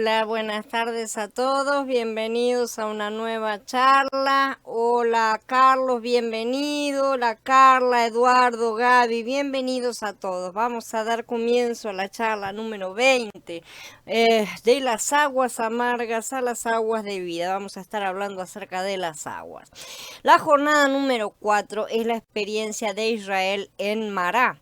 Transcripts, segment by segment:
Hola, buenas tardes a todos, bienvenidos a una nueva charla. Hola Carlos, bienvenido. Hola Carla, Eduardo, Gaby, bienvenidos a todos. Vamos a dar comienzo a la charla número 20 de las aguas amargas a las aguas de vida. Vamos a estar hablando acerca de las aguas. La jornada número 4 es la experiencia de Israel en Mará.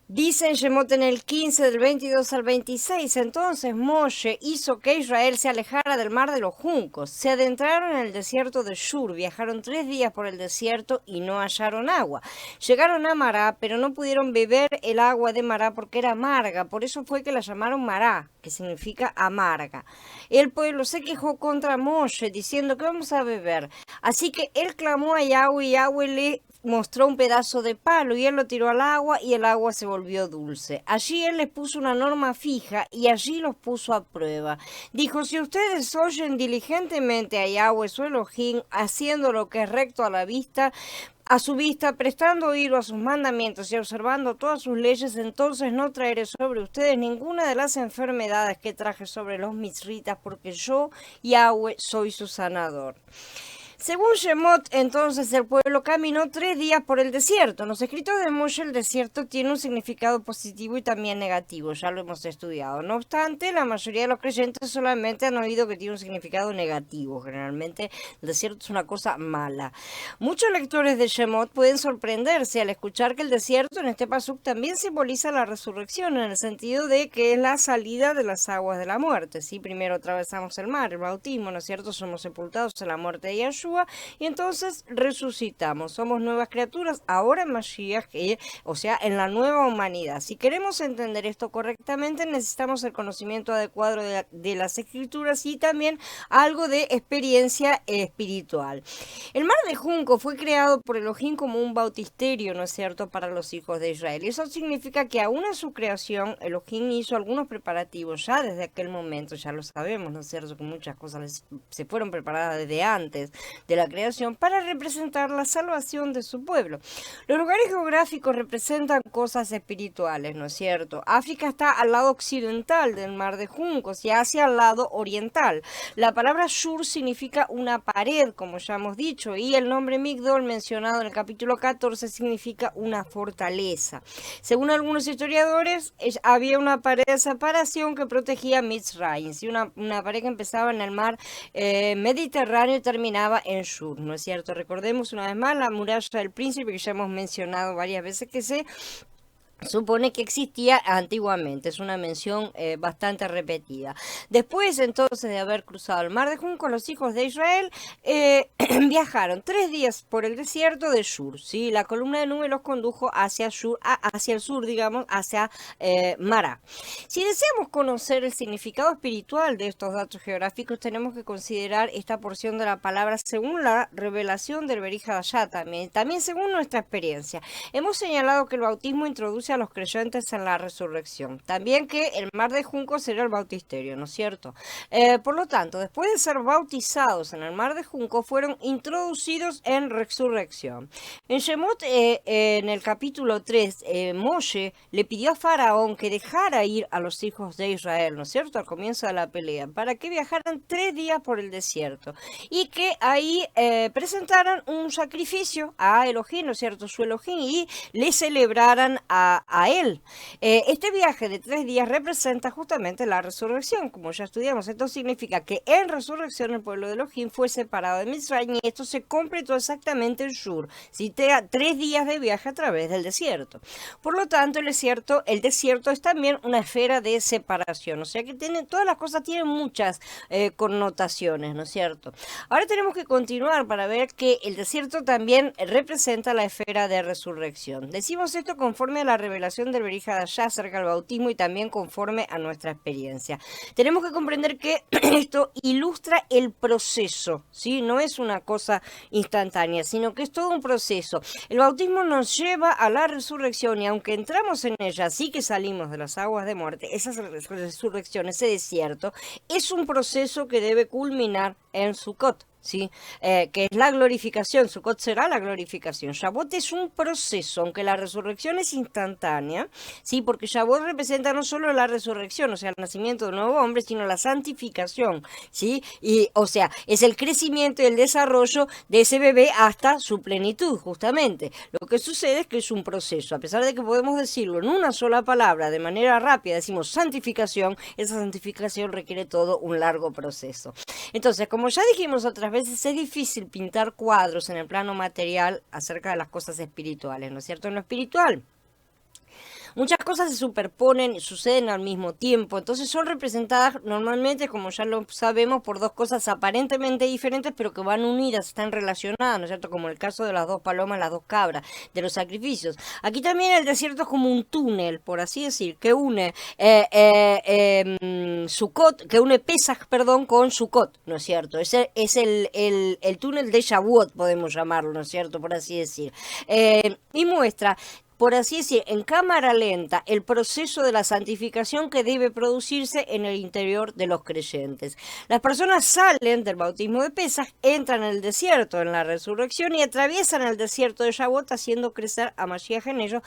Dice en Shemot en el 15 del 22 al 26, entonces Moshe hizo que Israel se alejara del mar de los juncos. Se adentraron en el desierto de Shur, viajaron 3 días por el desierto y no hallaron agua. Llegaron a Mará, pero no pudieron beber el agua de Mará porque era amarga, por eso fue que la llamaron Mará, que significa amarga. El pueblo se quejó contra Moshe, diciendo que vamos a beber. Así que él clamó a Yahweh y Yahweh le mostró un pedazo de palo y él lo tiró al agua y el agua se volvió dulce. Allí él les puso una norma fija y allí los puso a prueba. Dijo, si ustedes oyen diligentemente a Yahweh su Elohim, haciendo lo que es recto a su vista, prestando oído a sus mandamientos y observando todas sus leyes, entonces no traeré sobre ustedes ninguna de las enfermedades que traje sobre los misritas, porque yo, Yahweh, soy su sanador. Según Shemot, entonces el pueblo caminó 3 días por el desierto. En los escritos de Moshe, el desierto tiene un significado positivo y también negativo, ya lo hemos estudiado. No obstante, la mayoría de los creyentes solamente han oído que tiene un significado negativo. Generalmente el desierto es una cosa mala. Muchos lectores de Shemot pueden sorprenderse al escuchar que el desierto en este pasuk también simboliza la resurrección, en el sentido de que es la salida de las aguas de la muerte. ¿Sí? Primero atravesamos el mar, el bautismo, ¿no es cierto? Somos sepultados en la muerte de Yahshua y entonces resucitamos, somos nuevas criaturas ahora en Mashiach, o sea, en la nueva humanidad. Si queremos entender esto correctamente, necesitamos el conocimiento adecuado de las escrituras y también algo de experiencia espiritual. El mar de junco fue creado por Elohim como un bautisterio, ¿no es cierto?, para los hijos de Israel. Y eso significa que aún en su creación, Elohim hizo algunos preparativos ya desde aquel momento, ya lo sabemos, ¿no es cierto?, que muchas cosas se fueron preparadas desde antes de la creación para representar la salvación de su pueblo. Los lugares geográficos representan cosas espirituales, ¿no es cierto? África está al lado occidental del mar de juncos y Asia al lado oriental. La palabra Shur significa una pared, como ya hemos dicho, y el nombre Migdol mencionado en el capítulo 14 significa una fortaleza. Según algunos historiadores, había una pared de separación que protegía Mitzrayim, ¿sí? Una pared que empezaba en el mar Mediterráneo y terminaba en Shur, ¿no es cierto? Recordemos una vez más la muralla del príncipe que ya hemos mencionado varias veces, que se supone que existía antiguamente, es una mención bastante repetida. Después entonces de haber cruzado el mar de Junco, los hijos de Israel viajaron 3 días por el desierto de Shur, ¿sí? La columna de nube los condujo hacia Shur, hacia el sur, digamos, hacia Mará. Si deseamos conocer el significado espiritual de estos datos geográficos, tenemos que considerar esta porción de la palabra según la revelación del Berij Hadashah, también según nuestra experiencia. Hemos señalado que el bautismo introduce a los creyentes en la resurrección. También que el mar de juncos será el bautisterio, ¿no es cierto? Por lo tanto, después de ser bautizados en el mar de juncos, fueron introducidos en resurrección. En Shemot, en el capítulo 3, Moshe le pidió a Faraón que dejara ir a los hijos de Israel, ¿no es cierto?, al comienzo de la pelea, para que viajaran 3 días por el desierto y que ahí presentaran un sacrificio a Elohim, ¿no es cierto?, su Elohim, y le celebraran a él. Este viaje de 3 días representa justamente la resurrección, como ya estudiamos. Esto significa que en resurrección el pueblo de Elohim fue separado de Mitzrayim y esto se completó exactamente en Shur, ¿sí? 3 días de viaje a través del desierto. Por lo tanto, el desierto es también una esfera de separación, o sea que todas las cosas tienen muchas connotaciones, ¿no es cierto? Ahora tenemos que continuar para ver que el desierto también representa la esfera de resurrección. Decimos esto conforme a la revelación del Berij Hadashah acerca del bautismo y también conforme a nuestra experiencia. Tenemos que comprender que esto ilustra el proceso, ¿sí? No es una cosa instantánea, sino que es todo un proceso. El bautismo nos lleva a la resurrección y aunque entramos en ella, sí que salimos de las aguas de muerte, esa resurrección, ese desierto, es un proceso que debe culminar en Sukkot. ¿sí? Que es la glorificación, Sukkot será la glorificación. Shavuot es un proceso, aunque la resurrección es instantánea, ¿sí? Porque Shavuot representa no solo la resurrección, o sea, el nacimiento de un nuevo hombre, sino la santificación, ¿sí? Y, o sea, es el crecimiento y el desarrollo de ese bebé hasta su plenitud, justamente. Lo que sucede es que es un proceso, a pesar de que podemos decirlo en una sola palabra, de manera rápida, decimos santificación, esa santificación requiere todo un largo proceso. Entonces, como ya dijimos otras veces, es difícil pintar cuadros en el plano material acerca de las cosas espirituales, ¿no es cierto? En lo espiritual, muchas cosas se superponen, suceden al mismo tiempo, entonces son representadas normalmente, como ya lo sabemos, por dos cosas aparentemente diferentes, pero que van unidas, están relacionadas, ¿no es cierto? Como el caso de las dos palomas, las dos cabras, de los sacrificios. Aquí también el desierto es como un túnel, por así decir, que une Sukkot, que une Pesach, perdón, con Sukkot, ¿no es cierto? Ese es el túnel de Shavuot, podemos llamarlo, ¿no es cierto? Por así decir. Y muestra, por así decir, en cámara lenta, el proceso de la santificación que debe producirse en el interior de los creyentes. Las personas salen del bautismo de Pesaj, entran en el desierto en la resurrección y atraviesan el desierto de Shavuot haciendo crecer a Mashiach en ellos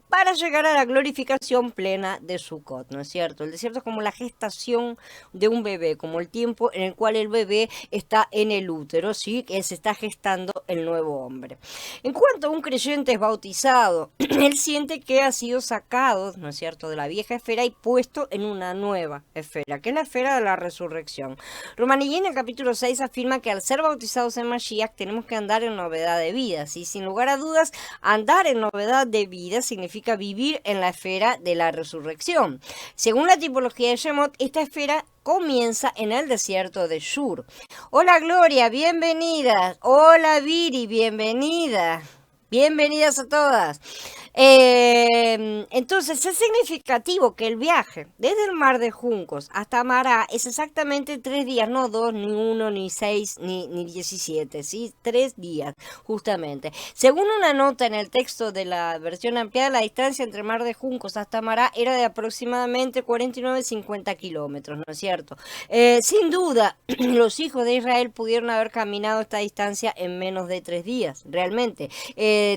para llegar a la glorificación plena de Sukkot, ¿no es cierto? El desierto es como la gestación de un bebé, como el tiempo en el cual el bebé está en el útero, ¿sí? Que se está gestando el nuevo hombre. En cuanto a un creyente es bautizado, él siente que ha sido sacado, ¿no es cierto?, de la vieja esfera y puesto en una nueva esfera, que es la esfera de la resurrección. Romanillí en el capítulo 6 afirma que al ser bautizados en Mashiach tenemos que andar en novedad de vida, ¿sí? Sin lugar a dudas, andar en novedad de vida significa vivir en la esfera de la resurrección. Según la tipología de Shemot, esta esfera comienza en el desierto de Shur. Hola Gloria, bienvenida. Hola Viri, bienvenida. Bienvenidas a todas. Entonces es significativo que el viaje desde el Mar de Juncos hasta Mará es exactamente 3 días, no 2, ni 1, ni 6, ni 17, ¿sí? 3 días, justamente. Según una nota en el texto de la versión ampliada, la distancia entre Mar de Juncos hasta Mará era de aproximadamente 49-50 kilómetros, ¿no es cierto? Sin duda, los hijos de Israel pudieron haber caminado esta distancia en menos de 3 días, realmente.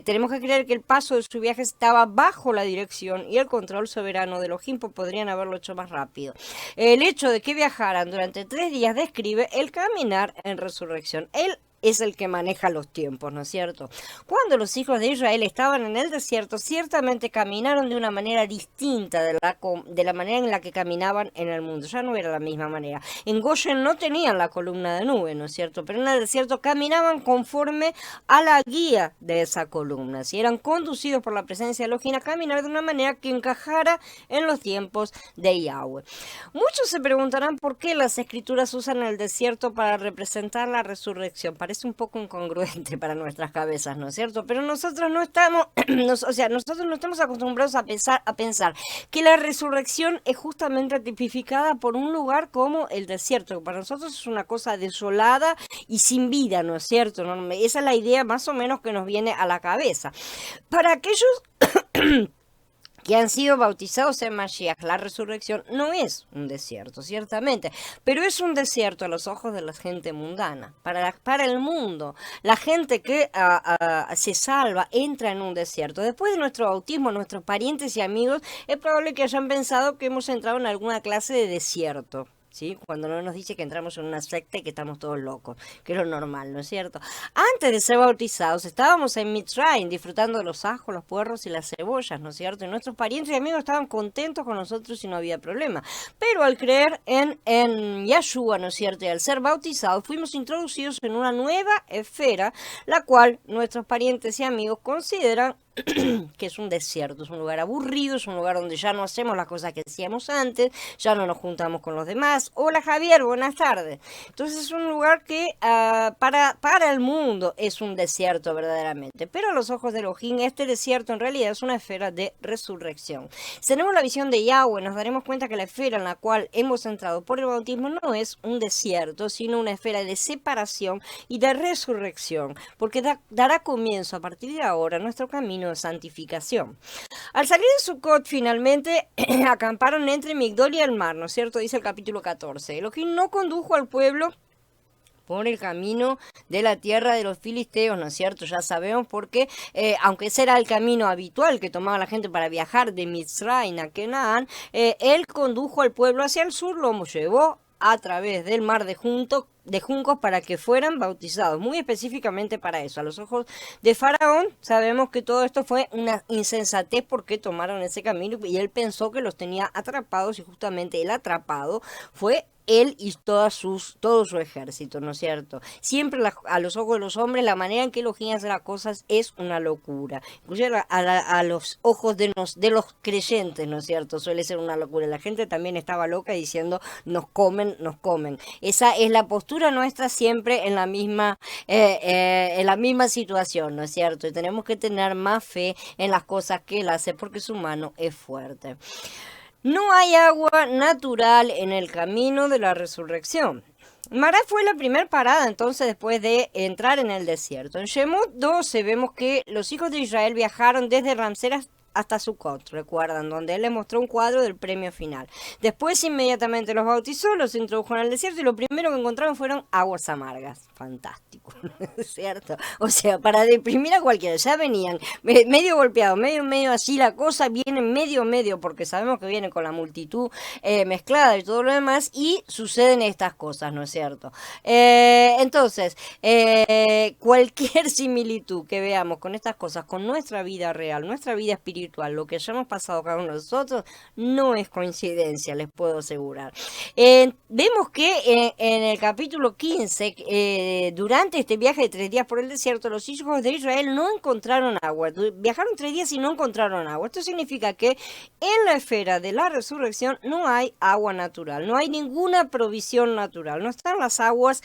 Tenemos que creer que el paso de su viaje estaba bajo la dirección y el control soberano de los Elohim, podrían haberlo hecho más rápido. El hecho de que viajaran durante 3 días describe el caminar en resurrección. Él es el que maneja los tiempos, ¿no es cierto? Cuando los hijos de Israel estaban en el desierto, ciertamente caminaron de una manera distinta de la manera en la que caminaban en el mundo. Ya no era la misma manera. En Goshen no tenían la columna de nube, ¿no es cierto? Pero en el desierto caminaban conforme a la guía de esa columna. Si eran conducidos por la presencia de Elohim a caminar de una manera que encajara en los tiempos de Yahweh. Muchos se preguntarán por qué las escrituras usan el desierto para representar la resurrección. Parece un poco incongruente para nuestras cabezas, ¿no es cierto? Pero nosotros no estamos, nosotros no estamos acostumbrados a pensar que la resurrección es justamente tipificada por un lugar como el desierto, que para nosotros es una cosa desolada y sin vida, ¿no es cierto? ¿No? Esa es la idea más o menos que nos viene a la cabeza. Para aquellos que han sido bautizados en Mashiach, la resurrección no es un desierto, ciertamente, pero es un desierto a los ojos de la gente mundana. Para el mundo, la gente que se salva entra en un desierto. Después de nuestro bautismo, nuestros parientes y amigos, es probable que hayan pensado que hemos entrado en alguna clase de desierto. ¿Sí? Cuando no nos dice que entramos en una secta y que estamos todos locos, que es lo normal, ¿no es cierto? Antes de ser bautizados estábamos en Mitzrayim disfrutando de los ajos, los puerros y las cebollas, ¿no es cierto? Y nuestros parientes y amigos estaban contentos con nosotros y no había problema. Pero al creer en Yahshua, ¿no es cierto? Y al ser bautizados fuimos introducidos en una nueva esfera, la cual nuestros parientes y amigos consideran que es un desierto, es un lugar aburrido, es un lugar donde ya no hacemos las cosas que hacíamos antes, ya no nos juntamos con los demás. Hola Javier, buenas tardes. Entonces es un lugar que para el mundo es un desierto verdaderamente, pero a los ojos de Elohim este desierto en realidad es una esfera de resurrección. Si tenemos la visión de Yahweh, nos daremos cuenta que la esfera en la cual hemos entrado por el bautismo no es un desierto, sino una esfera de separación y de resurrección, porque dará comienzo a partir de ahora nuestro camino de santificación. Al salir de Sukkot, finalmente acamparon entre Migdol y el mar, ¿no es cierto? Dice el capítulo 14. Elohim no condujo al pueblo por el camino de la tierra de los filisteos, ¿no es cierto? Ya sabemos porque, aunque ese era el camino habitual que tomaba la gente para viajar de Mitzrayim a Canaán, él condujo al pueblo hacia el sur, lo llevó a través del mar de juncos para que fueran bautizados, muy específicamente para eso. A los ojos de Faraón sabemos que todo esto fue una insensatez porque tomaron ese camino y él pensó que los tenía atrapados y justamente el atrapado fue él y todo su ejército, ¿no es cierto? Siempre a los ojos de los hombres la manera en que elogian hacer las cosas es una locura. Inclusive a los ojos de los creyentes, ¿no es cierto? Suele ser una locura. La gente también estaba loca diciendo nos comen, nos comen. Esa es la postura nuestra siempre en la misma situación, ¿no es cierto? Y tenemos que tener más fe en las cosas que él hace porque su mano es fuerte. No hay agua natural en el camino de la resurrección. Mará fue la primera parada entonces después de entrar en el desierto. En Shemot 12 vemos que los hijos de Israel viajaron desde Ramsés hasta Sucot, recuerdan, donde él les mostró un cuadro del premio final. Después inmediatamente los bautizó, los introdujo en el desierto y lo primero que encontraron fueron aguas amargas. Fantástico, ¿cierto? O sea, para deprimir a cualquiera, ya venían medio golpeados, medio así la cosa, vienen medio, porque sabemos que vienen con la multitud mezclada y todo lo demás, y suceden estas cosas, ¿no es cierto? Entonces, cualquier similitud que veamos con estas cosas, con nuestra vida real, nuestra vida espiritual, lo que hayamos pasado cada uno de nosotros, no es coincidencia, les puedo asegurar. Vemos que en el capítulo 15, durante este viaje de 3 días por el desierto, los hijos de Israel no encontraron agua. Viajaron 3 días y no encontraron agua. Esto significa que en la esfera de la resurrección no hay agua natural, no hay ninguna provisión natural, no están las aguas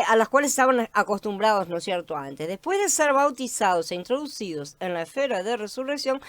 a las cuales estaban acostumbrados, ¿no es cierto?, antes. Después de ser bautizados e introducidos en la esfera de resurrección,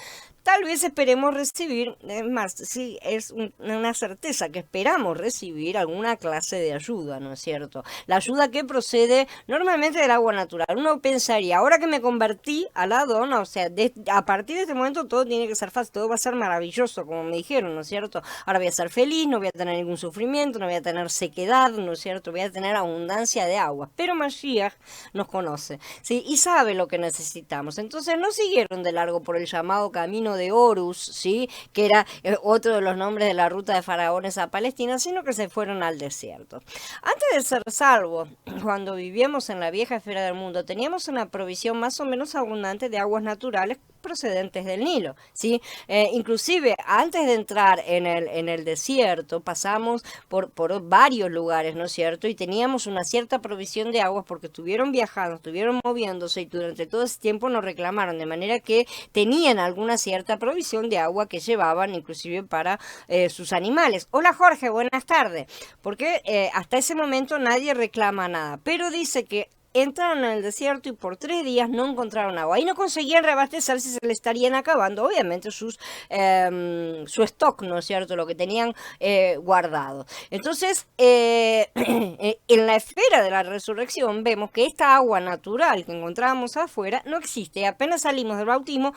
tal vez esperemos recibir, es más, sí, es una certeza que esperamos recibir alguna clase de ayuda, ¿no es cierto? La ayuda que procede normalmente del agua natural. Uno pensaría, ahora que me convertí al Adón, o sea, a partir de este momento todo tiene que ser fácil, todo va a ser maravilloso, como me dijeron, ¿no es cierto? Ahora voy a ser feliz, no voy a tener ningún sufrimiento, no voy a tener sequedad, ¿no es cierto? Voy a tener abundancia de agua. Pero Mashiach nos conoce, ¿sí? Y sabe lo que necesitamos. Entonces no siguieron de largo por el llamado camino de Horus, ¿sí?, que era otro de los nombres de la ruta de faraones a Palestina, sino que se fueron al desierto. Antes de ser salvos, cuando vivíamos en la vieja esfera del mundo, teníamos una provisión más o menos abundante de aguas naturales procedentes del Nilo, ¿sí? Inclusive antes de entrar en el desierto pasamos por varios lugares, ¿no es cierto? Y teníamos una cierta provisión de aguas porque estuvieron viajando, estuvieron moviéndose y durante todo ese tiempo nos reclamaron, de manera que tenían alguna cierta provisión de agua que llevaban inclusive para sus animales. Hola Jorge, buenas tardes. Porque hasta ese momento nadie reclama nada, pero dice que entraron en el desierto y por 3 días no encontraron agua. Ahí no conseguían reabastecerse, se le estarían acabando, obviamente, su stock, ¿no es cierto? Lo que tenían guardado. Entonces, en la esfera de la resurrección vemos que esta agua natural que encontrábamos afuera no existe. Apenas salimos del bautismo,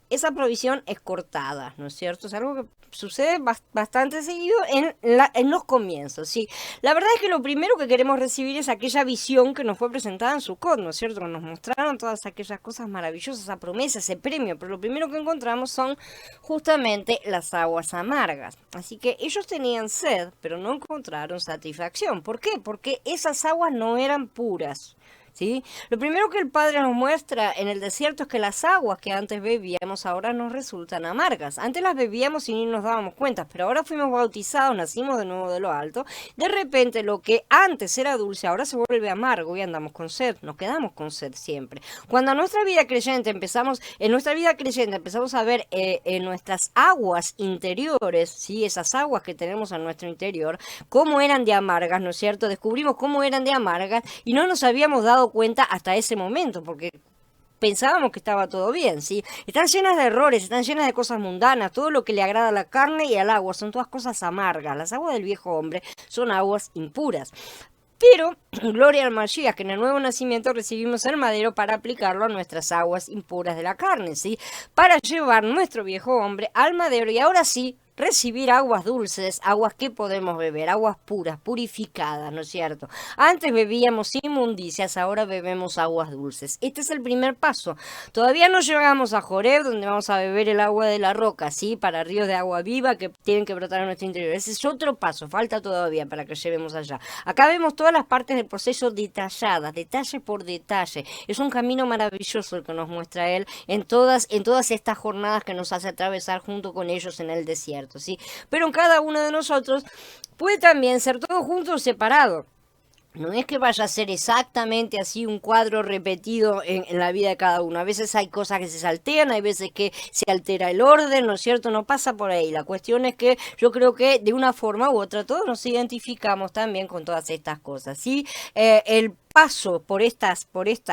esa provisión es cortada, ¿no es cierto? Es algo que sucede bastante seguido en los comienzos, ¿sí? La verdad es que lo primero que queremos recibir es aquella visión que nos fue presentada en Sucot, ¿no es cierto? Que nos mostraron todas aquellas cosas maravillosas, esa promesa, ese premio, pero lo primero que encontramos son justamente las aguas amargas. Así que ellos tenían sed, pero no encontraron satisfacción. ¿Por qué? Porque esas aguas no eran puras, ¿sí? Lo primero que el Padre nos muestra en el desierto es que las aguas que antes bebíamos ahora nos resultan amargas. Antes las bebíamos y ni nos dábamos cuenta, pero ahora fuimos bautizados, nacimos de nuevo de lo alto. De repente lo que antes era dulce ahora se vuelve amargo y andamos con sed, nos quedamos con sed siempre. Cuando en nuestra vida creyente empezamos a ver en nuestras aguas interiores, ¿sí?, esas aguas que tenemos en nuestro interior, cómo eran de amargas, ¿no es cierto? Descubrimos cómo eran de amargas y no nos habíamos dado cuenta hasta ese momento, porque pensábamos que estaba todo bien, ¿sí? Están llenas de errores, están llenas de cosas mundanas, todo lo que le agrada a la carne y al agua son todas cosas amargas. Las aguas del viejo hombre son aguas impuras. Pero, gloria al Mashiach, que en el nuevo nacimiento recibimos el madero para aplicarlo a nuestras aguas impuras de la carne, ¿sí? Para llevar nuestro viejo hombre al madero y ahora sí recibir aguas dulces, aguas que podemos beber, aguas puras, purificadas, ¿no es cierto? Antes bebíamos inmundicias, ahora bebemos aguas dulces. Este es el primer paso. Todavía no llegamos a Joreb, donde vamos a beber el agua de la roca, ¿sí? Para ríos de agua viva que tienen que brotar en nuestro interior. Ese es otro paso, falta todavía para que lleguemos allá. Acá vemos todas las partes del proceso detalladas, detalle por detalle. Es un camino maravilloso el que nos muestra él en todas estas jornadas que nos hace atravesar junto con ellos en el desierto. ¿Sí? Pero en cada uno de nosotros puede también ser todo junto o separado. No es que vaya a ser exactamente así un cuadro repetido en la vida de cada uno. A veces hay cosas que se saltean, hay veces que se altera el orden, ¿no es cierto? No pasa por ahí. La cuestión es que yo creo que de una forma u otra todos nos identificamos también con todas estas cosas, ¿sí? El paso por estas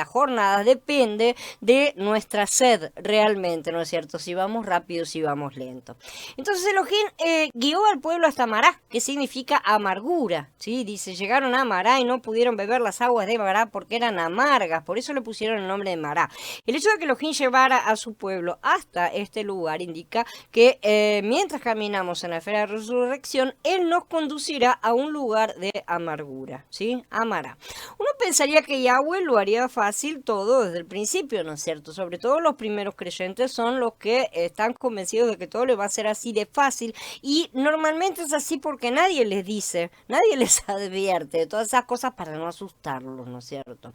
jornadas depende de nuestra sed realmente, ¿no es cierto? Si vamos rápido, si vamos lento. Entonces Elohim guió al pueblo hasta Mará, que significa amargura, ¿sí? Dice, llegaron a Mará y no pudieron beber las aguas de Mará porque eran amargas, por eso le pusieron el nombre de Mará. El hecho de que Elohim llevara a su pueblo hasta este lugar indica que mientras caminamos en la esfera de resurrección, Él nos conducirá a un lugar de amargura, ¿sí? A Mará. Uno pensaría que Yahweh lo haría fácil todo desde el principio, ¿no es cierto? Sobre todo los primeros creyentes son los que están convencidos de que todo le va a ser así de fácil y normalmente es así porque nadie les dice, nadie les advierte de todas esas cosas para no asustarlos, ¿no es cierto?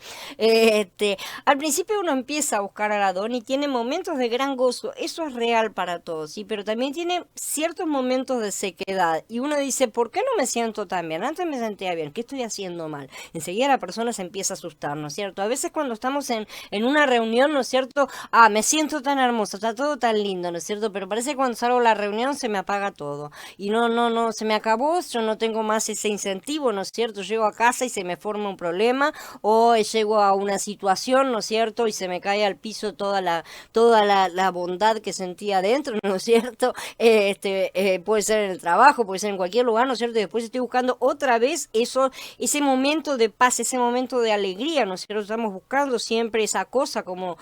Al principio uno empieza a buscar al Adón y tiene momentos de gran gozo, eso es real para todos, ¿sí? Pero también tiene ciertos momentos de sequedad y uno dice, ¿por qué no me siento tan bien? Antes me sentía bien, ¿qué estoy haciendo mal? Enseguida la persona se empieza a asustar, ¿no es cierto? A veces cuando estamos en una reunión, ¿no es cierto? Me siento tan hermosa, está todo tan lindo, ¿no es cierto? Pero parece que cuando salgo a la reunión se me apaga todo. Y no, se me acabó, yo no tengo más ese incentivo, ¿no es cierto? Llego a casa y se me forma un problema, o llego a una situación, ¿no es cierto? Y se me cae al piso toda la bondad que sentía adentro, ¿no es cierto? Puede ser en el trabajo, puede ser en cualquier lugar, ¿no es cierto? Y después estoy buscando otra vez ese momento de paz, ese momento de alegría, ¿no es cierto? Estamos buscando siempre esa cosa como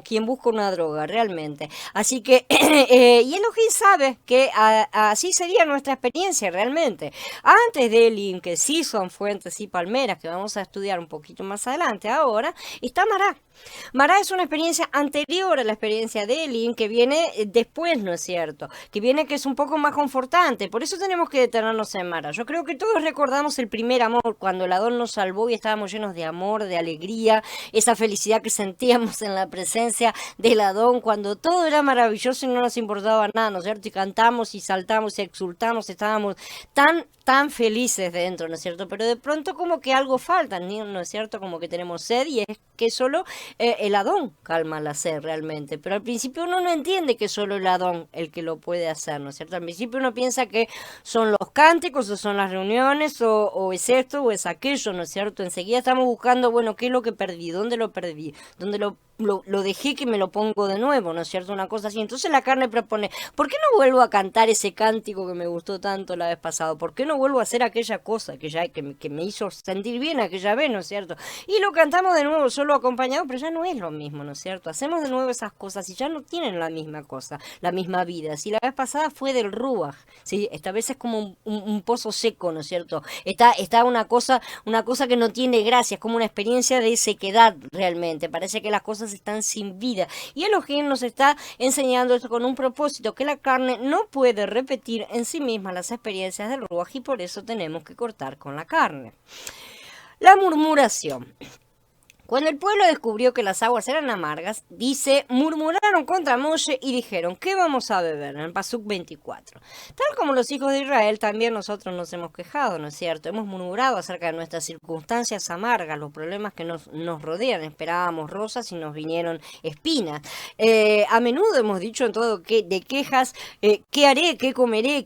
quien busca una droga, realmente. Así que, y Elohim sabe que así sería nuestra experiencia realmente. Antes de Elim, que sí son fuentes y palmeras, que vamos a estudiar un poquito más adelante ahora, está Mará. Mará es una experiencia anterior a la experiencia de Elim, que viene después, ¿no es cierto? Que es un poco más confortante. Por eso tenemos que detenernos en Mará. Yo creo que todos recordamos el primer amor, cuando el Adón nos salvó y estábamos llenos de amor, de alegría, esa felicidad que sentíamos en la presencia del Adón, cuando todo era maravilloso y no nos importaba nada, ¿no es cierto? Y cantamos y saltamos y exultamos, estábamos tan felices dentro, ¿no es cierto? Pero de pronto como que algo falta, ¿no es cierto? Como que tenemos sed y es que solo el Adón calma la sed realmente. Pero al principio uno no entiende que solo el Adón el que lo puede hacer, ¿no es cierto? Al principio uno piensa que son los cánticos o son las reuniones o es esto o es aquello, ¿no es cierto? Enseguida estamos buscando, bueno, ¿qué es lo que perdí? ¿Dónde lo perdí? ¿Dónde lo dejé que me lo pongo de nuevo, ¿no es cierto? Una cosa así. Entonces la carne propone, ¿por qué no vuelvo a cantar ese cántico que me gustó tanto la vez pasada? ¿Por qué no vuelvo a hacer aquella cosa que me hizo sentir bien aquella vez, ¿no es cierto? Y lo cantamos de nuevo solo acompañado, pero ya no es lo mismo, ¿no es cierto? Hacemos de nuevo esas cosas y ya no tienen la misma cosa, la misma vida. Si la vez pasada fue del Ruach, ¿sí? Esta vez es como un pozo seco, ¿no es cierto? Está una cosa que no tiene gracia, es como una experiencia de sequedad realmente. Parece que las cosas están sin vida. Y Elohim nos está enseñando esto con un propósito, que la carne no puede repetir en sí misma las experiencias del Ruach y por eso tenemos que cortar con la carne. La murmuración. Cuando el pueblo descubrió que las aguas eran amargas, dice, murmuraron contra Moshe y dijeron, ¿qué vamos a beber? En el Pasuk 24. Tal como los hijos de Israel, también nosotros nos hemos quejado, ¿no es cierto? Hemos murmurado acerca de nuestras circunstancias amargas, los problemas que nos rodean. Esperábamos rosas y nos vinieron espinas. A menudo hemos dicho en todo de quejas, ¿qué haré? ¿Qué comeré?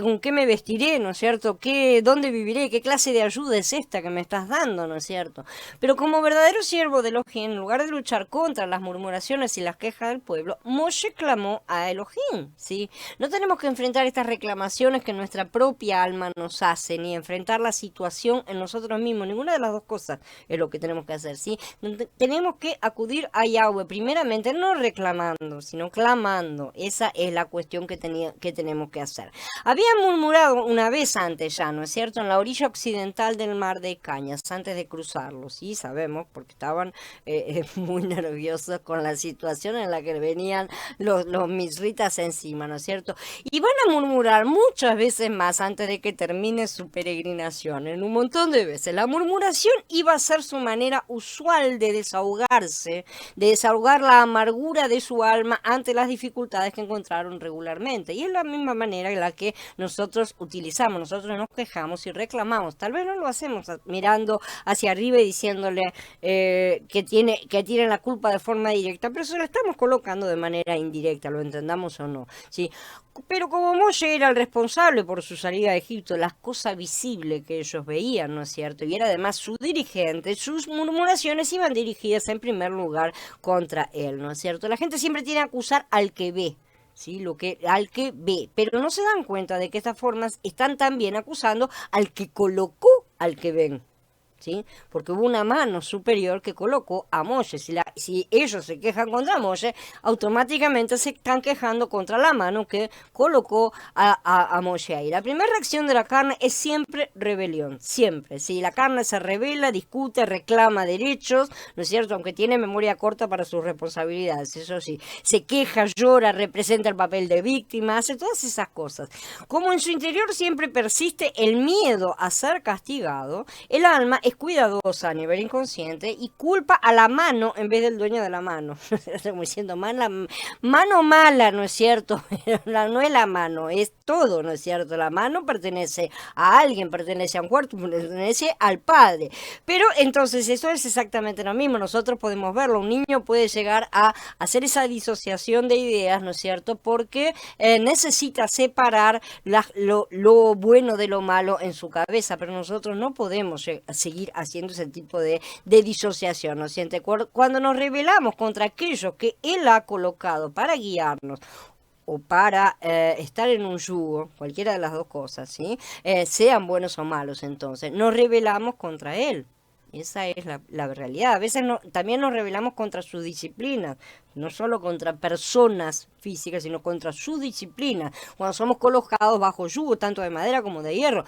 ¿Con qué me vestiré? ¿No es cierto? ¿Dónde viviré? ¿Qué clase de ayuda es esta que me estás dando? ¿No es cierto? Pero como verdadero siervo de Elohim, en lugar de luchar contra las murmuraciones y las quejas del pueblo, Moshe clamó a Elohim, ¿sí? No tenemos que enfrentar estas reclamaciones que nuestra propia alma nos hace, ni enfrentar la situación en nosotros mismos. Ninguna de las dos cosas es lo que tenemos que hacer, ¿sí? Tenemos que acudir a Yahweh, primeramente, no reclamando, sino clamando. Esa es la cuestión que tenemos que hacer. Habían murmurado una vez antes ya, ¿no es cierto?, en la orilla occidental del mar de Cañas, antes de cruzarlo, sí, sabemos, porque estaban muy nerviosos con la situación en la que venían los misritas encima, ¿no es cierto? Y van a murmurar muchas veces más antes de que termine su peregrinación, en un montón de veces. La murmuración iba a ser su manera usual de desahogarse, de desahogar la amargura de su alma ante las dificultades que encontraron regularmente. Y es la misma manera en la que nosotros utilizamos, nosotros nos quejamos y reclamamos. Tal vez no lo hacemos mirando hacia arriba y diciéndole que tiene la culpa de forma directa, pero se lo estamos colocando de manera indirecta, lo entendamos o no, ¿sí? Pero como Moshe era el responsable por su salida de Egipto, las cosas visibles que ellos veían, ¿no es cierto? Y era además su dirigente, sus murmuraciones iban dirigidas en primer lugar contra él, ¿no es cierto? La gente siempre tiene que acusar al que ve, ¿sí? Al que ve, pero no se dan cuenta de que estas formas están también acusando al que colocó al que ven, ¿sí? Porque hubo una mano superior que colocó a Moshe. Si ellos se quejan contra Moshe, automáticamente se están quejando contra la mano que colocó a Moshe ahí. La primera reacción de la carne es siempre rebelión, siempre. Si la carne se rebela, discute, reclama derechos, ¿no es cierto? Aunque tiene memoria corta para sus responsabilidades, eso sí. Se queja, llora, representa el papel de víctima, hace todas esas cosas. Como en su interior siempre persiste el miedo a ser castigado, el alma es cuidadosa a nivel inconsciente y culpa a la mano en vez del dueño de la mano. Estamos diciendo mano mala, ¿no es cierto? No es la mano, es todo, ¿no es cierto? La mano pertenece a alguien, pertenece a un cuerpo, pertenece al padre. Pero entonces eso es exactamente lo mismo. Nosotros podemos verlo. Un niño puede llegar a hacer esa disociación de ideas, ¿no es cierto? Porque necesita separar lo bueno de lo malo en su cabeza, pero nosotros no podemos seguir haciendo ese tipo de disociación, ¿no siente? Cuando nos rebelamos contra aquellos que Él ha colocado para guiarnos o para estar en un yugo, cualquiera de las dos cosas, ¿sí? Sean buenos o malos, entonces, nos rebelamos contra Él. Esa es la realidad. A veces también nos rebelamos contra su disciplina, no solo contra personas físicas, sino contra su disciplina. Cuando somos colocados bajo yugo, tanto de madera como de hierro,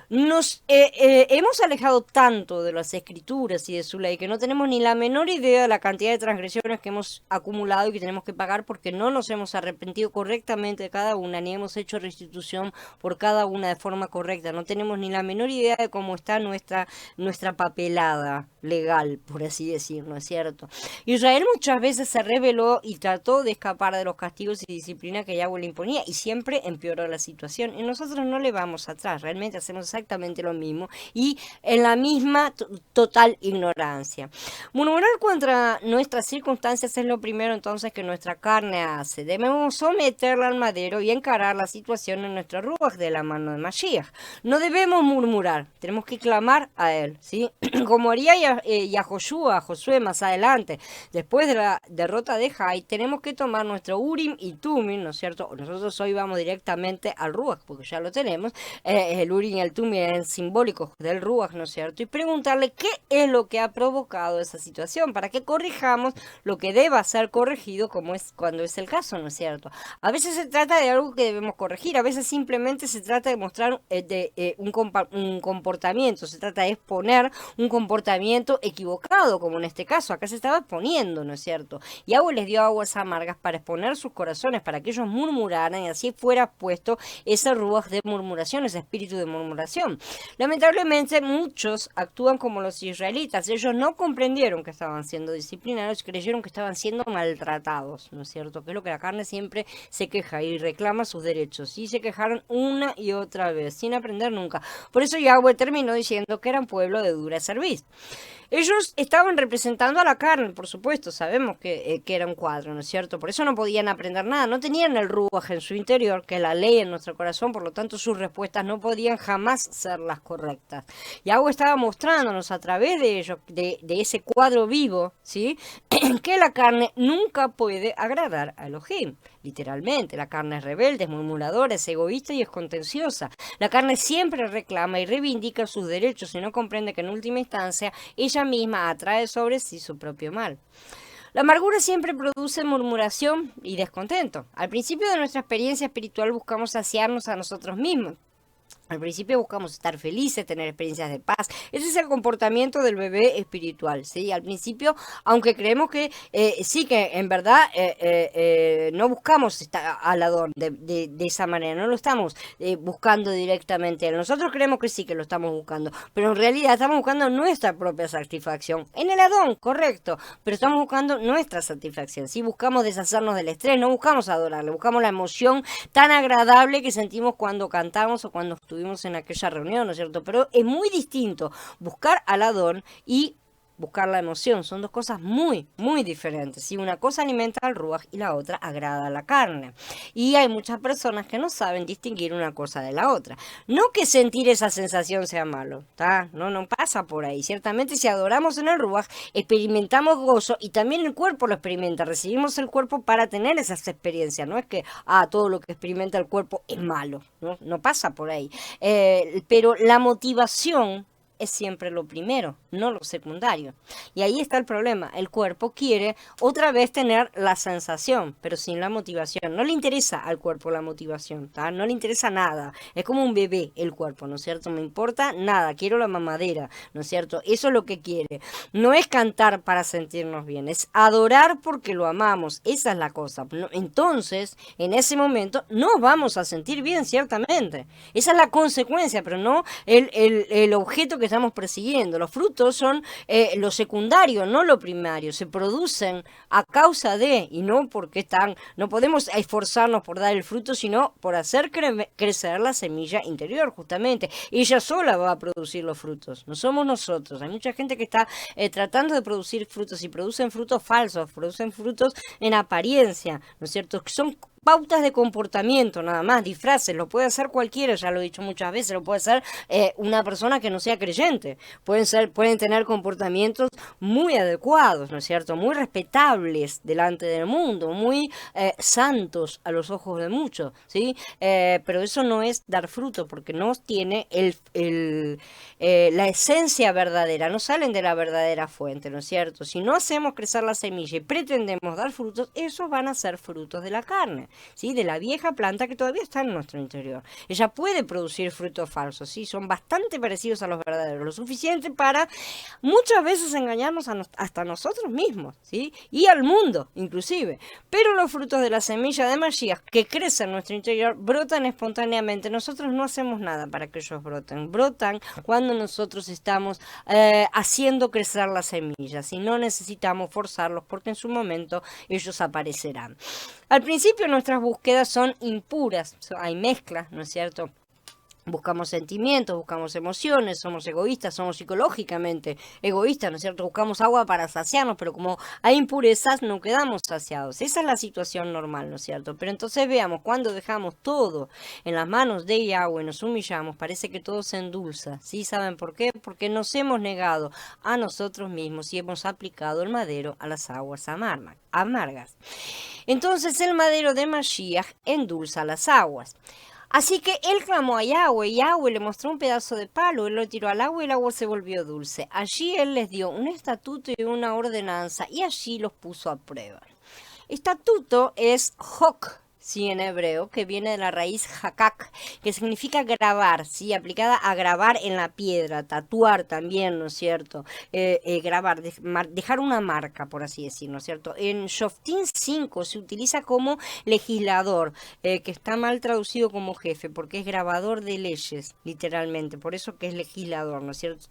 nos hemos alejado tanto de las escrituras y de su ley que no tenemos ni la menor idea de la cantidad de transgresiones que hemos acumulado y que tenemos que pagar porque no nos hemos arrepentido correctamente de cada una, ni hemos hecho restitución por cada una de forma correcta. No tenemos ni la menor idea de cómo está nuestra papelada legal, por así decir, ¿no es cierto? Israel muchas veces se rebeló y trató de escapar de los castigos y disciplina que Yahweh le imponía y siempre empeoró la situación. Y nosotros no le vamos atrás, realmente hacemos exactamente lo mismo y en la misma total ignorancia. Murmurar contra nuestras circunstancias es lo primero entonces que nuestra carne hace. Debemos someterla al madero y encarar la situación en nuestro ruaj de la mano de Mashiach. No debemos murmurar, tenemos que clamar a él, ¿sí? Como haría Josué más adelante, después de la derrota de Jai, tenemos que tomar nuestro Urim y Tumim, ¿no es cierto? Nosotros hoy vamos directamente al Ruach, porque ya lo tenemos, el Urim y el Tumim eran simbólicos del Ruach, ¿no es cierto? Y preguntarle qué es lo que ha provocado esa situación, para que corrijamos lo que deba ser corregido, como es cuando es el caso, ¿no es cierto? A veces se trata de algo que debemos corregir, a veces simplemente se trata de mostrar un comportamiento, se trata de exponer un comportamiento equivocado, como en este caso, acá se estaba exponiendo, ¿no es cierto? Y Yahweh les dio aguas amargas para exponer sus corazones, para que ellos murmuraran y así fuera puesto ese ruaj de murmuración, ese espíritu de murmuración. Lamentablemente muchos actúan como los israelitas, ellos no comprendieron que estaban siendo disciplinados, creyeron que estaban siendo maltratados, ¿no es cierto? Que es lo que la carne siempre se queja y reclama sus derechos, y se quejaron una y otra vez, sin aprender nunca. Por eso Yahweh terminó diciendo que eran pueblo de dura cerviz. Ellos estaban representando a la carne, por supuesto, sabemos que era un cuadro, ¿no es cierto? Por eso no podían aprender nada, no tenían el ruaj en su interior, que es la ley en nuestro corazón, por lo tanto sus respuestas no podían jamás ser las correctas. Yahweh estaba mostrándonos a través de ellos, de ese cuadro vivo, ¿sí? Que la carne nunca puede agradar a Elohim. Literalmente, la carne es rebelde, es murmuradora, es egoísta y es contenciosa. La carne siempre reclama y reivindica sus derechos y no comprende que en última instancia ella misma atrae sobre sí su propio mal. La amargura siempre produce murmuración y descontento. Al principio de nuestra experiencia espiritual buscamos saciarnos a nosotros mismos. Al principio buscamos estar felices, tener experiencias de paz. Ese es el comportamiento del bebé espiritual, ¿sí? Al principio, aunque creemos que sí, que en verdad no buscamos estar al Adón de esa manera, no lo estamos buscando directamente. Nosotros creemos que sí, que lo estamos buscando, pero en realidad estamos buscando nuestra propia satisfacción. En el Adón, correcto, pero estamos buscando nuestra satisfacción, ¿sí? Buscamos deshacernos del estrés, no buscamos adorarle, buscamos la emoción tan agradable que sentimos cuando cantamos o cuando estuvimos en aquella reunión, ¿no es cierto? Pero es muy distinto buscar al Adón y buscar la emoción. Son dos cosas muy, muy diferentes. ¿Sí? Una cosa alimenta al ruaj y la otra agrada a la carne. Y hay muchas personas que no saben distinguir una cosa de la otra. No que sentir esa sensación sea malo, ¿tá? No pasa por ahí. Ciertamente si adoramos en el ruaj, experimentamos gozo y también el cuerpo lo experimenta. Recibimos el cuerpo para tener esas experiencias. No es que todo lo que experimenta el cuerpo es malo. No pasa por ahí. Pero la motivación es siempre lo primero, no lo secundario. Y ahí está el problema. El cuerpo quiere otra vez tener la sensación, pero sin la motivación. No le interesa al cuerpo la motivación, ¿tá? No le interesa nada. Es como un bebé el cuerpo, ¿no es cierto? No me importa nada, quiero la mamadera, ¿no es cierto? Eso es lo que quiere. No es cantar para sentirnos bien, es adorar porque lo amamos. Esa es la cosa. Entonces, en ese momento, nos vamos a sentir bien, ciertamente. Esa es la consecuencia, pero no el objeto que estamos persiguiendo. Los frutos son lo secundario, no lo primario. Se producen a causa de, y no porque están, no podemos esforzarnos por dar el fruto, sino por hacer crecer la semilla interior, justamente. Ella sola va a producir los frutos, no somos nosotros. Hay mucha gente que está tratando de producir frutos y producen frutos falsos, producen frutos en apariencia, ¿no es cierto? Son pautas de comportamiento nada más, disfraces, lo puede hacer cualquiera, ya lo he dicho muchas veces, lo puede hacer una persona que no sea creyente, pueden tener comportamientos muy adecuados, ¿no es cierto? Muy respetables delante del mundo, muy santos a los ojos de muchos, ¿sí? Pero eso no es dar fruto, porque no tiene la esencia verdadera, no salen de la verdadera fuente, ¿no es cierto? Si no hacemos crecer la semilla y pretendemos dar frutos, esos van a ser frutos de la carne, ¿sí? De la vieja planta que todavía está en nuestro interior. Ella puede producir frutos falsos, ¿sí? Son bastante parecidos a los verdaderos, lo suficiente para muchas veces engañarnos hasta nosotros mismos, ¿sí? Y al mundo, inclusive. Pero los frutos de la semilla de Mashiach que crecen en nuestro interior brotan espontáneamente. Nosotros no hacemos nada para que ellos broten. Brotan cuando nosotros estamos haciendo crecer las semillas y no necesitamos forzarlos porque en su momento ellos aparecerán. Al principio nuestras búsquedas son impuras, hay mezclas, ¿no es cierto? Buscamos sentimientos, buscamos emociones, somos egoístas, somos psicológicamente egoístas, ¿no es cierto? Buscamos agua para saciarnos, pero como hay impurezas no quedamos saciados. Esa es la situación normal, ¿no es cierto? Pero entonces veamos, cuando dejamos todo en las manos de Yahweh, nos humillamos, parece que todo se endulza, ¿sí? ¿Saben por qué? Porque nos hemos negado a nosotros mismos y hemos aplicado el madero a las aguas amargas. Entonces el madero de Mashiach endulza las aguas. Así que él clamó a Yahweh, Yahweh le mostró un pedazo de palo, él lo tiró al agua y el agua se volvió dulce. Allí él les dio un estatuto y una ordenanza y allí los puso a prueba. Estatuto es Hok, sí, en hebreo, que viene de la raíz hakak, que significa grabar, sí, aplicada a grabar en la piedra, tatuar también, ¿no es cierto? Grabar, dejar una marca, por así decir, ¿no es cierto? En Shoftim 5 se utiliza como legislador, que está mal traducido como jefe, porque es grabador de leyes, literalmente, por eso que es legislador, ¿no es cierto?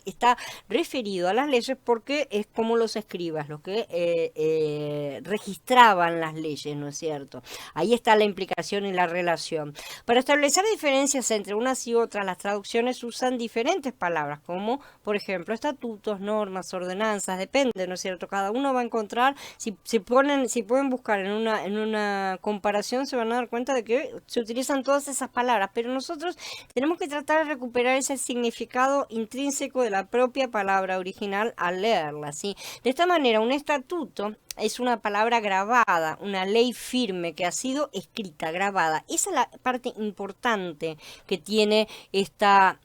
Está referido a las leyes porque es como los escribas, los que registraban las leyes, ¿no es cierto? Ahí está la implicación y la relación. Para establecer diferencias entre unas y otras, las traducciones usan diferentes palabras, como por ejemplo estatutos, normas, ordenanzas, depende, ¿no es cierto? Cada uno va a encontrar, si pueden buscar en una comparación, se van a dar cuenta de que se utilizan todas esas palabras, pero nosotros tenemos que tratar de recuperar ese significado intrínseco de la propia palabra original al leerla, ¿sí? De esta manera, un estatuto es una palabra grabada, una ley firme que ha sido escrita, grabada. Esa es la parte importante que tiene esta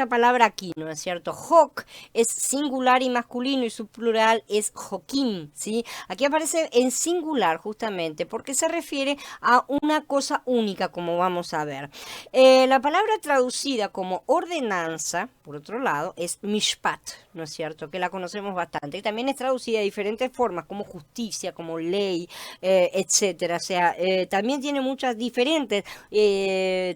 palabra aquí, ¿no es cierto? Hok es singular y masculino y su plural es hokim, ¿sí? Aquí aparece en singular justamente porque se refiere a una cosa única, como vamos a ver. La palabra traducida como ordenanza, por otro lado, es mishpat, ¿no es cierto? Que la conocemos bastante. Y también es traducida de diferentes formas, como justicia, como ley, etcétera. O sea, también tiene muchas diferentes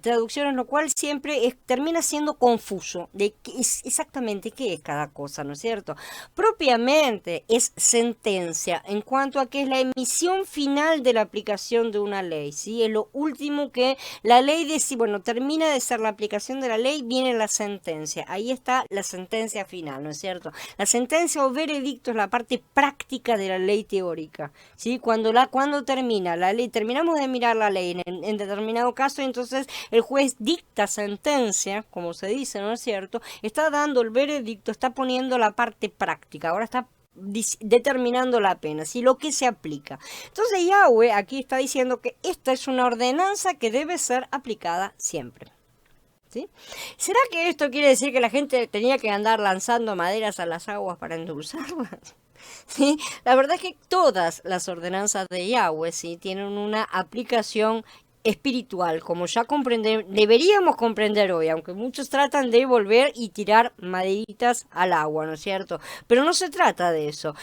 traducciones, lo cual siempre termina siendo confuso de qué es exactamente qué es cada cosa, ¿no es cierto? Propiamente es sentencia en cuanto a que es la emisión final de la aplicación de una ley, ¿sí? Es lo último que la ley dice, bueno, termina de ser la aplicación de la ley, viene la sentencia. Ahí está la sentencia final, ¿no es cierto? La sentencia o veredicto es la parte práctica de la ley teórica, ¿sí? Cuando termina la ley, terminamos de mirar la ley en determinado caso, entonces el juez dicta sentencia, como se dice, ¿no es cierto? Está dando el veredicto, está poniendo la parte práctica, ahora está determinando la pena, ¿sí? Lo que se aplica. Entonces Yahweh aquí está diciendo que esta es una ordenanza que debe ser aplicada siempre. ¿Sí? ¿Será que esto quiere decir que la gente tenía que andar lanzando maderas a las aguas para endulzarlas? ¿Sí? La verdad es que todas las ordenanzas de Yahweh, ¿sí?, tienen una aplicación espiritual, como ya deberíamos comprender hoy, aunque muchos tratan de volver y tirar maderitas al agua, ¿no es cierto? Pero no se trata de eso.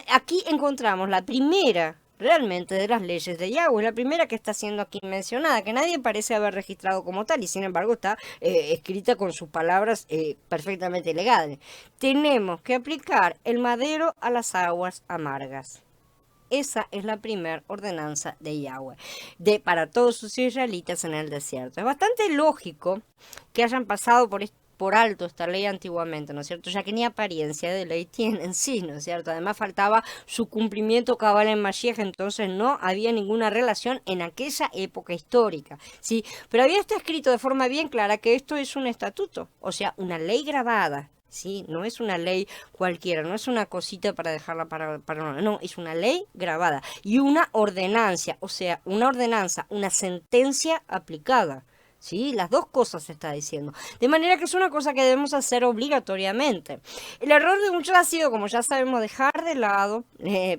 Aquí encontramos la primera realmente de las leyes de Yahweh, la primera que está siendo aquí mencionada, que nadie parece haber registrado como tal y sin embargo está escrita con sus palabras perfectamente legales. Tenemos que aplicar el madero a las aguas amargas. Esa es la primera ordenanza de Yahweh para todos sus israelitas en el desierto. Es bastante lógico que hayan pasado por alto esta ley antiguamente, ¿no es cierto? Ya que ni apariencia de ley tiene en sí, ¿no es cierto? Además faltaba su cumplimiento cabal en Mashiach, entonces no había ninguna relación en aquella época histórica, ¿sí? Pero había está escrito de forma bien clara que esto es un estatuto, o sea, una ley grabada. Sí, no es una ley cualquiera, no es una cosita para dejarla no, es una ley grabada y una ordenanza, o sea, una ordenanza, una sentencia aplicada. Sí, las dos cosas se está diciendo. De manera que es una cosa que debemos hacer obligatoriamente. El error de muchos ha sido, como ya sabemos, dejar de lado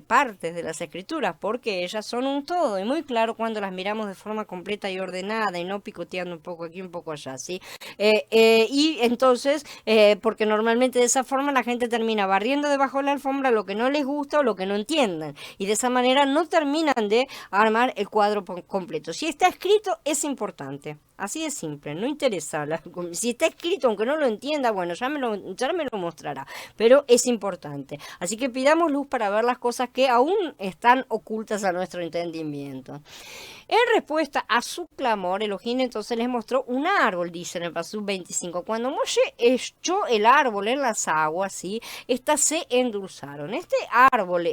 partes de las escrituras, porque ellas son un todo y muy claro cuando las miramos de forma completa y ordenada y no picoteando un poco aquí, un poco allá, ¿sí? Y entonces, porque normalmente de esa forma la gente termina barriendo debajo de la alfombra lo que no les gusta o lo que no entiendan. Y de esa manera no terminan de armar el cuadro completo. Si está escrito, es importante. Así de simple, no interesa. Si está escrito, aunque no lo entienda, bueno, ya me lo mostrará. Pero es importante. Así que pidamos luz para ver las cosas que aún están ocultas a nuestro entendimiento. En respuesta a su clamor, Elohim entonces les mostró un árbol, dice en el Pasuk 25. Cuando Moshe echó el árbol en las aguas, ¿sí?, estas se endulzaron. Este árbol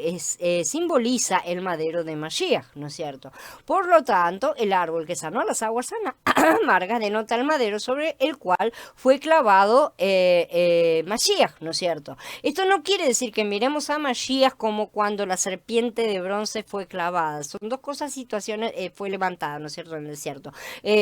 simboliza el madero de Mashiach, ¿no es cierto? Por lo tanto, el árbol que sanó las aguas amargas denota el madero sobre el cual fue clavado Mashiach, ¿no es cierto? Esto no quiere decir que miremos a Mashiach como cuando la serpiente de bronce fue clavada. Son dos cosas, situaciones, fue levantada, ¿no es cierto?, en el desierto.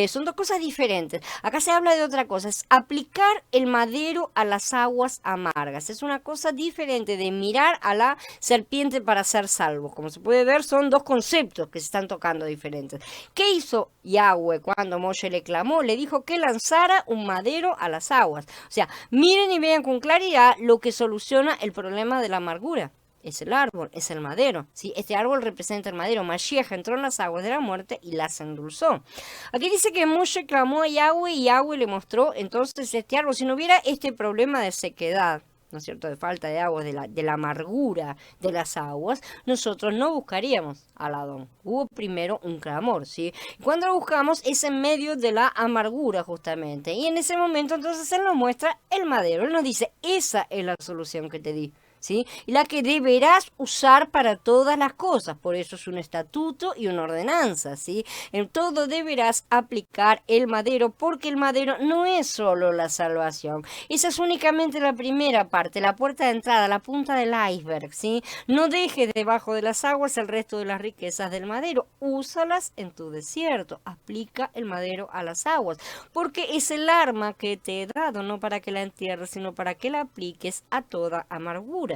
Son dos cosas diferentes. Acá se habla de otra cosa, es aplicar el madero a las aguas amargas. Es una cosa diferente de mirar a la serpiente para ser salvos. Como se puede ver, son dos conceptos que se están tocando diferentes. ¿Qué hizo Yahweh cuando Moshe le clamó? Le dijo que lanzara un madero a las aguas. O sea, miren y vean con claridad lo que soluciona el problema de la amargura. Es el árbol, es el madero, ¿sí? Este árbol representa el madero. Mashiach entró en las aguas de la muerte y las endulzó. Aquí dice que Moshe clamó a Yahweh y Yahweh le mostró entonces este árbol. Si no hubiera este problema de sequedad, ¿no es cierto?, de falta de agua, de la amargura de las aguas, nosotros no buscaríamos al Adón. Hubo primero un clamor, ¿sí? Cuando lo buscamos es en medio de la amargura justamente. Y en ese momento entonces Él nos muestra el madero. Él nos dice, esa es la solución que te di. ¿Sí? Y la que deberás usar para todas las cosas, por eso es un estatuto y una ordenanza, ¿sí? En todo deberás aplicar el madero, porque el madero no es solo la salvación, esa es únicamente la primera parte, la puerta de entrada, la punta del iceberg, ¿sí? No dejes debajo de las aguas el resto de las riquezas del madero, úsalas en tu desierto, aplica el madero a las aguas, porque es el arma que te he dado, no para que la entierres, sino para que la apliques a toda amargura.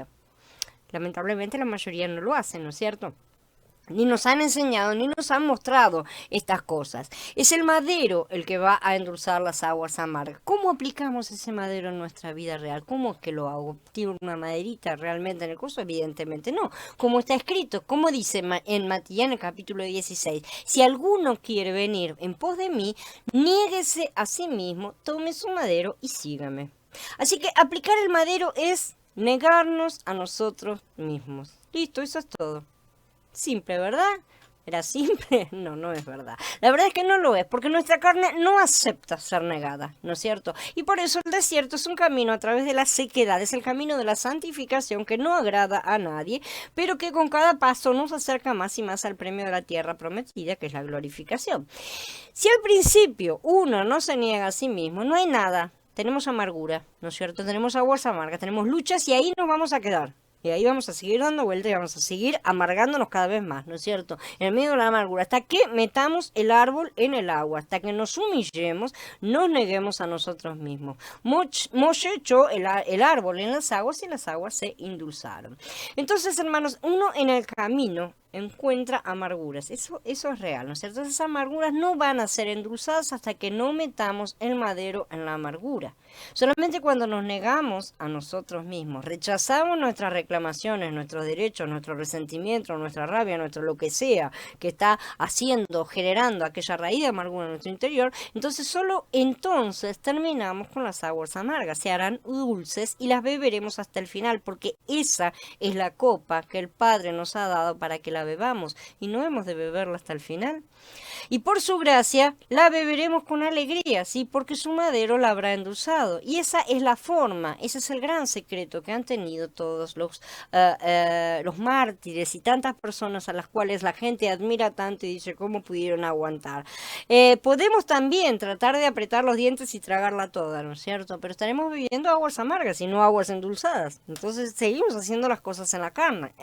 Lamentablemente la mayoría no lo hace, ¿no es cierto? Ni nos han enseñado, ni nos han mostrado estas cosas. Es el madero el que va a endulzar las aguas amargas. ¿Cómo aplicamos ese madero en nuestra vida real? ¿Cómo es que lo hago? ¿Tiro una maderita realmente en el curso? Evidentemente no. Como está escrito, como dice en Matillán, en el capítulo 16, si alguno quiere venir en pos de mí, niéguese a sí mismo, tome su madero y sígame. Así que aplicar el madero es negarnos a nosotros mismos. Listo, eso es todo. Simple, ¿verdad? ¿Era simple? No, no es verdad. La verdad es que no lo es, porque nuestra carne no acepta ser negada, ¿no es cierto? Y por eso el desierto es un camino a través de la sequedad, es el camino de la santificación que no agrada a nadie, pero que con cada paso nos acerca más y más al premio de la tierra prometida, que es la glorificación. Si al principio uno no se niega a sí mismo, no hay nada. Tenemos amargura, ¿no es cierto? Tenemos aguas amargas, tenemos luchas y ahí nos vamos a quedar. Y ahí vamos a seguir dando vueltas y vamos a seguir amargándonos cada vez más, ¿no es cierto? En el medio de la amargura, hasta que metamos el árbol en el agua, hasta que nos humillemos, nos neguemos a nosotros mismos. Moshe echó el árbol en las aguas y las aguas se endulzaron. Entonces, hermanos, uno en el camino encuentra amarguras. Eso es real, ¿no es cierto? Esas amarguras no van a ser endulzadas hasta que no metamos el madero en la amargura. Solamente cuando nos negamos a nosotros mismos, rechazamos nuestras reclamaciones, nuestros derechos, nuestro resentimiento, nuestra rabia, nuestro lo que sea que está haciendo, generando aquella raíz de amargura en nuestro interior, entonces solo entonces terminamos con las aguas amargas, se harán dulces y las beberemos hasta el final, porque esa es la copa que el Padre nos ha dado para que la bebamos y no hemos de beberla hasta el final. Y por su gracia la beberemos con alegría, ¿sí? Porque su madero la habrá endulzado. Y esa es la forma, ese es el gran secreto que han tenido todos los mártires y tantas personas a las cuales la gente admira tanto y dice cómo pudieron aguantar. Podemos también tratar de apretar los dientes y tragarla toda, ¿no es cierto? Pero estaremos bebiendo aguas amargas y no aguas endulzadas. Entonces seguimos haciendo las cosas en la carne.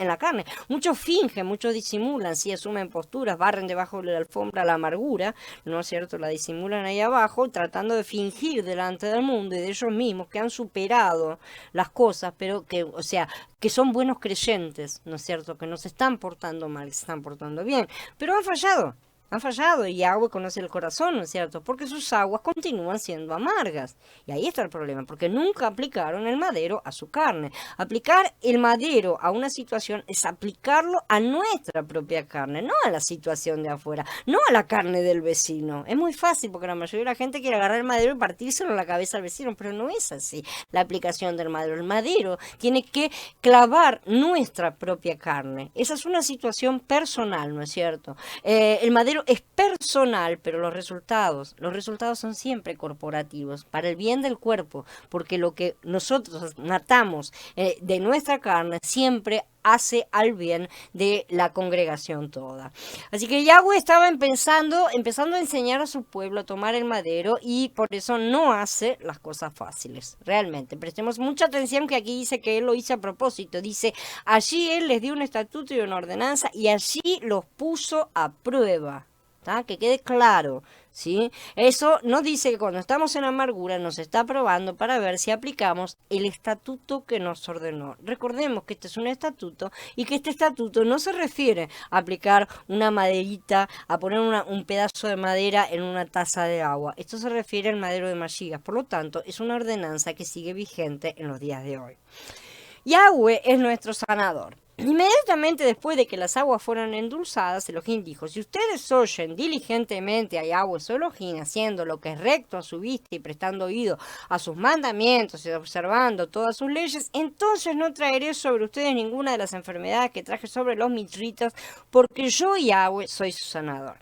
Muchos fingen, muchos disimulan, sí, asumen posturas, barren debajo de la alfombra la amargura, ¿no es cierto? La disimulan ahí abajo, tratando de fingir delante del mundo y de ellos mismos que han superado las cosas, pero que, o sea, que son buenos creyentes, ¿no es cierto? Que no se están portando mal, que se están portando bien, pero han fallado. Han fallado y Yahweh conoce el corazón, ¿no es cierto? Porque sus aguas continúan siendo amargas. Y ahí está el problema, porque nunca aplicaron el madero a su carne. Aplicar el madero a una situación es aplicarlo a nuestra propia carne, no a la situación de afuera, no a la carne del vecino. Es muy fácil porque la mayoría de la gente quiere agarrar el madero y partírselo en la cabeza al vecino, pero no es así la aplicación del madero. El madero tiene que clavar nuestra propia carne. Esa es una situación personal, ¿no es cierto? El madero es personal, pero los resultados son siempre corporativos, para el bien del cuerpo, porque lo que nosotros matamos de nuestra carne siempre hace al bien de la congregación toda. Así que Yahweh estaba empezando a enseñar a su pueblo a tomar el madero y por eso no hace las cosas fáciles, realmente. Prestemos mucha atención que aquí dice que él lo hizo a propósito. Dice, allí él les dio un estatuto y una ordenanza y allí los puso a prueba. ¿Tá? Que quede claro, ¿sí? Eso nos dice que cuando estamos en amargura nos está probando para ver si aplicamos el estatuto que nos ordenó. Recordemos que este es un estatuto y que este estatuto no se refiere a aplicar una maderita, a poner un pedazo de madera en una taza de agua. Esto se refiere al madero de Mashiach. Por lo tanto, es una ordenanza que sigue vigente en los días de hoy. Yahweh es nuestro sanador. Inmediatamente después de que las aguas fueron endulzadas, Elohim dijo: si ustedes oyen diligentemente a Yahweh su Elohim, haciendo lo que es recto a su vista y prestando oído a sus mandamientos y observando todas sus leyes, entonces no traeré sobre ustedes ninguna de las enfermedades que traje sobre los mitritas, porque yo, Yahweh, soy su sanador.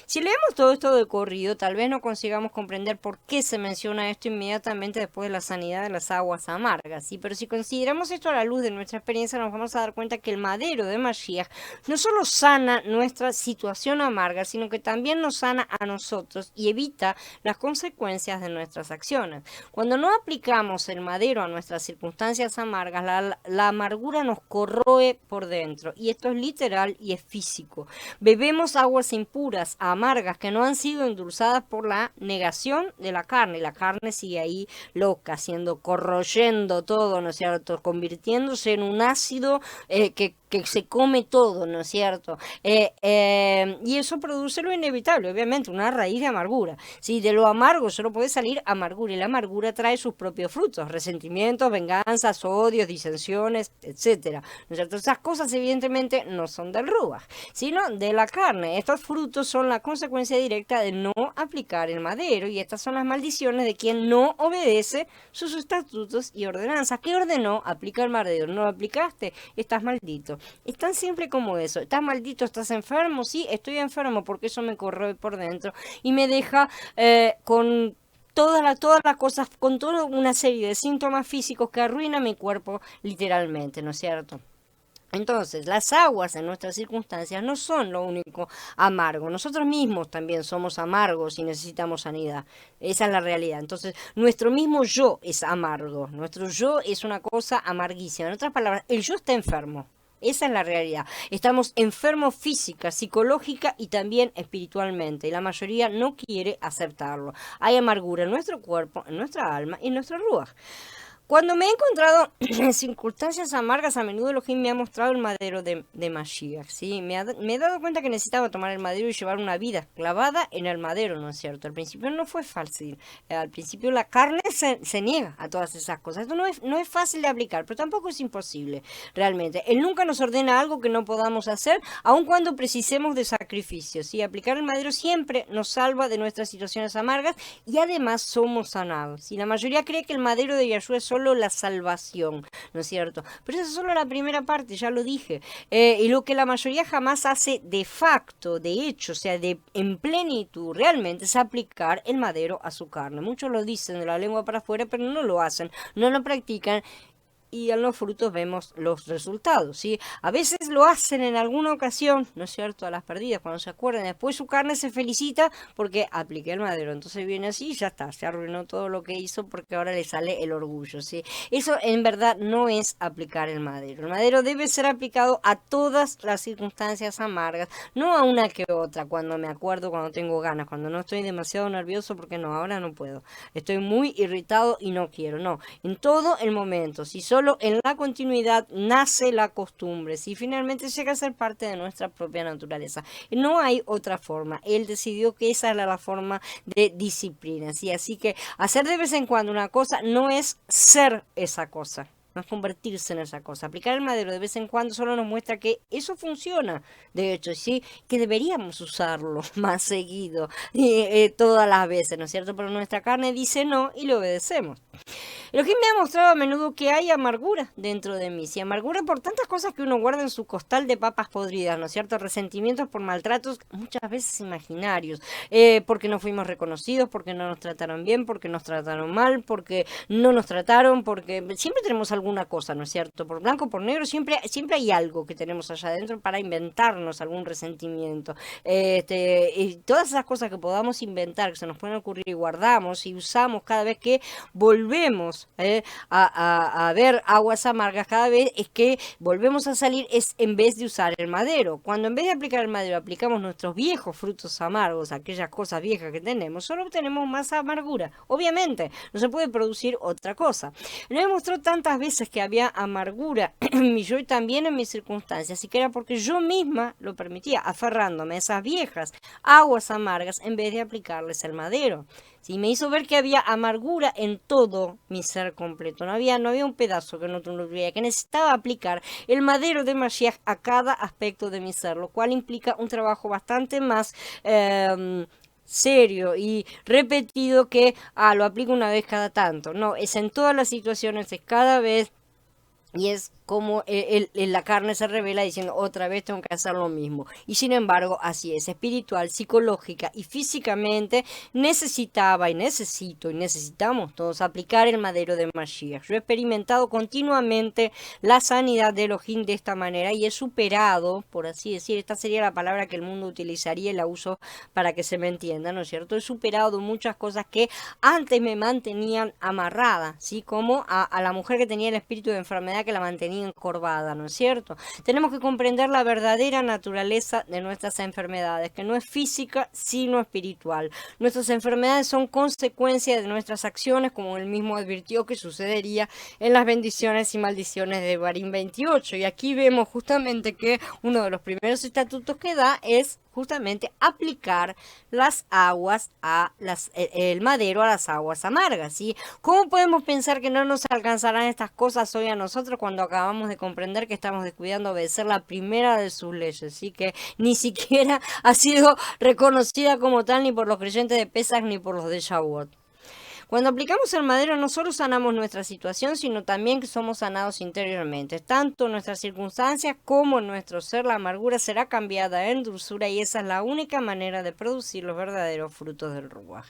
Si leemos todo esto de corrido, tal vez no consigamos comprender por qué se menciona esto inmediatamente después de la sanidad de las aguas amargas, ¿sí? Pero si consideramos esto a la luz de nuestra experiencia, nos vamos a dar cuenta que el madero de Mashiach no solo sana nuestra situación amarga, sino que también nos sana a nosotros y evita las consecuencias de nuestras acciones. Cuando no aplicamos el madero a nuestras circunstancias amargas, la amargura nos corroe por dentro, y esto es literal y es físico. Bebemos aguas impuras, amargas, que no han sido endulzadas por la negación de la carne, y la carne sigue ahí loca, corroyendo todo, ¿no es cierto?, convirtiéndose en un ácido que se come todo, ¿no es cierto? Y eso produce lo inevitable, obviamente, una raíz de amargura. Si de lo amargo solo puede salir amargura, y la amargura trae sus propios frutos: resentimientos, venganzas, odios, disensiones, etcétera, ¿no es cierto? Esas cosas evidentemente no son del ruach, sino de la carne. Estos frutos son la consecuencia directa de no aplicar el madero, y estas son las maldiciones de quien no obedece sus estatutos y ordenanzas. ¿Qué ordenó? Aplica el madero. No lo aplicaste, estás maldito. Es tan simple como eso. ¿Estás maldito? ¿Estás enfermo? Sí, estoy enfermo porque eso me corroe por dentro y me deja con todas las cosas, con toda una serie de síntomas físicos que arruinan mi cuerpo literalmente, ¿no es cierto? Entonces, las aguas en nuestras circunstancias no son lo único amargo. Nosotros mismos también somos amargos y necesitamos sanidad. Esa es la realidad. Entonces, nuestro mismo yo es amargo. Nuestro yo es una cosa amarguísima. En otras palabras, el yo está enfermo. Esa es la realidad. Estamos enfermos física, psicológica y también espiritualmente. Y la mayoría no quiere aceptarlo. Hay amargura en nuestro cuerpo, en nuestra alma y en nuestro ruach. Cuando me he encontrado en circunstancias amargas, a menudo Elohim me ha mostrado el madero de Mashiach, ¿sí? Me he dado cuenta que necesitaba tomar el madero y llevar una vida clavada en el madero, ¿no es cierto? Al principio no fue fácil. Al principio la carne se niega a todas esas cosas. Esto no es fácil de aplicar, pero tampoco es imposible, realmente. Él nunca nos ordena algo que no podamos hacer, aun cuando precisemos de sacrificios, ¿sí? Aplicar el madero siempre nos salva de nuestras situaciones amargas, y además somos sanados. Y la mayoría cree que el madero de Yahshua es solo la salvación, ¿no es cierto? Pero esa es solo la primera parte, ya lo dije. Y lo que la mayoría jamás hace de facto, de hecho, o sea, en plenitud, realmente es aplicar el madero a su carne. Muchos lo dicen de la lengua para afuera, pero no lo hacen, no lo practican. Y en los frutos vemos los resultados, ¿sí? A veces lo hacen en alguna ocasión, ¿no es cierto?, a las perdidas, cuando se acuerdan. Después su carne se felicita porque apliqué el madero. Entonces viene así y ya está, se arruinó todo lo que hizo porque ahora le sale el orgullo, ¿sí? Eso en verdad no es aplicar el madero. El madero debe ser aplicado a todas las circunstancias amargas, no a una que otra, cuando me acuerdo, cuando tengo ganas, cuando no estoy demasiado nervioso, porque no, ahora no puedo. Estoy muy irritado y no quiero, no. En todo el momento, si solo en la continuidad nace la costumbre, si finalmente llega a ser parte de nuestra propia naturaleza. No hay otra forma. Él decidió que esa era la forma de disciplina, ¿sí? Así que hacer de vez en cuando una cosa no es ser esa cosa, no es convertirse en esa cosa. Aplicar el madero de vez en cuando solo nos muestra que eso funciona, de hecho, sí, que deberíamos usarlo más seguido, todas las veces, ¿no es cierto? Pero nuestra carne dice no y le obedecemos. Elohim me ha mostrado a menudo que hay amargura dentro de mí, sí, amargura por tantas cosas que uno guarda en su costal de papas podridas, ¿no es cierto? Resentimientos por maltratos, muchas veces imaginarios, porque no fuimos reconocidos, porque no nos trataron bien, porque nos trataron mal, porque no nos trataron, porque siempre tenemos alguna cosa, ¿no es cierto? Por blanco, por negro, siempre hay algo que tenemos allá adentro para inventarnos algún resentimiento. Y todas esas cosas que podamos inventar, que se nos pueden ocurrir, y guardamos y usamos cada vez que volvemos a ver aguas amargas, cada vez es que volvemos a salir, es en vez de usar el madero. Cuando en vez de aplicar el madero aplicamos nuestros viejos frutos amargos, aquellas cosas viejas que tenemos, solo obtenemos más amargura. Obviamente, no se puede producir otra cosa. Me demostró tantas veces que había amargura en mi yo y también en mis circunstancias, y que era porque yo misma lo permitía, aferrándome a esas viejas aguas amargas en vez de aplicarles el madero. ¿sí? Me hizo ver que había amargura en todo mi ser completo. No había un pedazo que no tuviera, que necesitaba aplicar el madero de Mashiach a cada aspecto de mi ser, lo cual implica un trabajo bastante más serio y repetido que lo aplico una vez cada tanto. No, es en todas las situaciones, es cada vez. Y es como la carne se revela diciendo otra vez tengo que hacer lo mismo. Y sin embargo, así es, espiritual, psicológica y físicamente necesitaba y necesito y necesitamos todos aplicar el madero de Mashiach. Yo he experimentado continuamente la sanidad de Elohim de esta manera y he superado, por así decir, esta sería la palabra que el mundo utilizaría y la uso para que se me entienda, ¿no es cierto? He superado muchas cosas que antes me mantenían amarrada, ¿sí? Como a la mujer que tenía el espíritu de enfermedad que la mantenía encorvada, ¿no es cierto? Tenemos que comprender la verdadera naturaleza de nuestras enfermedades, que no es física, sino espiritual. Nuestras enfermedades son consecuencia de nuestras acciones, como él mismo advirtió que sucedería en las bendiciones y maldiciones de Barín 28. Y aquí vemos justamente que uno de los primeros estatutos que da es justamente aplicar las aguas el madero a las aguas amargas, ¿sí? ¿Cómo podemos pensar que no nos alcanzarán estas cosas hoy a nosotros cuando acabamos de comprender que estamos descuidando obedecer la primera de sus leyes, ¿sí? Que ni siquiera ha sido reconocida como tal ni por los creyentes de Pesach ni por los de Shavuot. Cuando aplicamos el madero no solo sanamos nuestra situación, sino también que somos sanados interiormente. Tanto nuestras circunstancias como nuestro ser, la amargura será cambiada en dulzura y esa es la única manera de producir los verdaderos frutos del Ruach.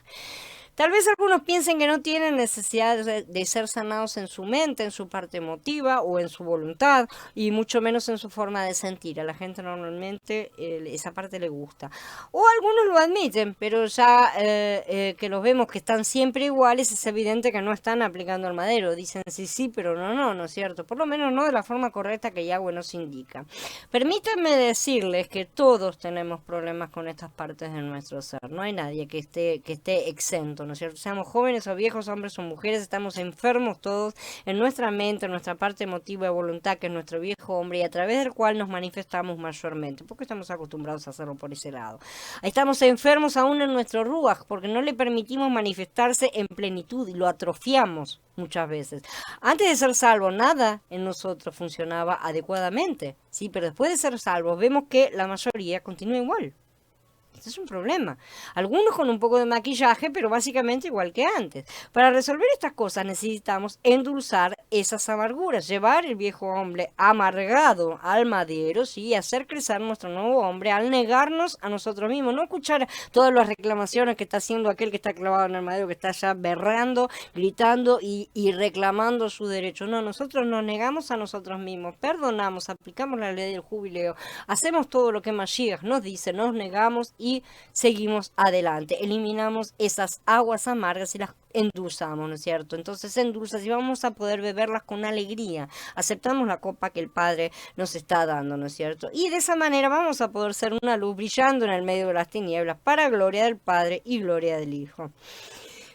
Tal vez algunos piensen que no tienen necesidad de ser sanados en su mente, en su parte emotiva o en su voluntad, y mucho menos en su forma de sentir. A la gente normalmente esa parte le gusta. O algunos lo admiten, pero ya que los vemos que están siempre iguales, es evidente que no están aplicando el madero. Dicen sí, sí, pero no, ¿no es cierto? Por lo menos no de la forma correcta que Yahweh nos indica. Permítanme decirles que todos tenemos problemas con estas partes de nuestro ser. No hay nadie que esté exento, ¿no es cierto? Seamos jóvenes o viejos, hombres o mujeres, estamos enfermos todos en nuestra mente, en nuestra parte emotiva de voluntad, que es nuestro viejo hombre, y a través del cual nos manifestamos mayormente, porque estamos acostumbrados a hacerlo por ese lado. Estamos enfermos aún en nuestro ruach, porque no le permitimos manifestarse en plenitud y lo atrofiamos muchas veces. Antes de ser salvo, nada en nosotros funcionaba adecuadamente, sí, pero después de ser salvos, vemos que la mayoría continúa igual. Este es un problema. Algunos con un poco de maquillaje, pero básicamente igual que antes. Para resolver estas cosas necesitamos endulzar esas amarguras, llevar el viejo hombre amargado al madero, ¿sí? Y hacer crecer nuestro nuevo hombre al negarnos a nosotros mismos. No escuchar todas las reclamaciones que está haciendo aquel que está clavado en el madero, que está ya berreando, gritando y reclamando su derecho. No, nosotros nos negamos a nosotros mismos, perdonamos, aplicamos la ley del jubileo, hacemos todo lo que Mashiach nos dice, nos negamos y seguimos adelante, eliminamos esas aguas amargas y las endulzamos, ¿no es cierto? Entonces endulzas y vamos a poder beberlas con alegría, aceptamos la copa que el Padre nos está dando, ¿no es cierto? Y de esa manera vamos a poder ser una luz brillando en el medio de las tinieblas para gloria del Padre y gloria del Hijo.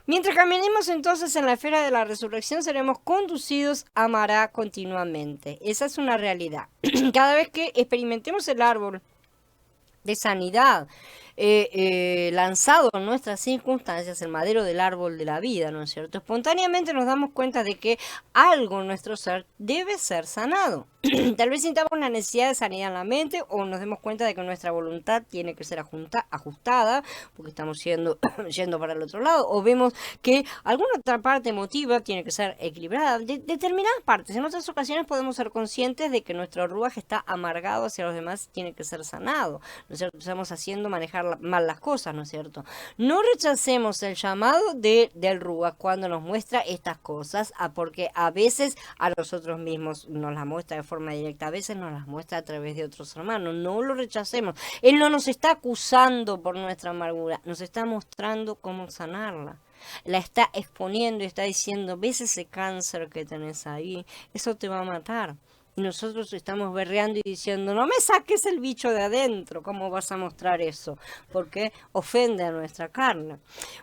Mientras caminemos entonces en la esfera de la resurrección, seremos conducidos a Mará continuamente. Esa es una realidad. Cada vez que experimentemos el árbol de sanidad lanzado en nuestras circunstancias, el madero del árbol de la vida, ¿no es cierto? Espontáneamente nos damos cuenta de que algo en nuestro ser debe ser sanado. Tal vez sintamos una necesidad de sanidad en la mente o nos demos cuenta de que nuestra voluntad tiene que ser ajustada porque estamos yendo para el otro lado, o vemos que alguna otra parte emotiva tiene que ser equilibrada. Determinadas partes, en otras ocasiones podemos ser conscientes de que nuestro ruaj está amargado hacia los demás, tiene que ser sanado, ¿no es cierto? Estamos haciendo manejar mal las cosas, ¿no es cierto? No rechacemos el llamado del ruaj cuando nos muestra estas cosas, porque a veces a nosotros mismos nos las muestra de forma directa, a veces nos las muestra a través de otros hermanos. No lo rechacemos. Él no nos está acusando por nuestra amargura, nos está mostrando cómo sanarla. La está exponiendo y está diciendo, ves ese cáncer que tenés ahí, eso te va a matar. y nosotros estamos berreando y diciendo, no me saques el bicho de adentro, ¿cómo vas a mostrar eso? Porque ofende a nuestra carne.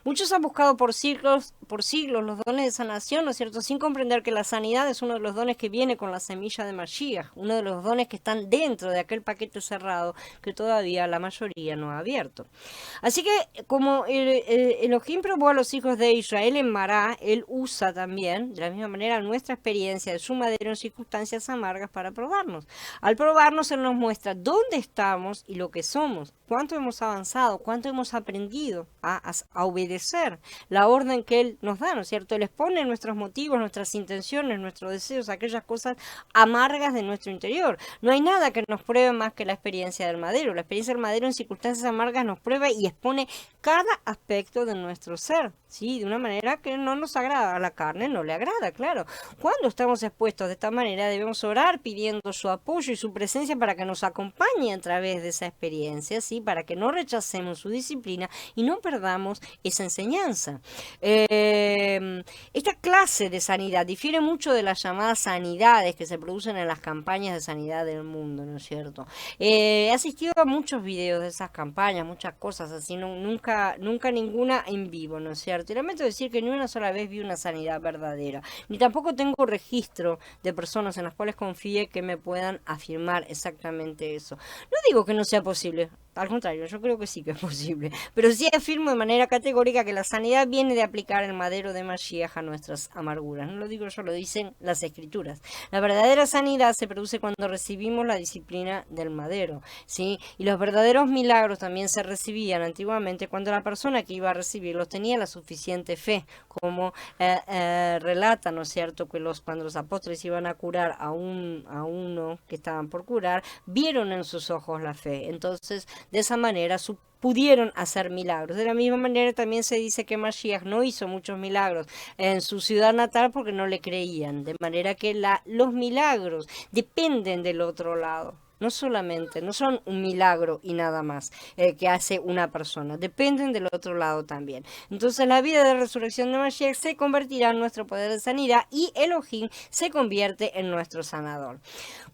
Muchos han buscado por siglos los dones de sanación, ¿no es cierto? Sin comprender que la sanidad es uno de los dones que viene con la semilla de Mashiach, uno de los dones que están dentro de aquel paquete cerrado que todavía la mayoría no ha abierto. Así que como Elohim probó a los hijos de Israel en Mará, él usa también, de la misma manera, nuestra experiencia de su madero en circunstancias amargas para probarnos. Al probarnos, él nos muestra dónde estamos y lo que somos, cuánto hemos avanzado, cuánto hemos aprendido a obedecer la orden que él nos da, ¿no es cierto? Él expone nuestros motivos, nuestras intenciones, nuestros deseos, aquellas cosas amargas de nuestro interior. No hay nada que nos pruebe más que la experiencia del madero. La experiencia del madero en circunstancias amargas nos prueba y expone cada aspecto de nuestro ser, ¿sí? De una manera que no nos agrada. A la carne no le agrada, claro. Cuando estamos expuestos de esta manera, debemos orar pidiendo su apoyo y su presencia para que nos acompañe a través de esa experiencia, ¿sí? Para que no rechacemos su disciplina y no perdamos esa enseñanza. Esta clase de sanidad difiere mucho de las llamadas sanidades que se producen en las campañas de sanidad del mundo, ¿no es cierto? He asistido a muchos videos de esas campañas, muchas cosas así, nunca ninguna en vivo, ¿no es cierto? Y lamento decir que ni una sola vez vi una sanidad verdadera, ni tampoco tengo registro de personas en las cuales confíe que me puedan afirmar exactamente eso. No digo que no sea posible. Al contrario, yo creo que sí que es posible. Pero sí afirmo de manera categórica que la sanidad viene de aplicar el madero de Mashiach a nuestras amarguras. No lo digo yo, lo dicen las escrituras. La verdadera sanidad se produce cuando recibimos la disciplina del madero, ¿sí? Y los verdaderos milagros también se recibían antiguamente cuando la persona que iba a recibirlos tenía la suficiente fe, como relata, ¿no es cierto?, que cuando los apóstoles iban a curar a uno que estaban por curar, vieron en sus ojos la fe. Entonces, de esa manera pudieron hacer milagros. De la misma manera también se dice que Mashiach no hizo muchos milagros en su ciudad natal porque no le creían. De manera que los milagros dependen del otro lado. No solamente, no son un milagro y nada más que hace una persona, dependen del otro lado también. Entonces la vida de resurrección de Mashiach se convertirá en nuestro poder de sanidad y Elohim se convierte en nuestro sanador.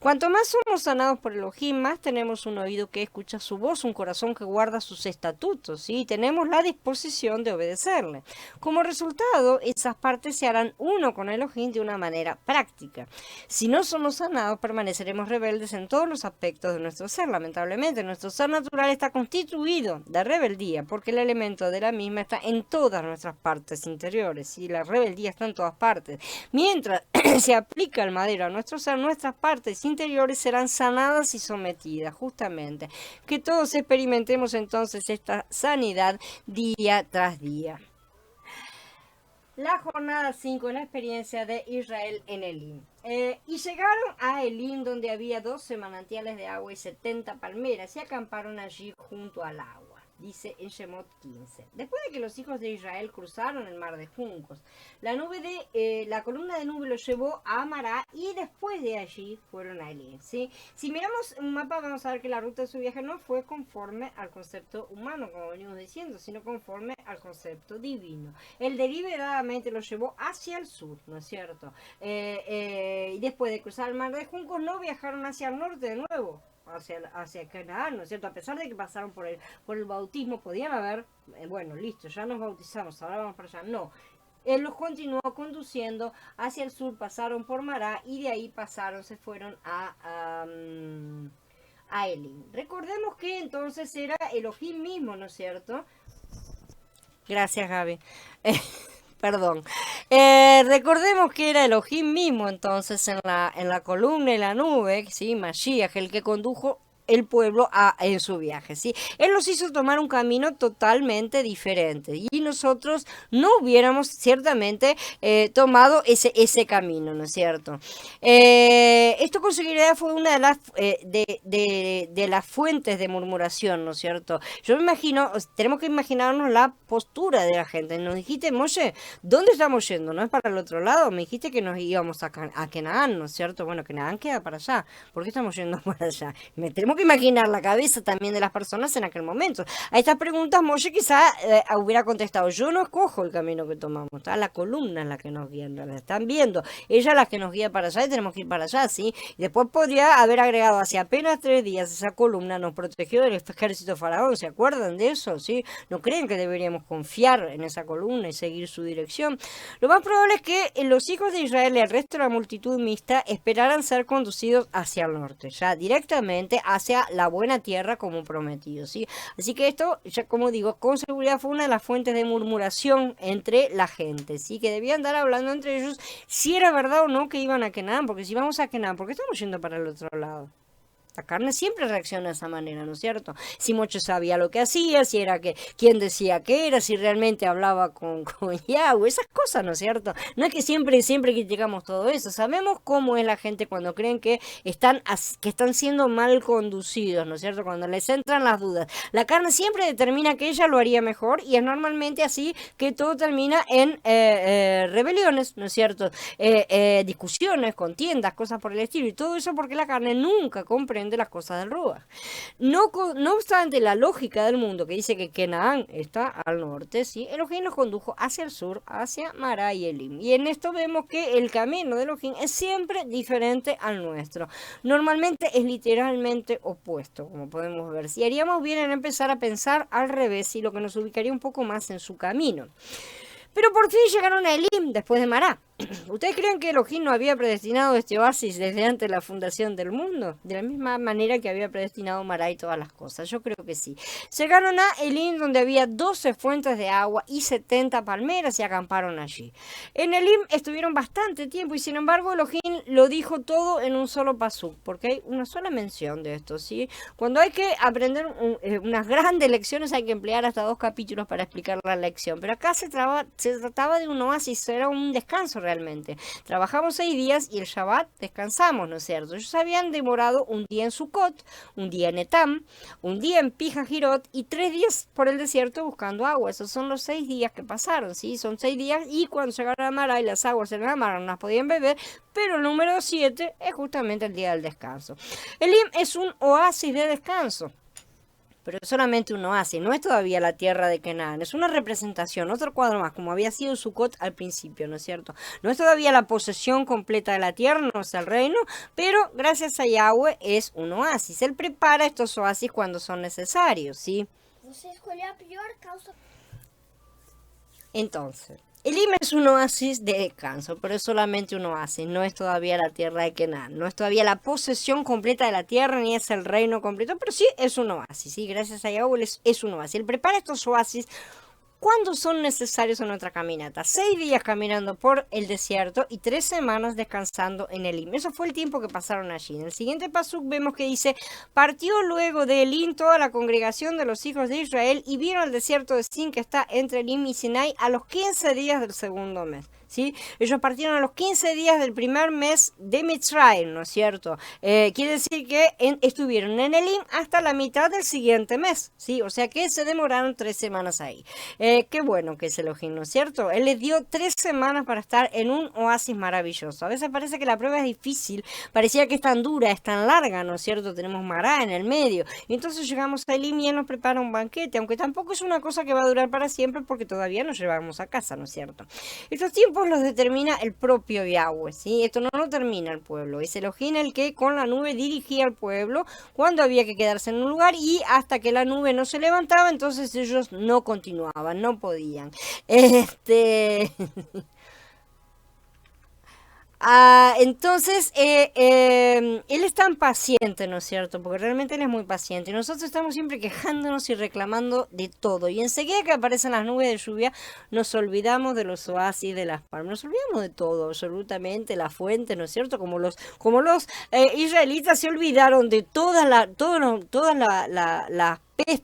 Cuanto más somos sanados por Elohim, más tenemos un oído que escucha su voz, un corazón que guarda sus estatutos, ¿sí? Y tenemos la disposición de obedecerle. Como resultado, esas partes se harán uno con Elohim de una manera práctica. Si no somos sanados, permaneceremos rebeldes en todos los aspectos de nuestro ser. Lamentablemente, nuestro ser natural está constituido de rebeldía, porque el elemento de la misma está en todas nuestras partes interiores, y la rebeldía está en todas partes. Mientras se aplica el madero a nuestro ser, nuestras partes interiores serán sanadas y sometidas, justamente. Que todos experimentemos entonces esta sanidad día tras día. La jornada 5, la experiencia de Israel en Elim. Y llegaron a Elim, donde había 12 manantiales de agua y 70 palmeras, y acamparon allí junto al agua. Dice en Shemot 15. Después de que los hijos de Israel cruzaron el mar de juncos, la columna de nube los llevó a Mará y después de allí fueron a Elim, ¿sí? Si miramos un mapa vamos a ver que la ruta de su viaje no fue conforme al concepto humano, como venimos diciendo, sino conforme al concepto divino. Él deliberadamente los llevó hacia el sur, ¿no es cierto? Y después de cruzar el mar de juncos no viajaron hacia el norte de nuevo, hacia Canaán, ¿no es cierto? A pesar de que pasaron por el bautismo, podían haber, bueno, listo, ya nos bautizamos, ahora vamos para allá. No, él los continuó conduciendo hacia el sur, pasaron por Mará y de ahí se fueron a Elim. Recordemos que entonces era Elohim mismo, ¿no es cierto? Gracias, Gaby. Perdón. Recordemos que era Elohim mismo entonces en la columna y la nube, ¿sí? Mashiach, el que condujo el pueblo en su viaje, ¿sí? Él nos hizo tomar un camino totalmente diferente y nosotros no hubiéramos ciertamente tomado ese camino, ¿no es cierto? Esto con seguridad fue una de las fuentes de murmuración, ¿no es cierto? Yo me imagino, tenemos que imaginarnos la postura de la gente. Nos dijiste, Moshe, ¿dónde estamos yendo? ¿No es para el otro lado? Me dijiste que nos íbamos a Canaán, ¿no es cierto? Bueno, Canaán queda para allá. ¿Por qué estamos yendo para allá? Tenemos tenemos que imaginar la cabeza también de las personas en aquel momento. A estas preguntas Moshe quizá hubiera contestado, yo no escojo el camino que tomamos, está la columna en la que nos guía, la están viendo, ella es la que nos guía para allá y tenemos que ir para allá, ¿sí? Y después podría haber agregado, hace apenas 3 días esa columna nos protegió del ejército faraón, ¿se acuerdan de eso? ¿Sí? ¿No creen que deberíamos confiar en esa columna y seguir su dirección? Lo más probable es que los hijos de Israel y el resto de la multitud mixta esperaran ser conducidos hacia el norte, ya directamente hacia la buena tierra como prometido, ¿sí? Así que esto, ya como digo, con seguridad fue una de las fuentes de murmuración entre la gente, ¿sí? Que debían andar hablando entre ellos si era verdad o no que iban a Canaán, porque si vamos a Canaán, ¿por qué estamos yendo para el otro lado? La carne siempre reacciona de esa manera, ¿no es cierto? Si Moche sabía lo que hacía, si era que, quién decía que era, si realmente hablaba con Yahweh, esas cosas, ¿no es cierto? No es que siempre criticamos todo eso. Sabemos cómo es la gente cuando creen que están siendo mal conducidos, ¿no es cierto? Cuando les entran las dudas. La carne siempre determina que ella lo haría mejor y es normalmente así que todo termina en rebeliones, ¿no es cierto? Discusiones, contiendas, cosas por el estilo. Y todo eso porque la carne nunca comprende de las cosas del Ruach. No obstante la lógica del mundo que dice que Canaán está al norte, ¿sí? Elohim nos condujo hacia el sur, hacia Mará y Elim. Y en esto vemos que el camino de Elohim es siempre diferente al nuestro. Normalmente es literalmente opuesto, como podemos ver. Si haríamos bien en empezar a pensar al revés y lo que nos ubicaría un poco más en su camino. Pero por fin llegaron a Elim después de Mará. ¿Ustedes creen que Elohim no había predestinado este oasis desde antes de la fundación del mundo? De la misma manera que había predestinado Mará y todas las cosas. Yo creo que sí. Llegaron a Elim donde había 12 fuentes de agua y 70 palmeras y acamparon allí. En Elim estuvieron bastante tiempo y sin embargo Elohim lo dijo todo en un solo pasuk, porque hay una sola mención de esto, ¿sí? Cuando hay que aprender unas grandes lecciones hay que emplear hasta 2 capítulos para explicar la lección. Pero acá se trataba de un oasis, era un descanso realmente. Trabajamos 6 días y el Shabbat descansamos, ¿no es cierto? Ellos habían demorado un día en Sukkot, un día en Etam, un día en Pijajirot y 3 días por el desierto buscando agua. Esos son los 6 días que pasaron, ¿sí? Son 6 días y cuando llegaron a Mará y las aguas en la mar no las podían beber, pero el número 7 es justamente el día del descanso. Elim es un oasis de descanso. Pero es solamente un oasis, no es todavía la tierra de Canaán, es una representación, otro cuadro más, como había sido Sukkot al principio, ¿no es cierto? No es todavía la posesión completa de la tierra, no es el reino, pero gracias a Yahweh es un oasis. Él prepara estos oasis cuando son necesarios, ¿sí? Entonces, Elim es un oasis de descanso, pero es solamente un oasis, no es todavía la tierra de Canaán, no es todavía la posesión completa de la tierra, ni es el reino completo, pero sí es un oasis, ¿sí? Gracias a Yahweh es un oasis. Él prepara estos oasis cuando son necesarios en nuestra caminata. 6 días caminando por el desierto y 3 semanas descansando en Elim. Eso fue el tiempo que pasaron allí. En el siguiente pasuk vemos que dice, partió luego de Elim toda la congregación de los hijos de Israel y vino al desierto de Sin que está entre Elim y Sinai a los 15 días del segundo mes. ¿Sí? Ellos partieron a los 15 días del primer mes de Mitzrayim, ¿no es cierto? Quiere decir que estuvieron en Elim hasta la mitad del siguiente mes, ¿sí? O sea que se demoraron 3 semanas ahí. Qué bueno que es Elohim, ¿no es cierto? Él les dio 3 semanas para estar en un oasis maravilloso. A veces parece que la prueba es difícil, parecía que es tan dura, es tan larga, ¿no es cierto? Tenemos Mará en el medio. Y entonces llegamos a Elim y él nos prepara un banquete, aunque tampoco es una cosa que va a durar para siempre porque todavía nos llevamos a casa, ¿no es cierto? Estos tiempos los determina el propio Yahweh, ¿sí? Esto no lo termina el pueblo, es Elohim el que con la nube dirigía al pueblo cuando había que quedarse en un lugar y hasta que la nube no se levantaba, entonces ellos no continuaban, no podían. Entonces, él es tan paciente, ¿no es cierto? Porque realmente él es muy paciente. Y nosotros estamos siempre quejándonos y reclamando de todo. Y enseguida que aparecen las nubes de lluvia, nos olvidamos de los oasis, de las palmas. Nos olvidamos de todo, absolutamente, la fuente, ¿no es cierto? Como los israelitas se olvidaron de todas las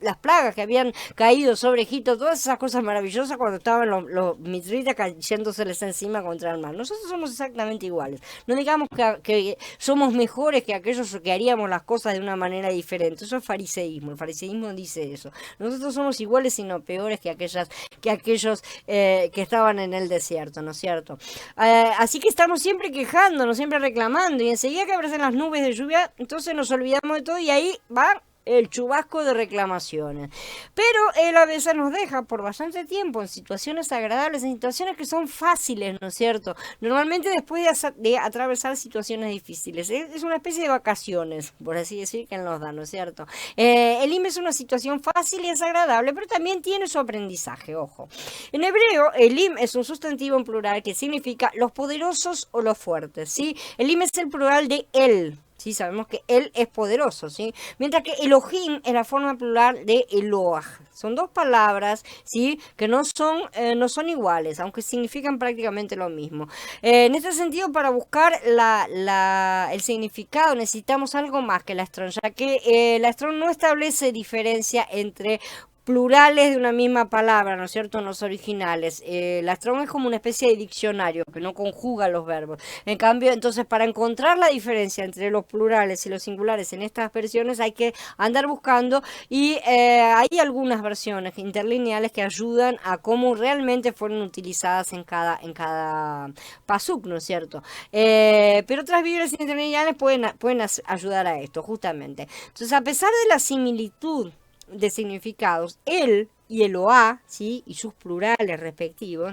las plagas que habían caído sobre Egipto, todas esas cosas maravillosas cuando estaban los mitritas cayéndoseles encima contra el mar. Nosotros somos exactamente iguales. No digamos que somos mejores que aquellos que haríamos las cosas de una manera diferente. Eso es fariseísmo. El fariseísmo dice eso. Nosotros somos iguales y no peores que aquellos que estaban en el desierto, ¿no es cierto? Así que estamos siempre quejándonos, siempre reclamando, y enseguida que aparecen las nubes de lluvia, entonces nos olvidamos de todo y ahí va el chubasco de reclamaciones. Pero él a veces nos deja por bastante tiempo en situaciones agradables, en situaciones que son fáciles, ¿no es cierto? Normalmente después de atravesar situaciones difíciles. Es una especie de vacaciones, por así decir, que él nos da, ¿no es cierto? Elim es una situación fácil y es agradable, pero también tiene su aprendizaje, ojo. En hebreo, Elim es un sustantivo en plural que significa los poderosos o los fuertes, ¿sí? Elim es el plural de él. Sí, sabemos que él es poderoso, ¿sí? Mientras que Elohim es la forma plural de Eloah. Son dos palabras, ¿sí? Que no son iguales, aunque significan prácticamente lo mismo. En este sentido, para buscar el significado necesitamos algo más que la Strong, ya que la Strong no establece diferencia entre plurales de una misma palabra, ¿no es cierto?, en los originales. La Strong es como una especie de diccionario que no conjuga los verbos. En cambio, entonces, para encontrar la diferencia entre los plurales y los singulares en estas versiones hay que andar buscando, y hay algunas versiones interlineales que ayudan a cómo realmente fueron utilizadas en cada pasuk, ¿no es cierto? Pero otras Biblias interlineales pueden ayudar a esto, justamente. Entonces, a pesar de la similitud de significados, él y Eloá, ¿sí?, y sus plurales respectivos,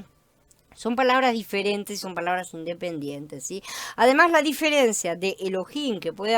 son palabras diferentes y son palabras independientes, ¿sí? Además, la diferencia de Elohim, que puede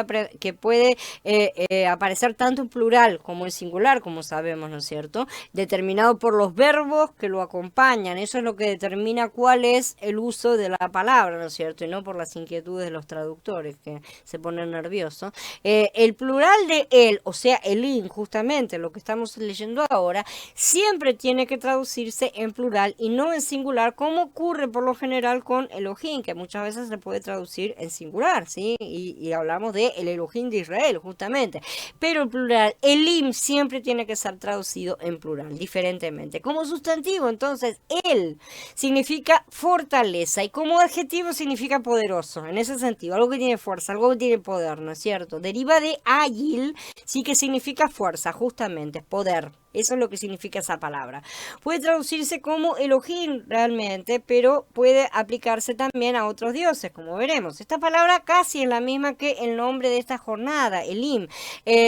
aparecer tanto en plural como en singular, como sabemos, ¿no es cierto?, determinado por los verbos que lo acompañan. Eso es lo que determina cuál es el uso de la palabra, ¿no es cierto?, y no por las inquietudes de los traductores que se ponen nerviosos. El plural de él, o sea, Elim, justamente lo que estamos leyendo ahora, siempre tiene que traducirse en plural y no en singular, como ocurre por lo general con Elohim, que muchas veces se puede traducir en singular, ¿sí? Y hablamos de el Elohim de Israel, justamente. Pero el plural, Elim, siempre tiene que ser traducido en plural, diferentemente. Como sustantivo, entonces, él significa fortaleza, y como adjetivo significa poderoso, en ese sentido, algo que tiene fuerza, algo que tiene poder, ¿no es cierto? Deriva de ágil, sí, que significa fuerza, justamente, poder. Eso es lo que significa esa palabra. Puede traducirse como Elohim realmente, pero puede aplicarse también a otros dioses, como veremos. Esta palabra casi es la misma que el nombre de esta jornada, Elim.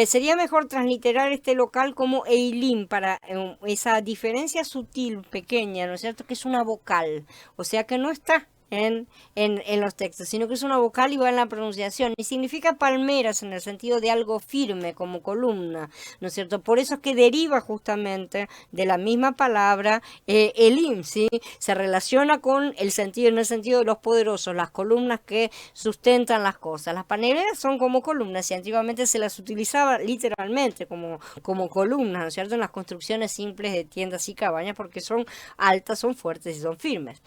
Sería mejor transliterar este local como Eilim, para esa diferencia sutil, pequeña, ¿no es cierto?, que es una vocal, o sea que no está en los textos, sino que es una vocal y va en la pronunciación, y significa palmeras en el sentido de algo firme, como columna, ¿no es cierto? Por eso es que deriva justamente de la misma palabra Elim, ¿sí? Se relaciona con el sentido, en el sentido de los poderosos, las columnas que sustentan las cosas. Las palmeras son como columnas, y antiguamente se las utilizaba literalmente como columnas, ¿no es cierto?, en las construcciones simples de tiendas y cabañas, porque son altas, son fuertes y son firmes.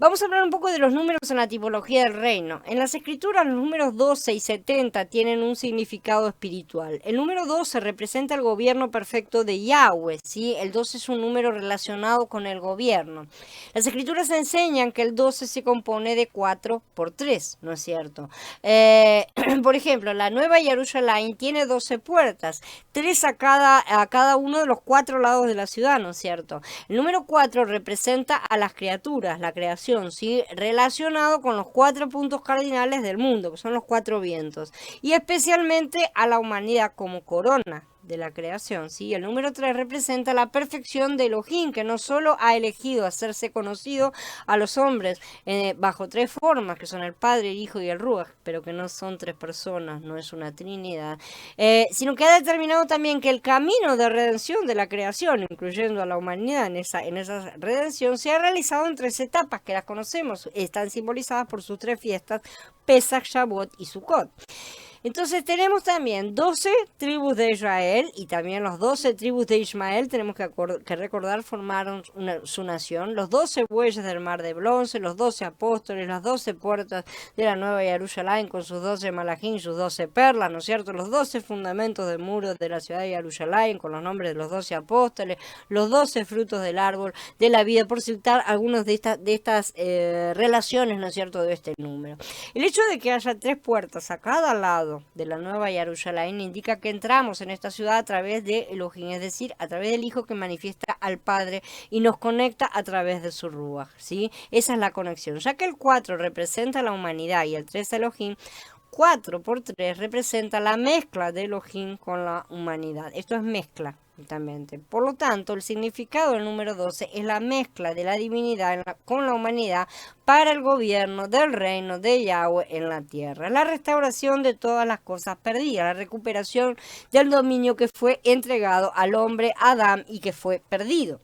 Vamos a hablar un poco de los números en la tipología del reino. En las escrituras, los números 12 y 70 tienen un significado espiritual. El número 12 representa el gobierno perfecto de Yahweh, ¿sí? El 12 es un número relacionado con el gobierno. Las escrituras enseñan que el 12 se compone de 4 por 3, ¿no es cierto? Por ejemplo, la Nueva Jerusalén tiene 12 puertas, 3 a cada uno de los 4 lados de la ciudad, ¿no es cierto? El número 4 representa a las criaturas, la creación, ¿sí?, relacionado con los 4 puntos cardinales del mundo, que son los 4 vientos, y especialmente a la humanidad como corona de la creación, ¿sí? El número 3 representa la perfección de Elohim, que no solo ha elegido hacerse conocido a los hombres bajo 3 formas, que son el Padre, el Hijo y el Ruach, pero que no son 3 personas, no es una trinidad, sino que ha determinado también que el camino de redención de la creación, incluyendo a la humanidad en esa redención, se ha realizado en 3 etapas, que las conocemos, están simbolizadas por sus 3 fiestas, Pesach, Shavuot y Sukkot. Entonces tenemos también 12 tribus de Israel y también los 12 tribus de Ismael, tenemos que recordar, formaron su nación, los 12 bueyes del mar de bronce, los 12 apóstoles, las 12 puertas de la Nueva Jerusalén con sus 12 malachim, sus 12 perlas, ¿no es cierto? Los 12 fundamentos del muro de la ciudad de Jerusalén con los nombres de los 12 apóstoles, los 12 frutos del árbol de la vida, por citar algunos de estas relaciones, ¿no es cierto?, de este número. El hecho de que haya 3 puertas a cada lado de la Nueva Jerusalén indica que entramos en esta ciudad a través de Elohim, es decir, a través del Hijo que manifiesta al Padre y nos conecta a través de su Ruach, ¿sí? Esa es la conexión. Ya que el 4 representa la humanidad y el 3 Elohim, 4 por 3 representa la mezcla de Elohim con la humanidad. Esto es mezcla. Por lo tanto, el significado del número 12 es la mezcla de la divinidad con la humanidad para el gobierno del reino de Yahweh en la tierra. La restauración de todas las cosas perdidas, la recuperación del dominio que fue entregado al hombre Adán y que fue perdido.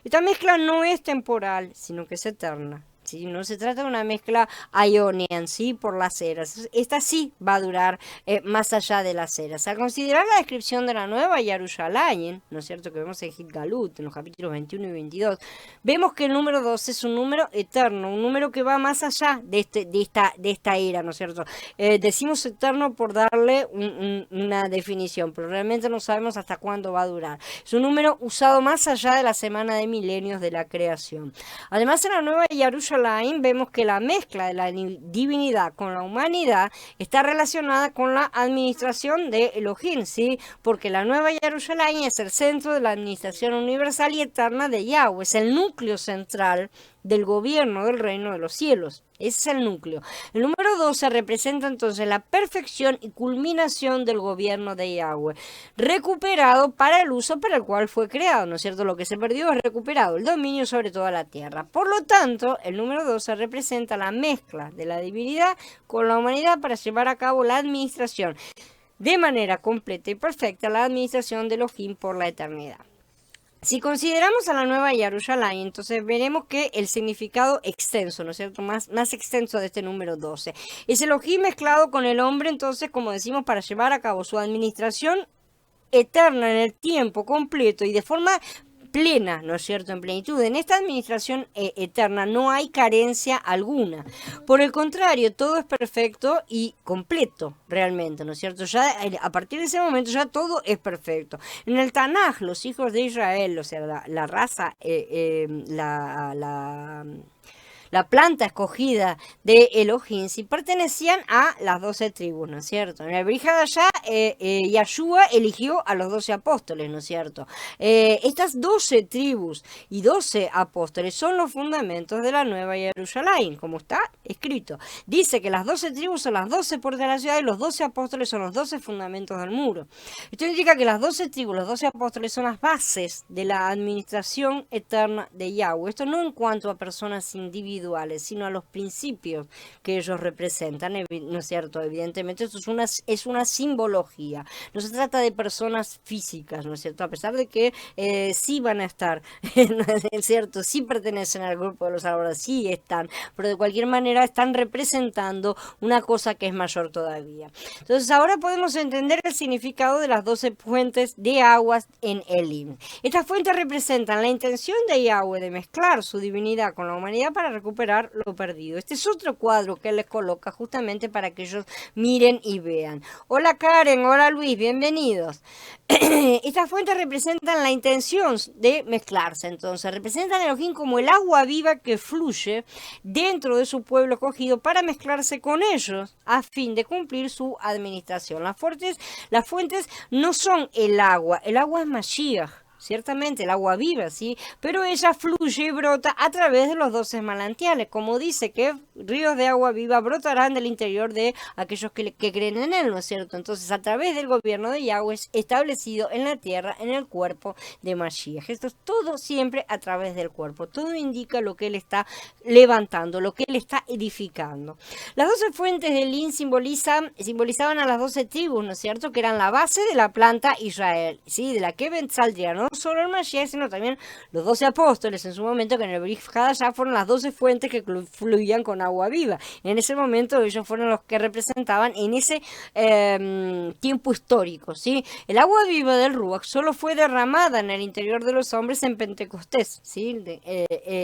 Esta mezcla no es temporal, sino que es eterna. ¿Sí? No se trata de una mezcla ionian, ¿sí?, por las eras. Esta sí va a durar más allá de las eras. Al considerar la descripción de la Nueva Jerusalén, ¿no es cierto?, que vemos en Gilgalut, en los capítulos 21 y 22, vemos que el número 12 es un número eterno, un número que va más allá de esta era, ¿no es cierto? Decimos eterno por darle una definición, pero realmente no sabemos hasta cuándo va a durar. Es un número usado más allá de la semana de milenios de la creación. Además, en la Nueva Jerusalén vemos que la mezcla de la divinidad con la humanidad está relacionada con la administración de Elohim, ¿sí? Porque la Nueva Jerusalén es el centro de la administración universal y eterna de Yahweh, es el núcleo central del gobierno del reino de los cielos. Ese es el núcleo. El número 12 representa entonces la perfección y culminación del gobierno de Yahweh, recuperado para el uso para el cual fue creado, ¿no es cierto? Lo que se perdió es recuperado, el dominio sobre toda la tierra. Por lo tanto, el número 12 representa la mezcla de la divinidad con la humanidad para llevar a cabo la administración de manera completa y perfecta, la administración de Elohim por la eternidad. Si consideramos a la Nueva Jerusalén, entonces veremos que el significado extenso, ¿no es cierto?, más extenso de este número 12. Es Elohim mezclado con el hombre, entonces, como decimos, para llevar a cabo su administración eterna en el tiempo completo y de forma plena, ¿no es cierto?, en plenitud. En esta administración eterna no hay carencia alguna. Por el contrario, todo es perfecto y completo, realmente, ¿no es cierto? Ya a partir de ese momento ya todo es perfecto. En el Tanaj, los hijos de Israel, o sea, la raza, la planta escogida de Elohim, si pertenecían a las 12 tribus, ¿no es cierto? En el Brihadashá, Yahshua eligió a los 12 apóstoles, ¿no es cierto? Estas 12 tribus y 12 apóstoles son los fundamentos de la Nueva Jerusalén, como está escrito. Dice que las 12 tribus son las 12 puertas de la ciudad y los 12 apóstoles son los 12 fundamentos del muro. Esto indica que las 12 tribus, los 12 apóstoles son las bases de la administración eterna de Yahweh. Esto no en cuanto a personas individuales, sino a los principios que ellos representan, ¿no es cierto? Evidentemente esto es una simbología, no se trata de personas físicas, ¿no es cierto? A pesar de que sí van a estar, ¿no es cierto? Sí pertenecen al grupo de los árboles, sí están, pero de cualquier manera están representando una cosa que es mayor todavía. Entonces ahora podemos entender el significado de las 12 fuentes de aguas en Elim. Estas fuentes representan la intención de Yahweh de mezclar su divinidad con la humanidad para recuperar lo perdido. Este es otro cuadro que les coloca justamente para que ellos miren y vean. Hola Karen, hola Luis, bienvenidos. Estas fuentes representan la intención de mezclarse, entonces representan a Elohim como el agua viva que fluye dentro de su pueblo escogido para mezclarse con ellos a fin de cumplir su administración. Las fuentes no son el agua es Mashiach. Ciertamente el agua viva, ¿sí? Pero ella fluye y brota a través de los 12 manantiales, como dice que ríos de agua viva brotarán del interior de aquellos que creen en él, ¿no es cierto? Entonces, a través del gobierno de Yahweh es establecido en la tierra, en el cuerpo de Mashiach. Esto es todo siempre a través del cuerpo. Todo indica lo que él está levantando, lo que él está edificando. Las 12 fuentes de Elín simbolizaban a las 12 tribus, ¿no es cierto? Que eran la base de la planta Israel, ¿sí? De la que saldrían solo el Mashiach, sino también los 12 apóstoles en su momento, que en el Brit Hadashah fueron las 12 fuentes que fluían con agua viva. En ese momento ellos fueron los que representaban en ese tiempo histórico, ¿sí? El agua viva del Ruach solo fue derramada en el interior de los hombres en Pentecostés, ¿sí?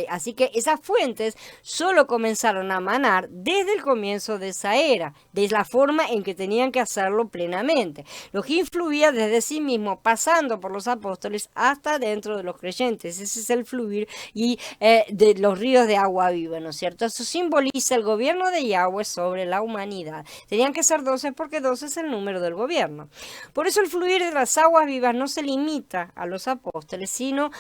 Así que esas fuentes solo comenzaron a manar desde el comienzo de esa era, de la forma en que tenían que hacerlo plenamente. Elohim fluía desde sí mismo, pasando por los apóstoles hasta dentro de los creyentes. Ese es el fluir y de los ríos de agua viva, ¿no es cierto? Eso simboliza el gobierno de Yahweh sobre la humanidad. Tenían que ser 12 porque 12 es el número del gobierno. Por eso el fluir de las aguas vivas no se limita a los apóstoles, sino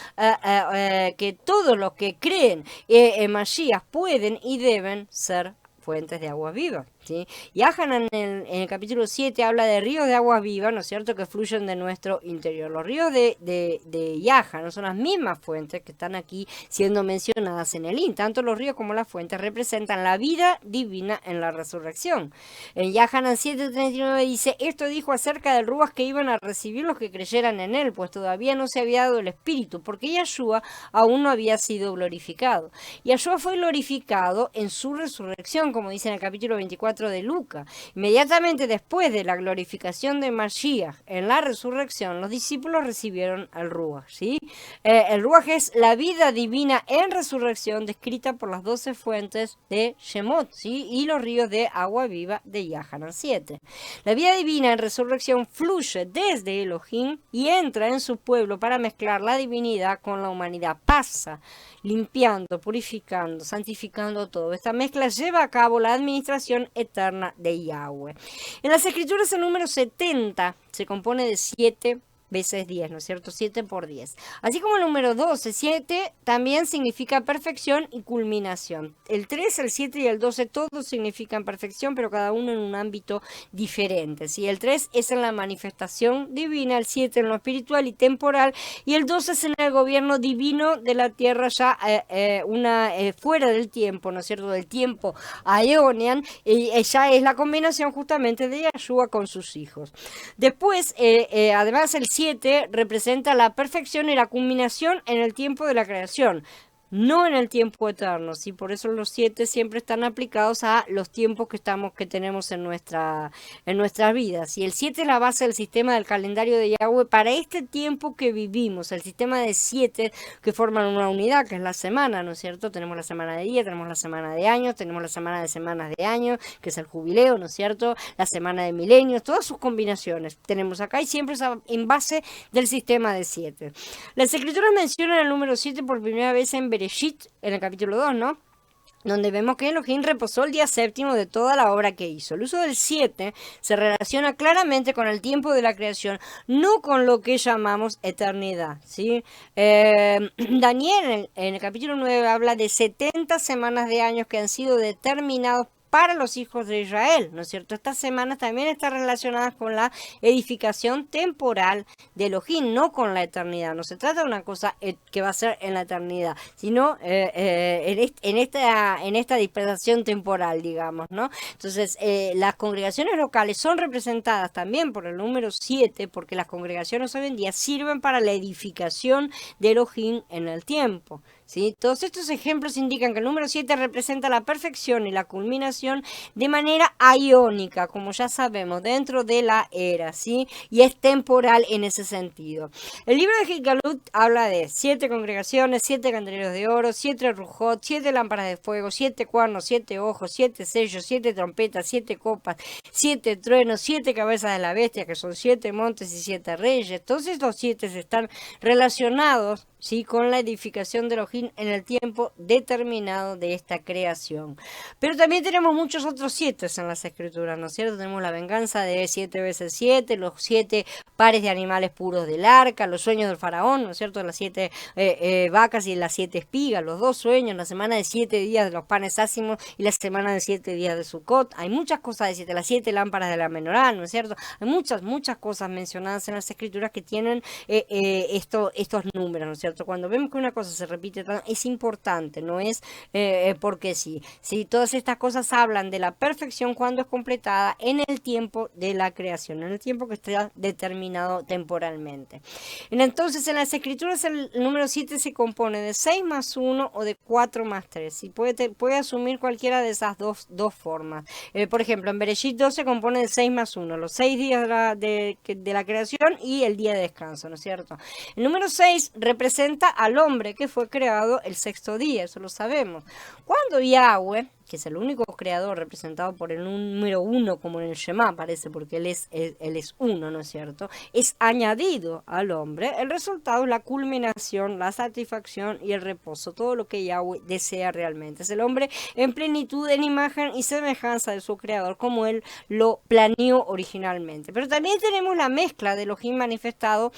que todos los que creen en Mashiach pueden y deben ser fuentes de agua viva, ¿sí? Yahanan en el capítulo 7 habla de ríos de agua viva, ¿no es cierto?, que fluyen de nuestro interior. Los ríos de Yahanan son las mismas fuentes que están aquí siendo mencionadas en el In. Tanto los ríos como las fuentes representan la vida divina en la resurrección. En Yahanan 7:39 dice, esto dijo acerca del Ruach que iban a recibir los que creyeran en él, pues todavía no se había dado el Espíritu, porque Yahshua aún no había sido glorificado. Yahshua fue glorificado en su resurrección, como dice en el capítulo 24 de Lucas. Inmediatamente después de la glorificación de Mashiach en la resurrección, los discípulos recibieron al Ruach, ¿sí? El Ruach es la vida divina en resurrección descrita por las 12 fuentes de Shemot, ¿sí? Y los ríos de agua viva de Yahanan 7. La vida divina en resurrección fluye desde Elohim y entra en su pueblo para mezclar la divinidad con la humanidad. Pasa limpiando, purificando, santificando todo. Esta mezcla lleva a cabo la administración eterna de Yahweh. En las escrituras el número 70 se compone de 7 veces 10, ¿no es cierto? 7 por 10. Así como el número 12, 7 también significa perfección y culminación. El 3, el 7 y el 12 todos significan perfección, pero cada uno en un ámbito diferente, ¿sí? El 3 es en la manifestación divina, el 7 en lo espiritual y temporal, y el 12 es en el gobierno divino de la tierra ya fuera del tiempo, ¿no es cierto? Del tiempo Aeonian, ya es la combinación justamente de Yahshua con sus hijos. Después, además el 7 representa la perfección y la culminación en el tiempo de la creación, no en el tiempo eterno, ¿sí? Por eso los 7 siempre están aplicados a los tiempos que tenemos en nuestras vidas. Y el 7 es la base del sistema del calendario de Yahweh para este tiempo que vivimos, el sistema de 7 que forman una unidad, que es la semana, ¿no es cierto? Tenemos la semana de día, tenemos la semana de años, tenemos la semana de semanas de años, que es el jubileo, ¿no es cierto? La semana de milenios, todas sus combinaciones tenemos acá y siempre es en base del sistema de 7. Las escrituras mencionan el número 7 por primera vez en Bereshit, en el capítulo 2, ¿no? Donde vemos que Elohim reposó el día séptimo de toda la obra que hizo. El uso del 7 se relaciona claramente con el tiempo de la creación, no con lo que llamamos eternidad, ¿sí? Daniel en el capítulo 9 habla de 70 semanas de años que han sido determinados para los hijos de Israel, ¿no es cierto? Estas semanas también están relacionadas con la edificación temporal de Elohim, no con la eternidad. No se trata de una cosa que va a ser en la eternidad, sino en esta dispersación temporal, digamos, ¿no? Entonces, las congregaciones locales son representadas también por el número 7, porque las congregaciones hoy en día sirven para la edificación de Elohim en el tiempo, ¿sí? Todos estos ejemplos indican que el número 7 representa la perfección y la culminación de manera aiónica, como ya sabemos, dentro de la era, ¿sí? Y es temporal en ese sentido. El libro de Hikalut habla de 7 congregaciones, 7 candeleros de oro, 7 rujot, 7 lámparas de fuego, 7 cuernos, 7 ojos, 7 sellos, 7 trompetas, 7 copas, 7 truenos, 7 cabezas de la bestia, que son 7 montes y 7 reyes. Todos estos 7 están relacionados, ¿sí?, con la edificación de Elohim en el tiempo determinado de esta creación. Pero también tenemos muchos otros 7 en las escrituras, ¿no es cierto? Tenemos la venganza de 7 veces 7, los 7 pares de animales puros del arca, los sueños del faraón, ¿no es cierto? Las 7 vacas y las 7 espigas, los 2 sueños, la semana de 7 días de los panes ácimos y la semana de 7 días de Sukkot. Hay muchas cosas de 7, las 7 lámparas de la menorá, ¿no es cierto? Hay muchas cosas mencionadas en las escrituras que tienen estos números, ¿no es cierto? Cuando vemos que una cosa se repite, es importante, no es porque sí. Sí, todas estas cosas hablan de la perfección cuando es completada en el tiempo de la creación, en el tiempo que está determinado determinado temporalmente. Entonces, en las escrituras el número 7 se compone de 6 más 1 o de 4 más 3. Y puede asumir cualquiera de esas dos formas. Por ejemplo, en Bereshit 2 se compone de 6 más 1, los 6 días de la creación y el día de descanso, ¿no es cierto? El número 6 representa al hombre que fue creado el sexto día, eso lo sabemos. Cuando Yahweh, que es el único creador representado por el número 1, como en el Shema parece, porque él es uno, ¿no es cierto?, es añadido al hombre, el resultado es la culminación, la satisfacción y el reposo, todo lo que Yahweh desea realmente. Es el hombre en plenitud, en imagen y semejanza de su creador, como él lo planeó originalmente. Pero también tenemos la mezcla de Elohim manifestado,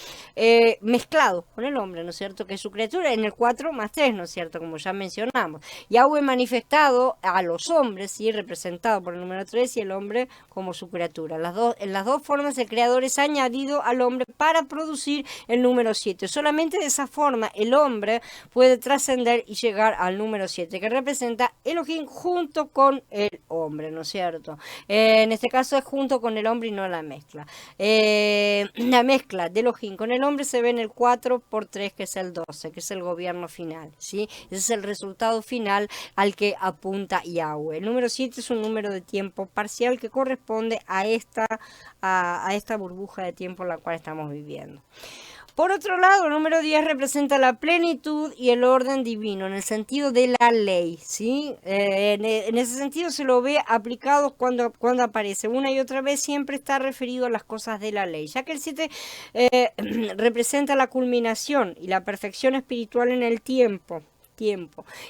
mezclado con el hombre, ¿no es cierto?, que es su criatura, en el 4 más 3, ¿no es cierto?, como ya mencionamos. Yahweh manifestado a los hombres, ¿sí?, representado por el número 3, y el hombre como su criatura. En las dos formas el creador es añadido al hombre para producir el número 7. Solamente de esa forma el hombre puede trascender y llegar al número 7, que representa Elohim junto con el hombre, ¿no es cierto? En este caso es junto con el hombre y no la mezcla. La mezcla de Elohim con el hombre se ve en el 4 por 3, que es el 12, que es el gobierno final, ¿sí? Ese es el resultado final al que apunta Yahweh. El número 7 es un número de tiempo parcial que corresponde a esta burbuja de tiempo en la cual estamos viviendo. Por otro lado, el número 10 representa la plenitud y el orden divino, en el sentido de la ley, ¿sí? En ese sentido se lo ve aplicado cuando aparece una y otra vez, siempre está referido a las cosas de la ley, ya que el 7 representa la culminación y la perfección espiritual en el tiempo,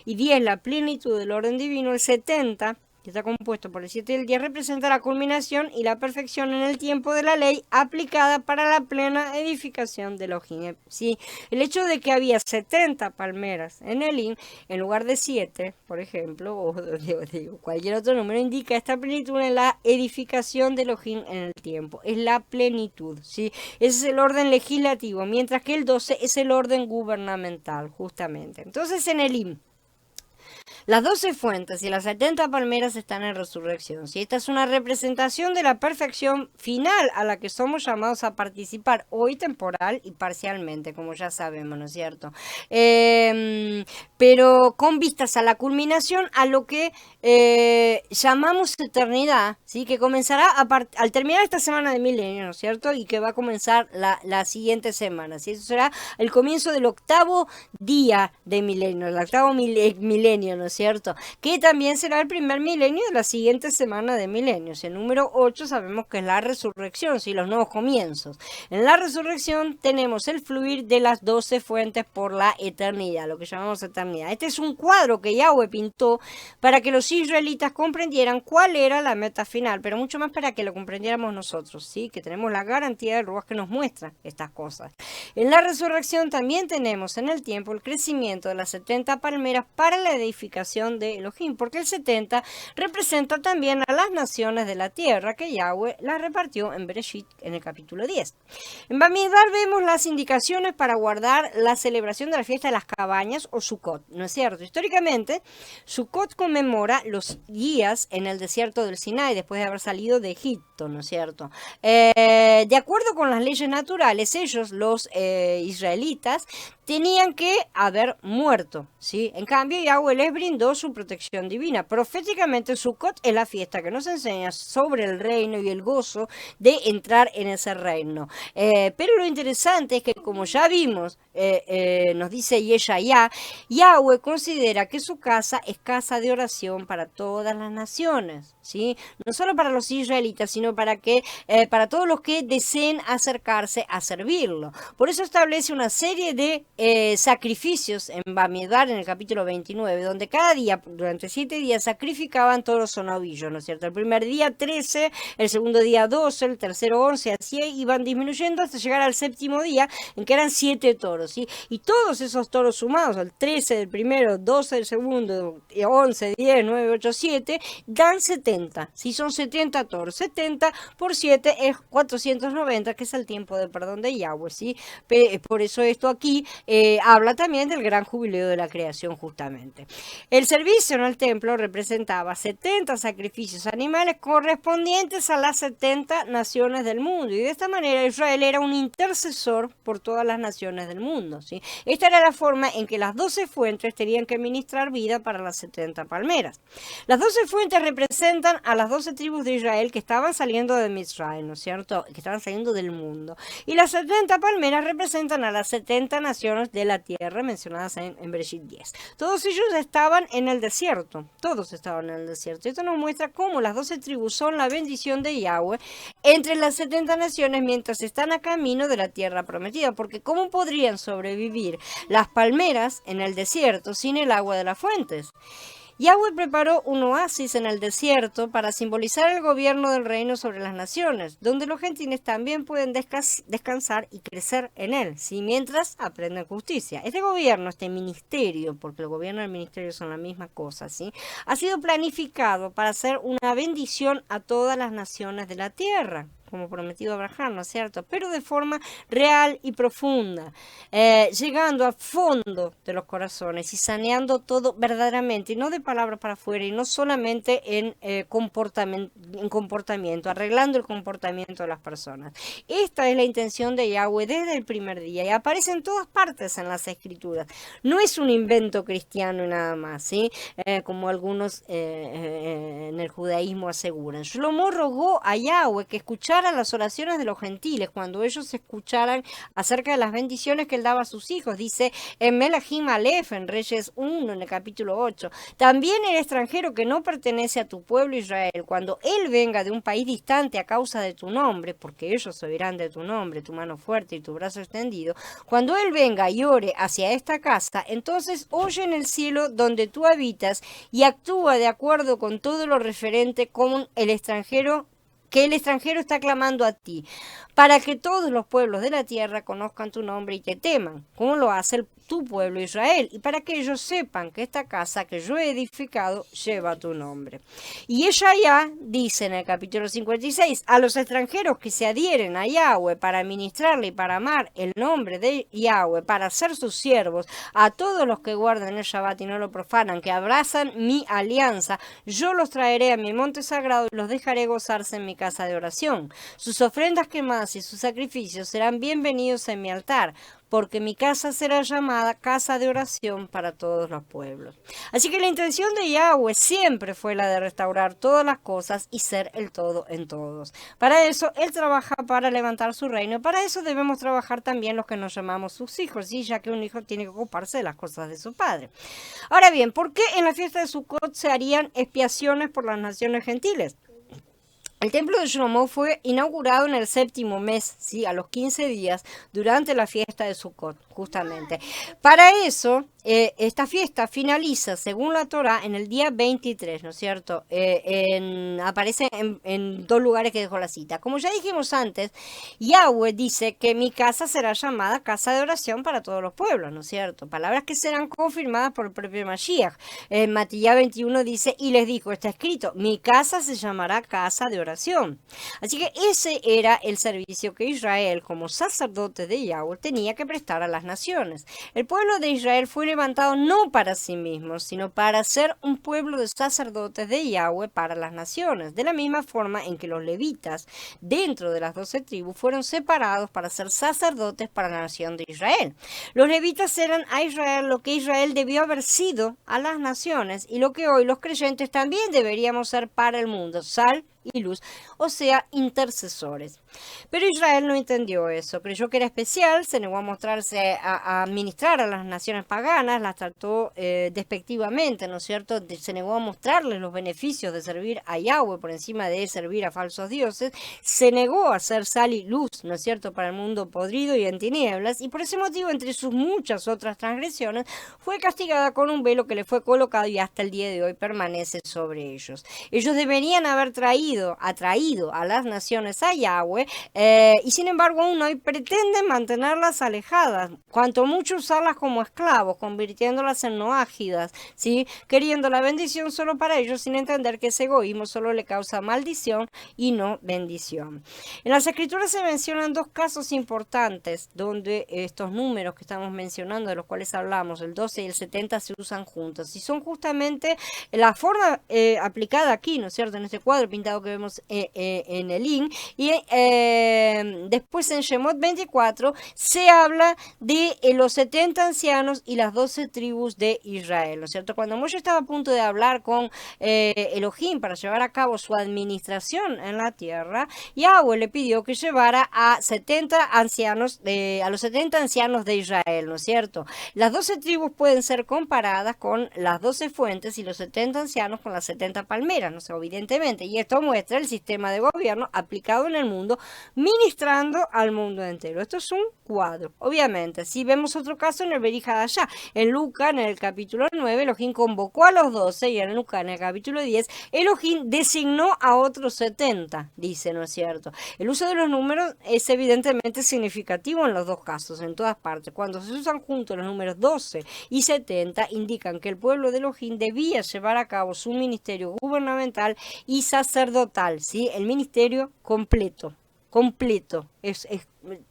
y 10 la plenitud del orden divino. El 70, que está compuesto por el 7 y el 10, representa la culminación y la perfección en el tiempo de la ley aplicada para la plena edificación de Elohim. ¿Sí? El hecho de que había 70 palmeras en Elim en lugar de 7, por ejemplo, o cualquier otro número, indica esta plenitud en la edificación de Elohim en el tiempo. Es la plenitud, ¿sí? Ese es el orden legislativo, mientras que el 12 es el orden gubernamental, justamente. Entonces, en Elim, las 12 fuentes y las 70 palmeras están en resurrección. ¿Sí? Esta es una representación de la perfección final a la que somos llamados a participar, hoy temporal y parcialmente, como ya sabemos, ¿no es cierto? Pero con vistas a la culminación, a lo que llamamos eternidad, ¿sí? Que comenzará al terminar esta semana de milenio, ¿no es cierto? Y que va a comenzar la siguiente semana, ¿sí? Eso será el comienzo del octavo día de milenio, el octavo milenio, ¿no es cierto? Que también será el primer milenio de la siguiente semana de milenios. El número 8 sabemos que es la resurrección, ¿sí? Los nuevos comienzos. En la resurrección tenemos el fluir de las 12 fuentes por la eternidad, lo que llamamos eternidad. Este es un cuadro que Yahweh pintó para que los israelitas comprendieran cuál era la meta final, pero mucho más para que lo comprendiéramos nosotros, ¿sí? Que tenemos la garantía del Ruach que nos muestra estas cosas. En la resurrección también tenemos en el tiempo el crecimiento de las 70 palmeras para la edificación de Elohim, porque el 70 representa también a las naciones de la tierra que Yahweh las repartió en Bereshit en el capítulo 10. En Bamidbar vemos las indicaciones para guardar la celebración de la fiesta de las cabañas o Sukkot, ¿no es cierto? Históricamente, Sukkot conmemora los días en el desierto del Sinai después de haber salido de Egipto, ¿no es cierto? De acuerdo con las leyes naturales, ellos, los israelitas, tenían que haber muerto, ¿sí? En cambio, Yahweh les brindó su protección divina. Proféticamente, Sukkot es la fiesta que nos enseña sobre el reino y el gozo de entrar en ese reino. Pero lo interesante es que, como ya vimos, nos dice Yeshayá, Yahweh considera que su casa es casa de oración para todas las naciones, ¿sí? No solo para los israelitas, sino para todos los que deseen acercarse a servirlo. Por eso establece una serie de sacrificios en Bamidbar, en el capítulo 29, donde cada día, durante 7 días, sacrificaban toros o novillos, ¿no es cierto? El primer día 13, el segundo día 12, el tercero 11, así iban disminuyendo hasta llegar al séptimo día, en que eran 7 toros, ¿sí? Y todos esos toros sumados, el 13 del primero, 12 del segundo, 11, 10, 9, 8, 7, dan 70. 70. Si son 70 toros, 70 por 7 es 490, que es el tiempo de perdón de Yahweh, ¿sí? Por eso esto aquí habla también del gran jubileo de la creación, justamente. El servicio en el templo representaba 70 sacrificios animales correspondientes a las 70 naciones del mundo, y de esta manera Israel era un intercesor por todas las naciones del mundo, ¿sí? Esta era la forma en que las 12 fuentes tenían que ministrar vida para las 70 palmeras. Las 12 fuentes representan a las 12 tribus de Israel que estaban saliendo de Misraim, ¿no es cierto? Que estaban saliendo del mundo. Y las 70 palmeras representan a las 70 naciones de la tierra mencionadas en Bereshit 10. Todos ellos estaban en el desierto. Todos estaban en el desierto. Esto nos muestra cómo las 12 tribus son la bendición de Yahweh entre las 70 naciones mientras están a camino de la tierra prometida. Porque ¿cómo podrían sobrevivir las palmeras en el desierto sin el agua de las fuentes? Yahweh preparó un oasis en el desierto para simbolizar el gobierno del reino sobre las naciones, donde los gentiles también pueden descansar y crecer en él, ¿sí? Mientras aprenden justicia. Este gobierno, este ministerio, porque el gobierno y el ministerio son la misma cosa, ¿sí? Ha sido planificado para ser una bendición a todas las naciones de la tierra, como prometido Abraham, ¿no es cierto? Pero de forma real y profunda, llegando al fondo de los corazones y saneando todo verdaderamente, y no de palabras para afuera, y no solamente en comportamiento, arreglando el comportamiento de las personas. Esta es la intención de Yahweh desde el primer día, y aparece en todas partes en las Escrituras. No es un invento cristiano y nada más, ¿sí? Como algunos en el judaísmo aseguran. Shlomo rogó a Yahweh que escuchara las oraciones de los gentiles cuando ellos escucharan acerca de las bendiciones que él daba a sus hijos. Dice en Melahim Aleph, en Reyes 1, en el capítulo 8, también el extranjero que no pertenece a tu pueblo Israel, cuando él venga de un país distante a causa de tu nombre, porque ellos oirán de tu nombre, tu mano fuerte y tu brazo extendido, cuando él venga y ore hacia esta casa, entonces oye en el cielo donde tú habitas y actúa de acuerdo con todo lo referente con el extranjero, que el extranjero está clamando a ti, para que todos los pueblos de la tierra conozcan tu nombre y te teman, como lo hace tu pueblo Israel, y para que ellos sepan que esta casa que yo he edificado lleva tu nombre. Y Yeshaya dice en el capítulo 56, a los extranjeros que se adhieren a Yahweh para ministrarle y para amar el nombre de Yahweh, para ser sus siervos, a todos los que guardan el Shabbat y no lo profanan, que abrazan mi alianza, yo los traeré a mi monte sagrado y los dejaré gozarse en mi casa de oración. Sus ofrendas quemadas y sus sacrificios serán bienvenidos en mi altar, porque mi casa será llamada casa de oración para todos los pueblos. Así que la intención de Yahweh siempre fue la de restaurar todas las cosas y ser el todo en todos. Para eso Él trabaja para levantar su reino, y para eso debemos trabajar también los que nos llamamos sus hijos, ¿sí? Ya que un hijo tiene que ocuparse de las cosas de su padre. Ahora bien, ¿por qué en la fiesta de Sukkot se harían expiaciones por las naciones gentiles? El templo de Shlomo fue inaugurado en el séptimo mes, ¿sí? A los 15 días, durante la fiesta de Sukkot, justamente. Para eso, esta fiesta finaliza, según la Torá, en el día 23, ¿no es cierto? Aparece en dos lugares que dejó la cita. Como ya dijimos antes, Yahweh dice que mi casa será llamada casa de oración para todos los pueblos, ¿no es cierto? Palabras que serán confirmadas por el propio Mashiach. En Matías 21 dice, y les dijo, está escrito, mi casa se llamará casa de oración. Así que ese era el servicio que Israel, como sacerdote de Yahweh, tenía que prestar a las naciones. El pueblo de Israel fue levantado no para sí mismos, sino para ser un pueblo de sacerdotes de Yahweh para las naciones, de la misma forma en que los levitas, dentro de las 12 tribus, fueron separados para ser sacerdotes para la nación de Israel. Los levitas eran a Israel lo que Israel debió haber sido a las naciones, y lo que hoy los creyentes también deberíamos ser para el mundo, sal y luz, o sea, intercesores. Pero Israel no entendió eso, creyó que era especial, se negó a mostrarse a ministrar a las naciones paganas, las trató despectivamente, ¿no es cierto? Se negó a mostrarles los beneficios de servir a Yahweh por encima de servir a falsos dioses, se negó a ser sal y luz, ¿no es cierto?, para el mundo podrido y en tinieblas, y por ese motivo, entre sus muchas otras transgresiones, fue castigada con un velo que le fue colocado y hasta el día de hoy permanece sobre ellos. Ellos deberían haber traído atraído a las naciones a Yahweh, y sin embargo aún hoy pretenden mantenerlas alejadas, cuanto mucho usarlas como esclavos, convirtiéndolas en noágidas, ¿sí? Queriendo la bendición solo para ellos, sin entender que ese egoísmo solo le causa maldición y no bendición. En las escrituras se mencionan dos casos importantes donde estos números que estamos mencionando, de los cuales hablamos, el 12 y el 70, se usan juntos, y son justamente la forma aplicada aquí, ¿no es cierto?, en este cuadro pintado que vemos en el link, y después en Shemot 24 se habla de los 70 ancianos y las 12 tribus de Israel, ¿no es cierto? Cuando Moshe estaba a punto de hablar con Elohim para llevar a cabo su administración en la tierra, Yahweh le pidió que llevara a 70 ancianos, a los 70 ancianos de Israel, ¿no es cierto? Las 12 tribus pueden ser comparadas con las 12 fuentes y los 70 ancianos con las 70 palmeras, no sé, evidentemente, y esto muestra el sistema de gobierno aplicado en el mundo, ministrando al mundo entero. Esto es un cuadro, obviamente. Si vemos otro caso en el Berihadashá, en Lucas, en el capítulo 9, Elohim convocó a los 12, y en Lucas, en el capítulo 10, Elohim designó a otros 70, dice, ¿no es cierto? El uso de los números es evidentemente significativo en los dos casos, en todas partes. Cuando se usan juntos los números 12 y 70, indican que el pueblo de Elohim debía llevar a cabo su ministerio gubernamental y sacerdotal, ¿sí? El ministerio completo, es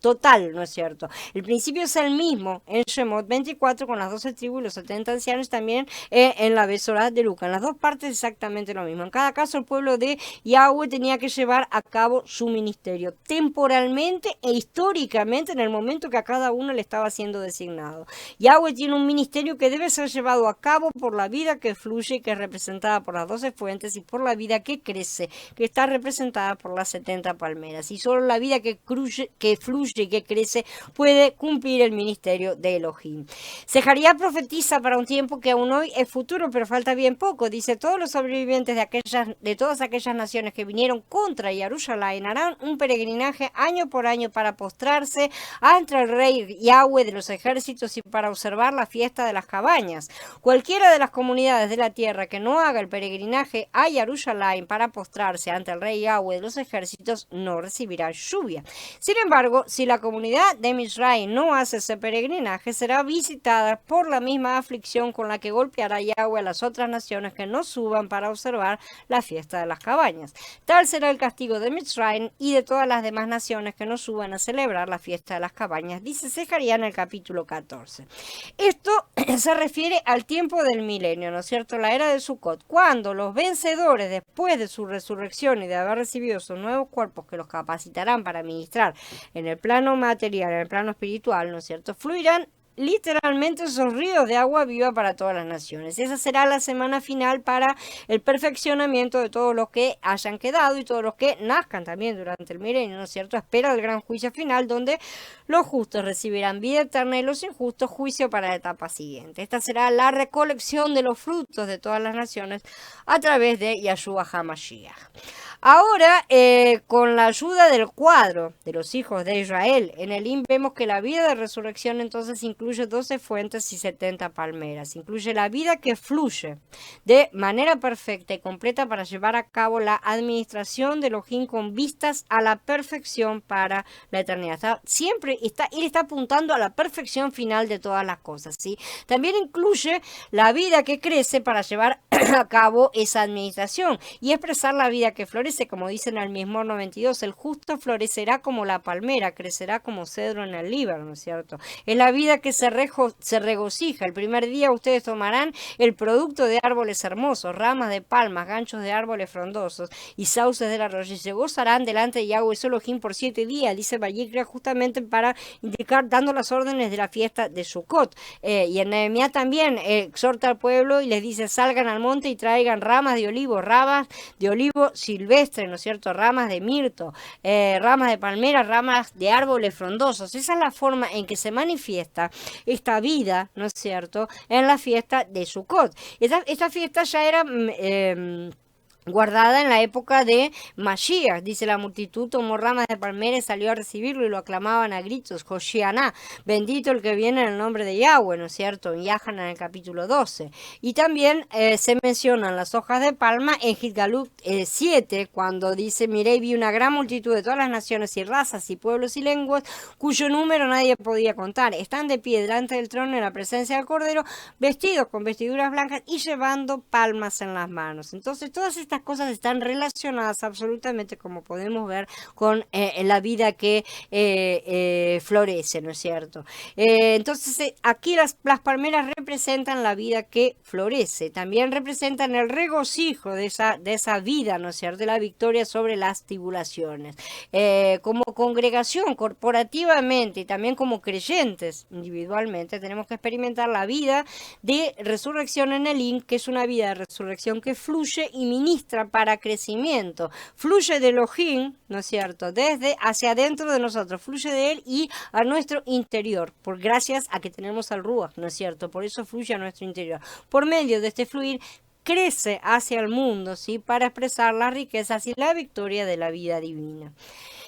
total, ¿no es cierto? El principio es el mismo en Shemot 24 con las 12 tribus y los 70 ancianos, también en la Besorá de Lucas. En las dos partes exactamente lo mismo. En cada caso el pueblo de Yahweh tenía que llevar a cabo su ministerio temporalmente e históricamente en el momento que a cada uno le estaba siendo designado. Yahweh tiene un ministerio que debe ser llevado a cabo por la vida que fluye, que es representada por las 12 fuentes, y por la vida que crece, que está representada por las 70 palmeras. Y solo la vida que fluye y que crece puede cumplir el ministerio de Elohim. Sejaría profetiza para un tiempo que aún hoy es futuro, pero falta bien poco. Dice: todos los sobrevivientes de todas aquellas naciones que vinieron contra Jerusalén harán un peregrinaje año por año para postrarse ante el rey Yahweh de los ejércitos y para observar la fiesta de las cabañas. Cualquiera de las comunidades de la tierra que no haga el peregrinaje a Jerusalén para postrarse ante el rey Yahweh de los ejércitos no recibirá lluvia. Sin embargo, si la comunidad de Misraim no hace ese peregrinaje, será visitada por la misma aflicción con la que golpeará Yahweh a las otras naciones que no suban para observar la fiesta de las cabañas. Tal será el castigo de Misraim y de todas las demás naciones que no suban a celebrar la fiesta de las cabañas, dice Sejaría en el capítulo 14. Esto se refiere al tiempo del milenio, ¿no es cierto? La era de Sukkot, cuando los vencedores, después de su resurrección y de haber recibido sus nuevos cuerpos que los capacitarán para ministrar en el plano material, en el plano espiritual, ¿no es cierto?, fluirán literalmente esos ríos de agua viva para todas las naciones. Esa será la semana final para el perfeccionamiento de todos los que hayan quedado y todos los que nazcan también durante el milenio, ¿no es cierto? Espera el gran juicio final, donde los justos recibirán vida eterna y los injustos juicio para la etapa siguiente. Esta será la recolección de los frutos de todas las naciones a través de Yahshua HaMashiach. Ahora, con la ayuda del cuadro de los hijos de Israel, en el IM vemos que la vida de resurrección entonces incluye 12 fuentes y 70 palmeras. Incluye la vida que fluye de manera perfecta y completa para llevar a cabo la administración de Elohim con vistas a la perfección para la eternidad. Él está apuntando a la perfección final de todas las cosas, ¿sí? También incluye la vida que crece para llevar a cabo esa administración y expresar la vida que florece, como dice en el mismo 92, el justo florecerá como la palmera, crecerá como cedro en el Líbano, ¿no es cierto? Es la vida que se regocija. El primer día ustedes tomarán el producto de árboles hermosos, ramas de palmas, ganchos de árboles frondosos y sauces del arroyo, y se gozarán delante de Yahweh Elohim por 7 días, dice Vayikra, justamente para indicar, dando las órdenes de la fiesta de Sukkot. Y en Nehemías también exhorta al pueblo y les dice: salgan al monte y traigan ramas de olivo silvestre, ¿no es cierto?, ramas de mirto, ramas de palmera, ramas de árboles frondosos. Esa es la forma en que se manifiesta esta vida, ¿no es cierto?, en la fiesta de Sukkot. Esta fiesta ya era guardada en la época de Mashiach. Dice: la multitud tomó ramas de palmera y salió a recibirlo y lo aclamaban a gritos: Hoshianá, bendito el que viene en el nombre de Yahweh, ¿no es cierto? En Yahanan, en el capítulo 12. Y también se mencionan las hojas de palma en Gitgalut 7, cuando dice: miré y vi una gran multitud de todas las naciones y razas y pueblos y lenguas, cuyo número nadie podía contar. Están de pie delante del trono en la presencia del Cordero, vestidos con vestiduras blancas y llevando palmas en las manos. Entonces, todas estas cosas están relacionadas absolutamente, como podemos ver, con la vida que florece, ¿no es cierto? Entonces, aquí las palmeras representan la vida que florece, también representan el regocijo de esa vida, ¿no es cierto?, de la victoria sobre las tribulaciones. Como congregación, corporativamente y también como creyentes individualmente, tenemos que experimentar la vida de resurrección en Elim, que es una vida de resurrección que fluye y ministra para crecimiento, fluye de Elohim, ¿no es cierto?, desde hacia adentro de nosotros, fluye de él y a nuestro interior, por gracias a que tenemos al Ruach, ¿no es cierto?, por eso fluye a nuestro interior. Por medio de este fluir crece hacia el mundo, ¿sí?, para expresar las riquezas y la victoria de la vida divina.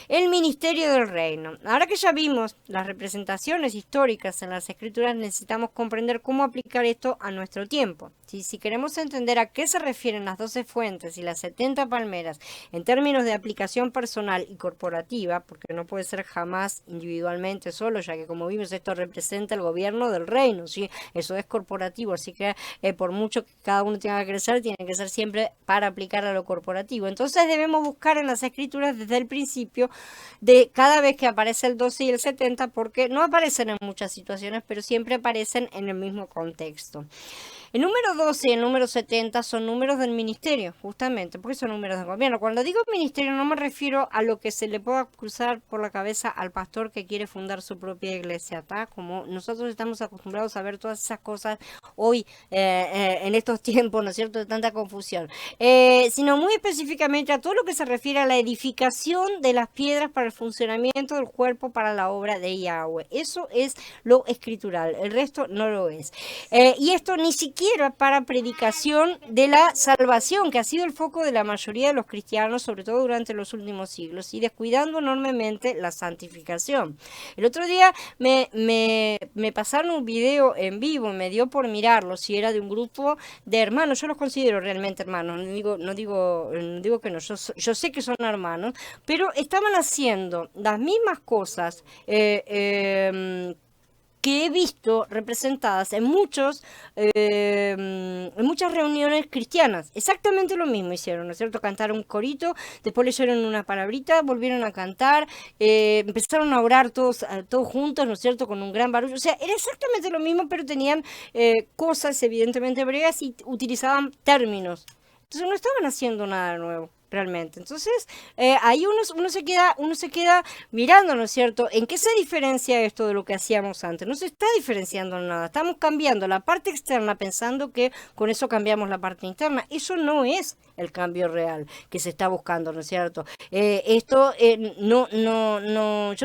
El ministerio del reino. Ahora que ya vimos las representaciones históricas en las escrituras, necesitamos comprender cómo aplicar esto a nuestro tiempo. Si queremos entender a qué se refieren las 12 fuentes y las 70 palmeras en términos de aplicación personal y corporativa, porque no puede ser jamás individualmente solo, ya que como vimos esto representa el gobierno del reino, ¿sí? Eso es corporativo, así que por mucho que cada uno tenga que crecer, tiene que ser siempre para aplicar a lo corporativo. Entonces debemos buscar en las escrituras desde el principio de cada vez que aparece el 12 y el 70, porque no aparecen en muchas situaciones, pero siempre aparecen en el mismo contexto. El número 12 y el número 70 son números del ministerio, justamente, porque son números del gobierno. Cuando digo ministerio no me refiero a lo que se le pueda cruzar por la cabeza al pastor que quiere fundar su propia iglesia, ¿tá? Como nosotros estamos acostumbrados a ver todas esas cosas hoy en estos tiempos, ¿no es cierto?, de tanta confusión. Sino muy específicamente a todo lo que se refiere a la edificación de las piedras para el funcionamiento del cuerpo para la obra de Yahweh. Eso es lo escritural, el resto no lo es. Y esto ni siquiera para predicación de la salvación, que ha sido el foco de la mayoría de los cristianos, sobre todo durante los últimos siglos, y descuidando enormemente la santificación. El otro día me pasaron un video en vivo, me dio por mirarlo, si era de un grupo de hermanos. Yo los considero realmente hermanos, no digo que no, yo sé que son hermanos, pero estaban haciendo las mismas cosas que he visto representadas en muchas reuniones cristianas. Exactamente lo mismo hicieron, ¿no es cierto? Cantaron un corito, después leyeron una palabrita, volvieron a cantar, empezaron a orar todos juntos, ¿no es cierto?, con un gran barullo. O sea, era exactamente lo mismo, pero tenían cosas evidentemente hebreas y utilizaban términos. Entonces no estaban haciendo nada nuevo realmente. Entonces, ahí uno se queda mirando, ¿no es cierto?, ¿en qué se diferencia esto de lo que hacíamos antes? No se está diferenciando en nada, estamos cambiando la parte externa pensando que con eso cambiamos la parte interna. Eso no es el cambio real que se está buscando, ¿no es cierto? Yo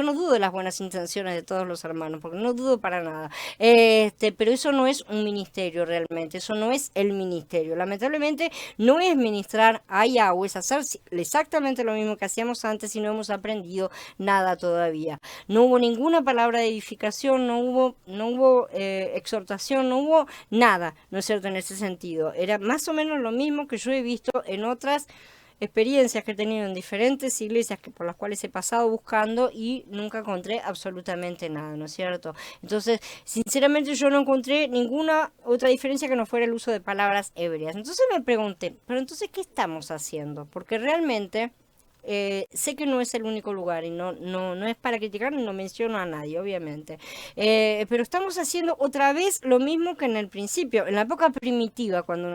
no dudo de las buenas intenciones de todos los hermanos, porque no dudo para nada, pero eso no es un ministerio realmente, eso no es el ministerio. Lamentablemente no es ministrar a Yahweh, es hacer exactamente lo mismo que hacíamos antes y no hemos aprendido nada todavía. No hubo ninguna palabra de edificación, no hubo exhortación, no hubo nada, ¿no es cierto?, en ese sentido. Era más o menos lo mismo que yo he visto en otras experiencias que he tenido en diferentes iglesias por las cuales he pasado buscando y nunca encontré absolutamente nada, ¿no es cierto? Entonces, sinceramente yo no encontré ninguna otra diferencia que no fuera el uso de palabras hebreas. Entonces me pregunté, pero entonces, ¿qué estamos haciendo? Porque realmente sé que no es el único lugar y no es para criticar ni no menciono a nadie, obviamente, pero estamos haciendo otra vez lo mismo que en el principio, en la época primitiva, cuando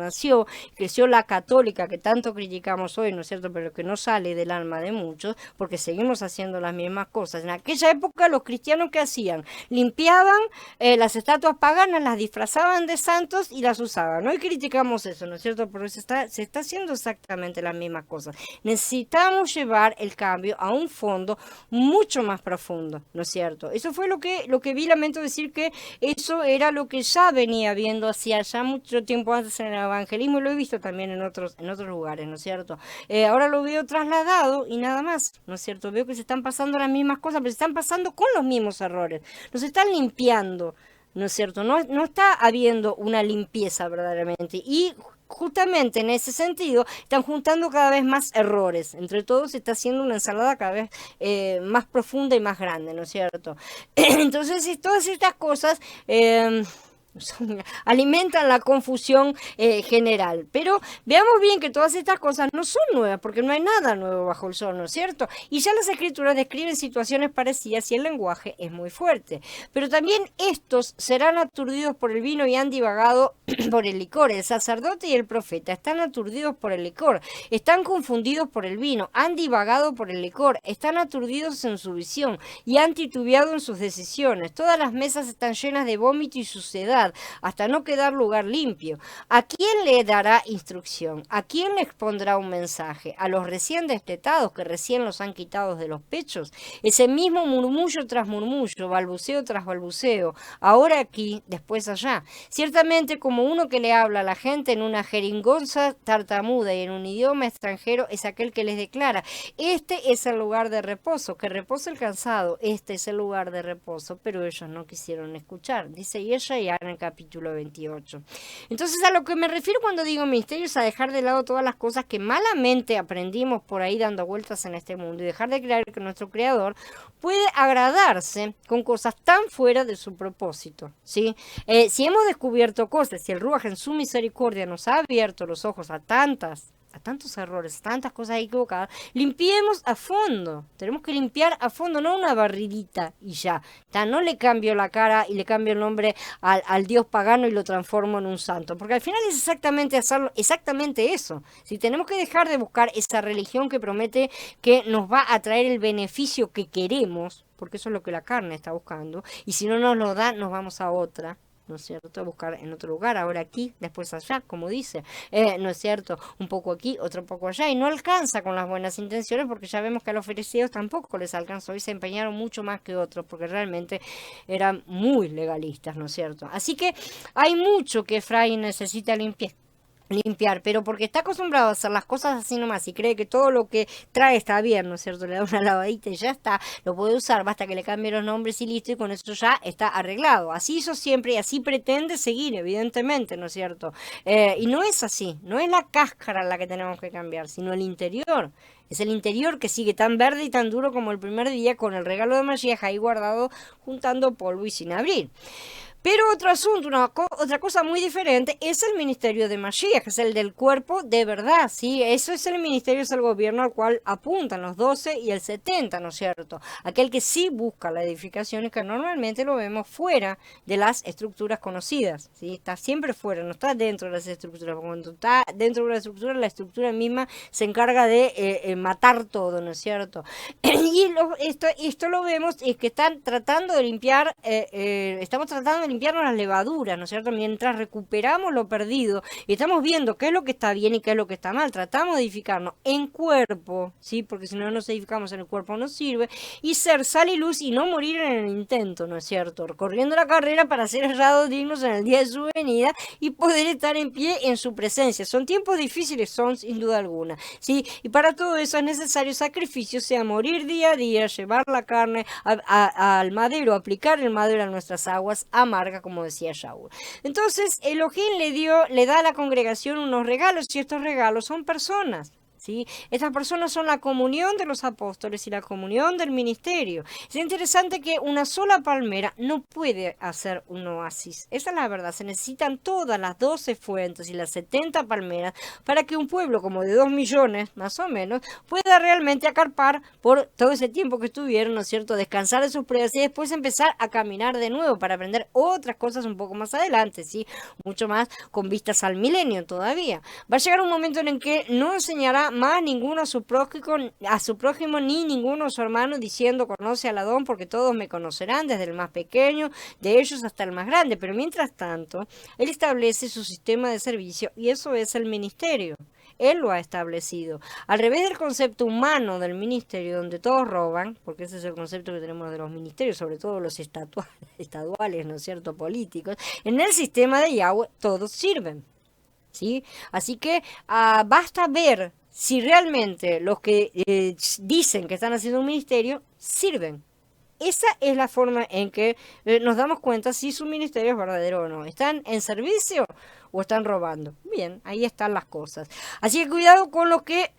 creció la católica que tanto criticamos hoy, ¿no es cierto?, pero que no sale del alma de muchos, porque seguimos haciendo las mismas cosas. En aquella época los cristianos, ¿qué hacían? Limpiaban las estatuas paganas, las disfrazaban de santos y las usaban. Hoy criticamos eso, ¿no es cierto?, pero se está haciendo exactamente las mismas cosas. Necesitamos llevar el cambio a un fondo mucho más profundo, ¿no es cierto? Eso fue lo que vi, lamento decir que eso era lo que ya venía viendo hacia ya mucho tiempo antes en el evangelismo, y lo he visto también en otros lugares, ¿no es cierto? Ahora lo veo trasladado y nada más, ¿no es cierto? Veo que se están pasando las mismas cosas, pero se están pasando con los mismos errores, nos están limpiando, ¿no es cierto? No está habiendo una limpieza verdaderamente, y justamente en ese sentido están juntando cada vez más errores. Entre todos se está haciendo una ensalada cada vez más profunda y más grande, ¿no es cierto? Entonces, todas estas cosas alimentan la confusión general. Pero veamos bien que todas estas cosas no son nuevas, porque no hay nada nuevo bajo el sol, ¿no es cierto? Y ya las escrituras describen situaciones parecidas y el lenguaje es muy fuerte. Pero también estos serán aturdidos por el vino y han divagado por el licor. El sacerdote y el profeta están aturdidos por el licor, están confundidos por el vino, han divagado por el licor, están aturdidos en su visión y han titubeado en sus decisiones. Todas las mesas están llenas de vómito y suciedad, hasta no quedar lugar limpio. ¿A quién le dará instrucción? ¿A quién le expondrá un mensaje? ¿A los recién destetados que recién los han quitado de los pechos? Ese mismo murmullo tras murmullo, balbuceo tras balbuceo, ahora aquí, después allá. Ciertamente, como uno que le habla a la gente en una jeringonza tartamuda y en un idioma extranjero, es aquel que les declara: este es el lugar de reposo, que reposa el cansado, este es el lugar de reposo, pero ellos no quisieron escuchar, dice Yeshayahu en el capítulo 28. Entonces, a lo que me refiero cuando digo ministerio es a dejar de lado todas las cosas que malamente aprendimos por ahí dando vueltas en este mundo y dejar de creer que nuestro Creador puede agradarse con cosas tan fuera de su propósito, ¿sí? Si hemos descubierto cosas, si el Ruach en su misericordia nos ha abierto los ojos a tantos errores, tantas cosas equivocadas, limpiemos a fondo. Tenemos que limpiar a fondo, no una barridita y ya. No le cambio la cara y le cambio el nombre al Dios pagano y lo transformo en un santo. Porque al final es exactamente eso. Si tenemos que dejar de buscar esa religión que promete que nos va a traer el beneficio que queremos, porque eso es lo que la carne está buscando, y si no nos lo da, nos vamos a otra, ¿no es cierto? A buscar en otro lugar, ahora aquí, después allá, como dice, ¿no es cierto? Un poco aquí, otro poco allá, y no alcanza con las buenas intenciones, porque ya vemos que a los fariseos tampoco les alcanzó y se empeñaron mucho más que otros, porque realmente eran muy legalistas, ¿no es cierto? Así que hay mucho que Efraín necesita limpiar, pero porque está acostumbrado a hacer las cosas así nomás y cree que todo lo que trae está bien, ¿no es cierto? Le da una lavadita y ya está, lo puede usar, basta que le cambie los nombres y listo, y con eso ya está arreglado. Así hizo siempre y así pretende seguir, evidentemente, ¿no es cierto? Y no es así, no es la cáscara la que tenemos que cambiar, sino el interior. Es el interior que sigue tan verde y tan duro como el primer día, con el regalo de Mashiach ahí guardado, juntando polvo y sin abrir. Pero otro asunto, otra cosa muy diferente es el ministerio de Mashiach, que es el del cuerpo de verdad, ¿sí? Eso es el ministerio, es el gobierno al cual apuntan los 12 y el 70, ¿no es cierto? Aquel que sí busca la edificación y que normalmente lo vemos fuera de las estructuras conocidas, ¿sí? Está siempre fuera, no está dentro de las estructuras. Cuando está dentro de la estructura misma se encarga de matar todo, ¿no es cierto? Y esto lo vemos, es que están tratando de limpiar, estamos tratando de limpiarnos las levaduras, ¿no es cierto? Mientras recuperamos lo perdido y estamos viendo qué es lo que está bien y qué es lo que está mal, tratamos de edificarnos en cuerpo, ¿sí? Porque si no nos edificamos en el cuerpo no sirve, y ser sal y luz y no morir en el intento, ¿no es cierto? Corriendo la carrera para ser hallados dignos en el día de su venida y poder estar en pie en su presencia. Son tiempos difíciles, son sin duda alguna, ¿sí? Y para todo eso es necesario sacrificio, sea morir día a día, llevar la carne al madero, aplicar el madero a nuestras aguas amarga, como decía Shaul. Entonces, Elohim le da a la congregación unos regalos, y estos regalos son personas, ¿sí? Estas personas son la comunión de los apóstoles y la comunión del ministerio. Es interesante que una sola palmera no puede hacer un oasis. Esa es la verdad. Se necesitan todas las 12 fuentes y las 70 palmeras para que un pueblo como de 2 millones, más o menos, pueda realmente acarpar por todo ese tiempo que estuvieron, ¿no es cierto? Descansar de sus pruebas y después empezar a caminar de nuevo para aprender otras cosas un poco más adelante, ¿sí? Mucho más con vistas al milenio todavía. Va a llegar un momento en el que no enseñará más ninguno a su prójimo ni ninguno a su hermano, diciendo: conoce al Adón, porque todos me conocerán, desde el más pequeño de ellos hasta el más grande. Pero mientras tanto, él establece su sistema de servicio, y eso es el ministerio. Él lo ha establecido. Al revés del concepto humano del ministerio, donde todos roban, porque ese es el concepto que tenemos de los ministerios, sobre todo los estaduales, ¿no es cierto?, políticos, en el sistema de Yahweh todos sirven, ¿sí? Así que basta ver si realmente los que dicen que están haciendo un ministerio sirven. Esa es la forma en que nos damos cuenta si su ministerio es verdadero o no. ¿Están en servicio o están robando? Bien, ahí están las cosas. Así que cuidado con los que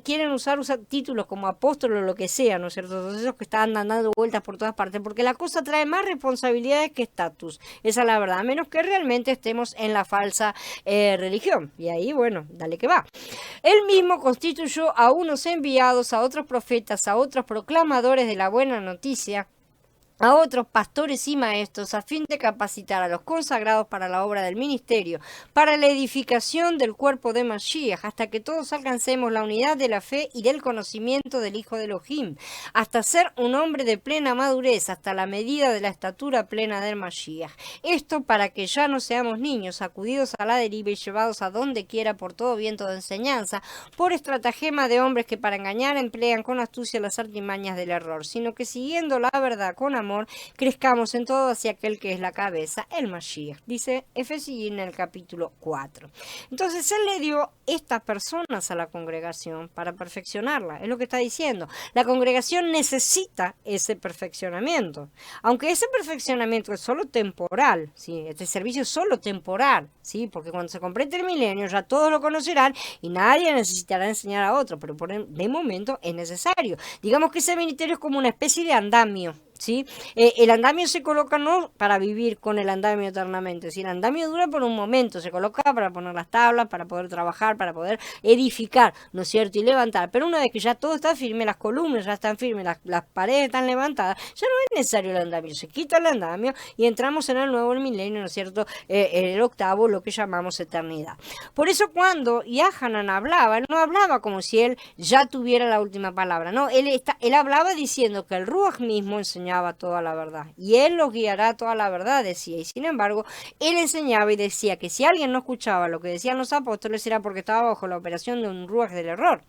quieren usar títulos como apóstol o lo que sea, ¿no es cierto? Todos esos que están dando vueltas por todas partes, porque la cosa trae más responsabilidades que estatus. Esa es la verdad, a menos que realmente estemos en la falsa religión. Y ahí, bueno, dale que va. Él mismo constituyó a unos enviados, a otros profetas, a otros proclamadores de la buena noticia, a otros pastores y maestros, a fin de capacitar a los consagrados para la obra del ministerio, para la edificación del cuerpo de Mashiach, hasta que todos alcancemos la unidad de la fe y del conocimiento del Hijo de Elohim, hasta ser un hombre de plena madurez, hasta la medida de la estatura plena del Mashiach. Esto para que ya no seamos niños, sacudidos a la deriva y llevados a donde quiera por todo viento de enseñanza, por estratagema de hombres que para engañar emplean con astucia las artimañas del error, sino que siguiendo la verdad con amor, crezcamos en todo hacia aquel que es la cabeza, el Mashiach, dice Efesios en el capítulo 4. Entonces él le dio estas personas a la congregación para perfeccionarla, es lo que está diciendo. La congregación necesita ese perfeccionamiento, aunque ese perfeccionamiento es solo temporal, ¿sí? Este servicio es solo temporal, ¿sí? Porque cuando se complete el milenio ya todos lo conocerán y nadie necesitará enseñar a otro, pero de momento es necesario. Digamos que ese ministerio es como una especie de andamio, ¿sí? El andamio se coloca no para vivir con el andamio eternamente, si el andamio dura por un momento, se coloca para poner las tablas, para poder trabajar, para poder edificar, ¿no es cierto?, y levantar, pero una vez que ya todo está firme, las columnas ya están firmes, las paredes están levantadas, ya no es necesario el andamio, se quita el andamio y entramos en el nuevo milenio, ¿no es cierto?, el octavo, lo que llamamos eternidad. Por eso cuando Yahanan hablaba, él no hablaba como si él ya tuviera la última palabra, no, él hablaba diciendo que el Ruach mismo enseñaba toda la verdad y él los guiará a toda la verdad, decía, y sin embargo él enseñaba y decía que si alguien no escuchaba lo que decían los apóstoles era porque estaba bajo la operación de un ruaj del error,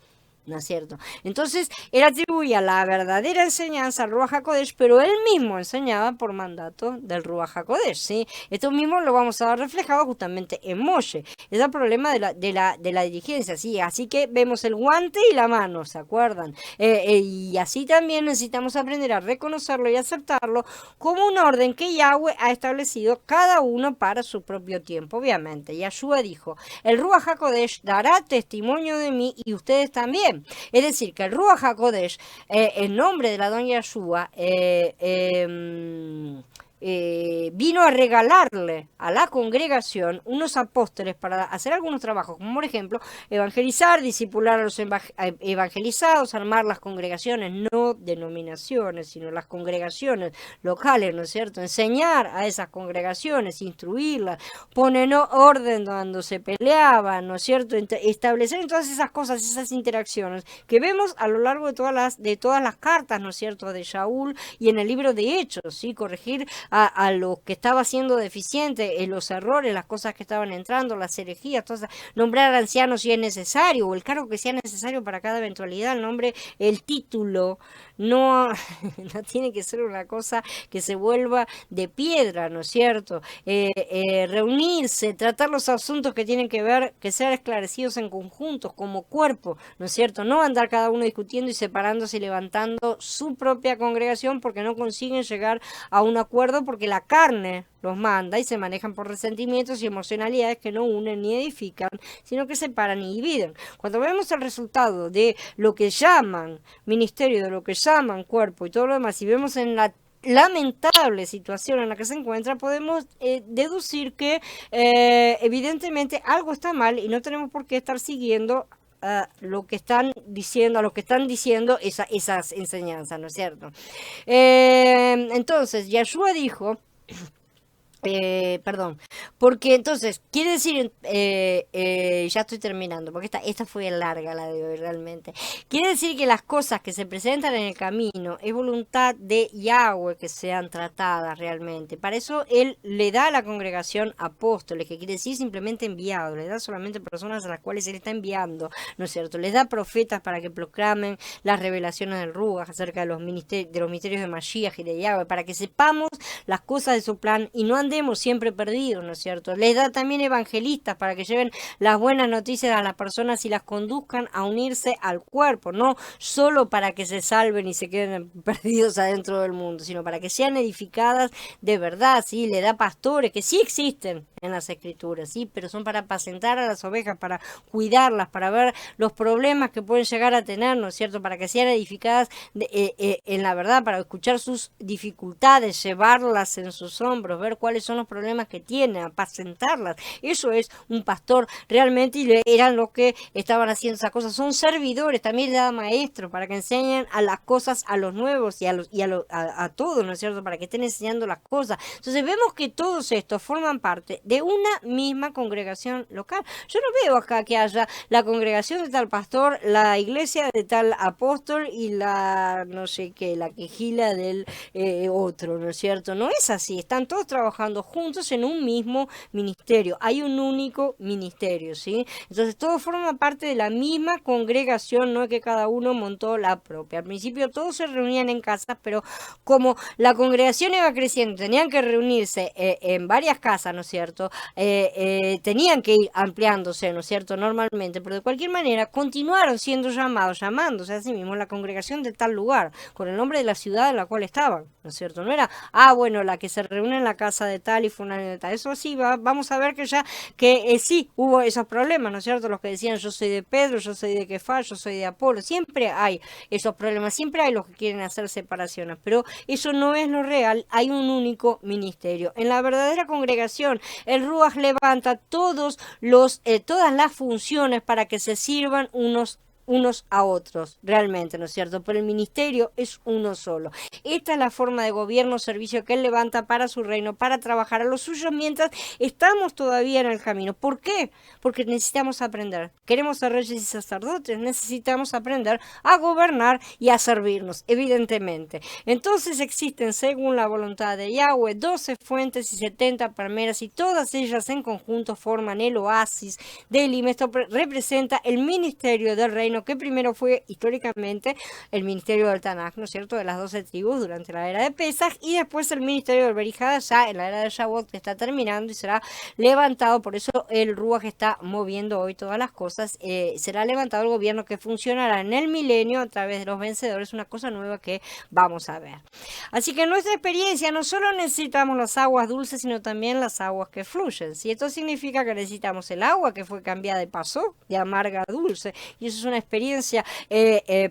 ¿no es cierto? Entonces él atribuía la verdadera enseñanza al Ruach HaKodesh, pero él mismo enseñaba por mandato del Ruach HaKodesh, ¿sí? Esto mismo lo vamos a ver reflejado justamente en Moshe. Es el problema de la dirigencia, ¿sí? Así que vemos el guante y la mano, ¿se acuerdan? Y así también necesitamos aprender a reconocerlo y aceptarlo como un orden que Yahweh ha establecido cada uno para su propio tiempo, obviamente. Yahshua dijo, el Ruach HaKodesh dará testimonio de mí y ustedes también. Es decir, que el Ruach HaKodesh, en nombre de la don Yahshua, vino a regalarle a la congregación unos apóstoles para hacer algunos trabajos, como por ejemplo evangelizar, discipular a los evangelizados, armar las congregaciones, no denominaciones, sino las congregaciones locales, ¿no es cierto? Enseñar a esas congregaciones, instruirlas, poner orden cuando se peleaban, ¿no es cierto? Establecer todas esas cosas, esas interacciones que vemos a lo largo de todas las cartas, ¿no es cierto?, de Shaul y en el libro de Hechos, ¿sí? Corregir a lo que estaba siendo deficiente, los errores, las cosas que estaban entrando, las herejías, todas, nombrar ancianos si es necesario, o el cargo que sea necesario para cada eventualidad, el nombre, el título, no, no tiene que ser una cosa que se vuelva de piedra, ¿no es cierto? Reunirse, tratar los asuntos que tienen que ver, que sean esclarecidos en conjuntos, como cuerpo, ¿no es cierto? No andar cada uno discutiendo y separándose y levantando su propia congregación porque no consiguen llegar a un acuerdo porque la carne los manda y se manejan por resentimientos y emocionalidades que no unen ni edifican, sino que separan y dividen. Cuando vemos el resultado de lo que llaman ministerio, de lo que llaman cuerpo y todo lo demás, y vemos en la lamentable situación en la que se encuentra, podemos deducir que evidentemente algo está mal y no tenemos por qué estar siguiendo lo que están diciendo, a lo que están diciendo esas enseñanzas, ¿no es cierto? Entonces, Yahshua dijo Perdón, porque entonces, quiere decir, ya estoy terminando, porque esta fue larga la de hoy realmente. Quiere decir que las cosas que se presentan en el camino es voluntad de Yahweh que sean tratadas realmente. Para eso Él le da a la congregación apóstoles, que quiere decir simplemente enviados, le da solamente personas a las cuales Él está enviando, ¿no es cierto? Les da profetas para que proclamen las revelaciones del Ruach acerca de los misterios de Mashiach y de Yahweh, para que sepamos las cosas de su plan y no andemos siempre perdidos, ¿no es cierto? Les da también evangelistas para que lleven las buenas noticias a las personas y las conduzcan a unirse al cuerpo, no solo para que se salven y se queden perdidos adentro del mundo, sino para que sean edificadas de verdad, ¿sí? Le da pastores que sí existen en las escrituras, ¿sí? Pero son para apacentar a las ovejas, para cuidarlas, para ver los problemas que pueden llegar a tener, ¿no es cierto? Para que sean edificadas en la verdad, para escuchar sus dificultades, llevarlas en sus hombros, ver cuáles son los problemas que tienen, apacentarlas. Eso es un pastor realmente, y eran los que estaban haciendo esas cosas. Son servidores, también le da maestros para que enseñen a las cosas a los nuevos y a todos, ¿no es cierto? Para que estén enseñando las cosas. Entonces vemos que todos estos forman parte de una misma congregación local. Yo no veo acá que haya la congregación de tal pastor, la iglesia de tal apóstol y la no sé qué, la quejila del otro, ¿no es cierto? No es así, están todos trabajando juntos en un mismo ministerio, hay un único ministerio, ¿sí? Entonces todo forma parte de la misma congregación, no es que cada uno montó la propia. Al principio todos se reunían en casas, pero como la congregación iba creciendo, tenían que reunirse en varias casas, ¿no es cierto? Tenían que ir ampliándose, ¿no es cierto? Normalmente, pero de cualquier manera continuaron siendo llamándose a sí mismos la congregación de tal lugar, con el nombre de la ciudad en la cual estaban, ¿no es cierto? No era, bueno, la que se reúne en la casa de tal y fulano de tal. Eso sí, vamos a ver que ya, que sí, hubo esos problemas, ¿no es cierto? Los que decían, yo soy de Pedro, yo soy de Kefas, yo soy de Apolo. Siempre hay esos problemas, siempre hay los que quieren hacer separaciones, pero eso no es lo real. Hay un único ministerio. En la verdadera congregación, el Ruach levanta todas las funciones para que se sirvan unos a otros, realmente, ¿no es cierto? Pero el ministerio es uno solo. Esta es la forma de gobierno, servicio que él levanta para su reino, para trabajar a los suyos mientras estamos todavía en el camino. ¿Por qué? Porque necesitamos aprender. Queremos ser reyes y sacerdotes, necesitamos aprender a gobernar y a servirnos, evidentemente. Entonces existen, según la voluntad de Yahweh, 12 fuentes y 70 palmeras, y todas ellas en conjunto forman el oasis de Elim. Esto representa el ministerio del reino, que primero fue históricamente el ministerio del Tanaj, ¿no es cierto?, de las 12 tribus durante la era de Pesach, y después el ministerio del Berijada ya en la era de Shavuot, que está terminando y será levantado. Por eso el Ruach está moviendo hoy todas las cosas. Será levantado el gobierno que funcionará en el milenio a través de los vencedores, una cosa nueva que vamos a ver. Así que en nuestra experiencia no solo necesitamos las aguas dulces, sino también las aguas que fluyen. Si esto significa que necesitamos el agua que fue cambiada y pasó de amarga a dulce, y eso es una experiencia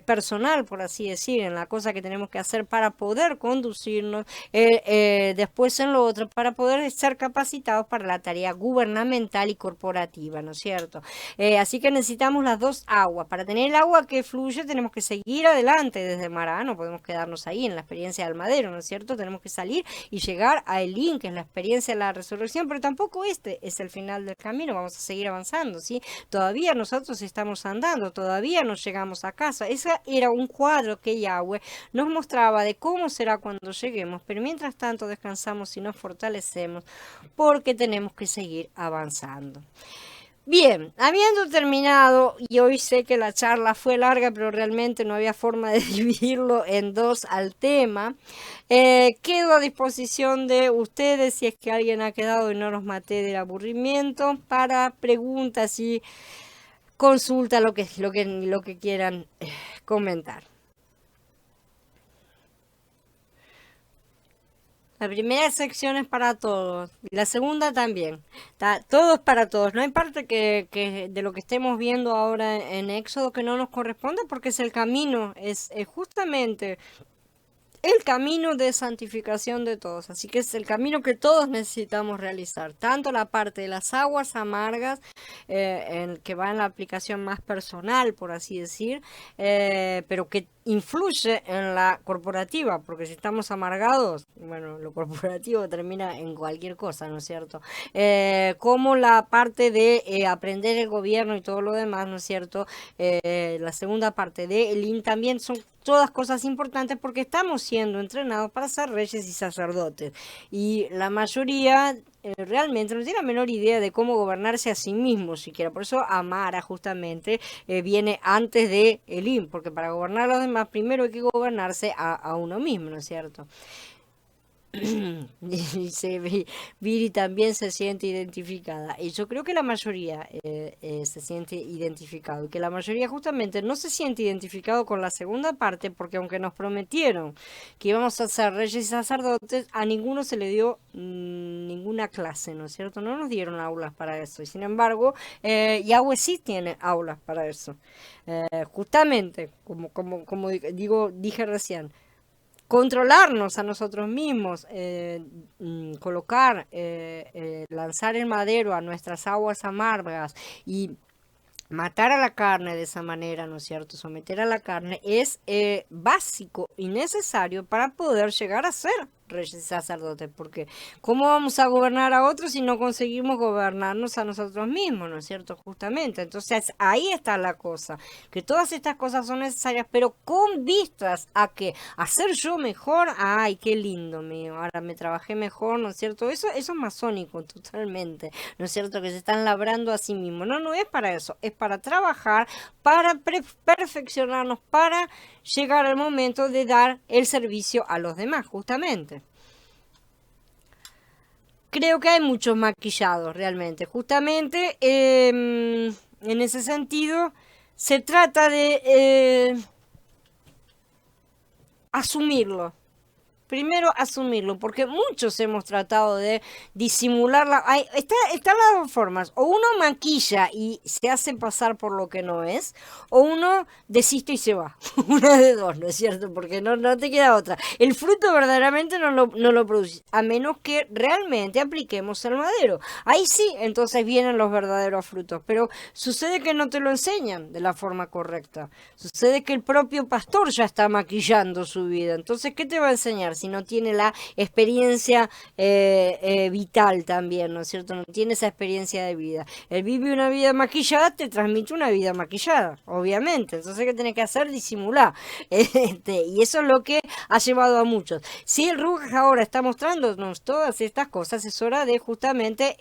personal, por así decir, en la cosa que tenemos que hacer para poder conducirnos después en lo otro, para poder ser capacitados para la tarea gubernamental y corporativa, ¿no es cierto? Así que necesitamos las dos aguas. Para tener el agua que fluye tenemos que seguir adelante desde Mará, no podemos quedarnos ahí en la experiencia del madero, ¿no es cierto? Tenemos que salir y llegar a Elín, que es la experiencia de la resurrección, pero tampoco este es el final del camino, vamos a seguir avanzando, ¿sí? Todavía nosotros estamos andando, todavía no llegamos a casa. Ese era un cuadro que Yahweh nos mostraba de cómo será cuando lleguemos, pero mientras tanto descansamos y nos fortalecemos porque tenemos que seguir avanzando. Bien, habiendo terminado, y hoy sé que la charla fue larga, pero realmente no había forma de dividirlo en dos al tema, quedo a disposición de ustedes si es que alguien ha quedado y no los maté del aburrimiento, para preguntas y consulta, lo que quieran comentar. La primera sección es para todos, y la segunda también. Todos para todos. No hay parte que de lo que estemos viendo ahora en Éxodo que no nos corresponda, porque es el camino, es justamente el camino de santificación de todos. Así que es el camino que todos necesitamos realizar. Tanto la parte de las aguas amargas, que va en la aplicación más personal, por así decir, pero que influye en la corporativa, porque si estamos amargados, bueno, lo corporativo termina en cualquier cosa, ¿no es cierto? Como la parte de aprender el gobierno y todo lo demás, ¿no es cierto? La segunda parte de el IN también son todas cosas importantes porque estamos siendo entrenados para ser reyes y sacerdotes. Y la mayoría realmente no tiene la menor idea de cómo gobernarse a sí mismo siquiera. Por eso Amara justamente viene antes de el IN, porque para gobernar a los demás primero hay que gobernarse a uno mismo, ¿no es cierto? Dice Viri también se siente identificada y yo creo que la mayoría se siente identificado y que la mayoría justamente no se siente identificado con la segunda parte porque aunque nos prometieron que íbamos a ser reyes y sacerdotes, a ninguno se le dio ninguna clase, ¿no es cierto? No nos dieron aulas para eso y sin embargo Yahweh sí tiene aulas para eso. Justamente como dije recién, controlarnos a nosotros mismos, colocar, lanzar el madero a nuestras aguas amargas y matar a la carne de esa manera, ¿no es cierto? Someter a la carne es básico y necesario para poder llegar a ser reyes y sacerdotes, porque ¿cómo vamos a gobernar a otros si no conseguimos gobernarnos a nosotros mismos, ¿no es cierto? Justamente, entonces ahí está la cosa, que todas estas cosas son necesarias, pero con vistas a que hacer yo mejor, ay, qué lindo mío, ahora me trabajé mejor, ¿no es cierto? Eso es masónico totalmente, ¿no es cierto? Que se están labrando a sí mismos, no es para eso, es para trabajar, para perfeccionarnos, para llegar al momento de dar el servicio a los demás, justamente. Creo que hay muchos maquillados realmente. Justamente en ese sentido se trata de asumirlo. Primero asumirlo, porque muchos hemos tratado de disimularla. Están las dos formas. O uno maquilla y se hace pasar por lo que no es, o uno desiste y se va. Una de dos, ¿no es cierto? Porque no te queda otra. El fruto verdaderamente no lo produce, a menos que realmente apliquemos el madero. Ahí sí, entonces vienen los verdaderos frutos. Pero sucede que no te lo enseñan de la forma correcta. Sucede que el propio pastor ya está maquillando su vida. Entonces, ¿qué te va a enseñar si no tiene la experiencia vital también, ¿no es cierto? No tiene esa experiencia de vida. Él vive una vida maquillada, te transmite una vida maquillada, obviamente. Entonces, ¿qué tiene que hacer? Disimular. Y eso es lo que ha llevado a muchos. Si el Ruach ahora está mostrándonos todas estas cosas, es hora de justamente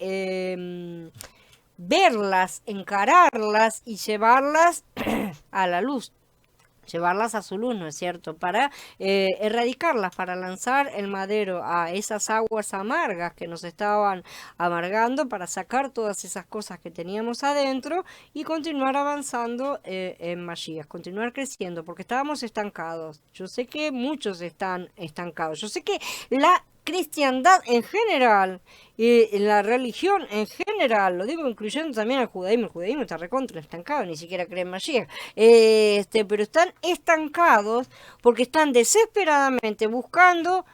verlas, encararlas y llevarlas a la luz, llevarlas a su luz, ¿no es cierto? Para erradicarlas, para lanzar el madero a esas aguas amargas que nos estaban amargando, para sacar todas esas cosas que teníamos adentro y continuar avanzando en Mashiach, continuar creciendo, porque estábamos estancados. Yo sé que muchos están estancados. Yo sé que la cristiandad en general, la religión en general, lo digo incluyendo también al judaísmo, el judaísmo está recontra estancado, ni siquiera cree en Mashiach, pero están estancados porque están desesperadamente buscando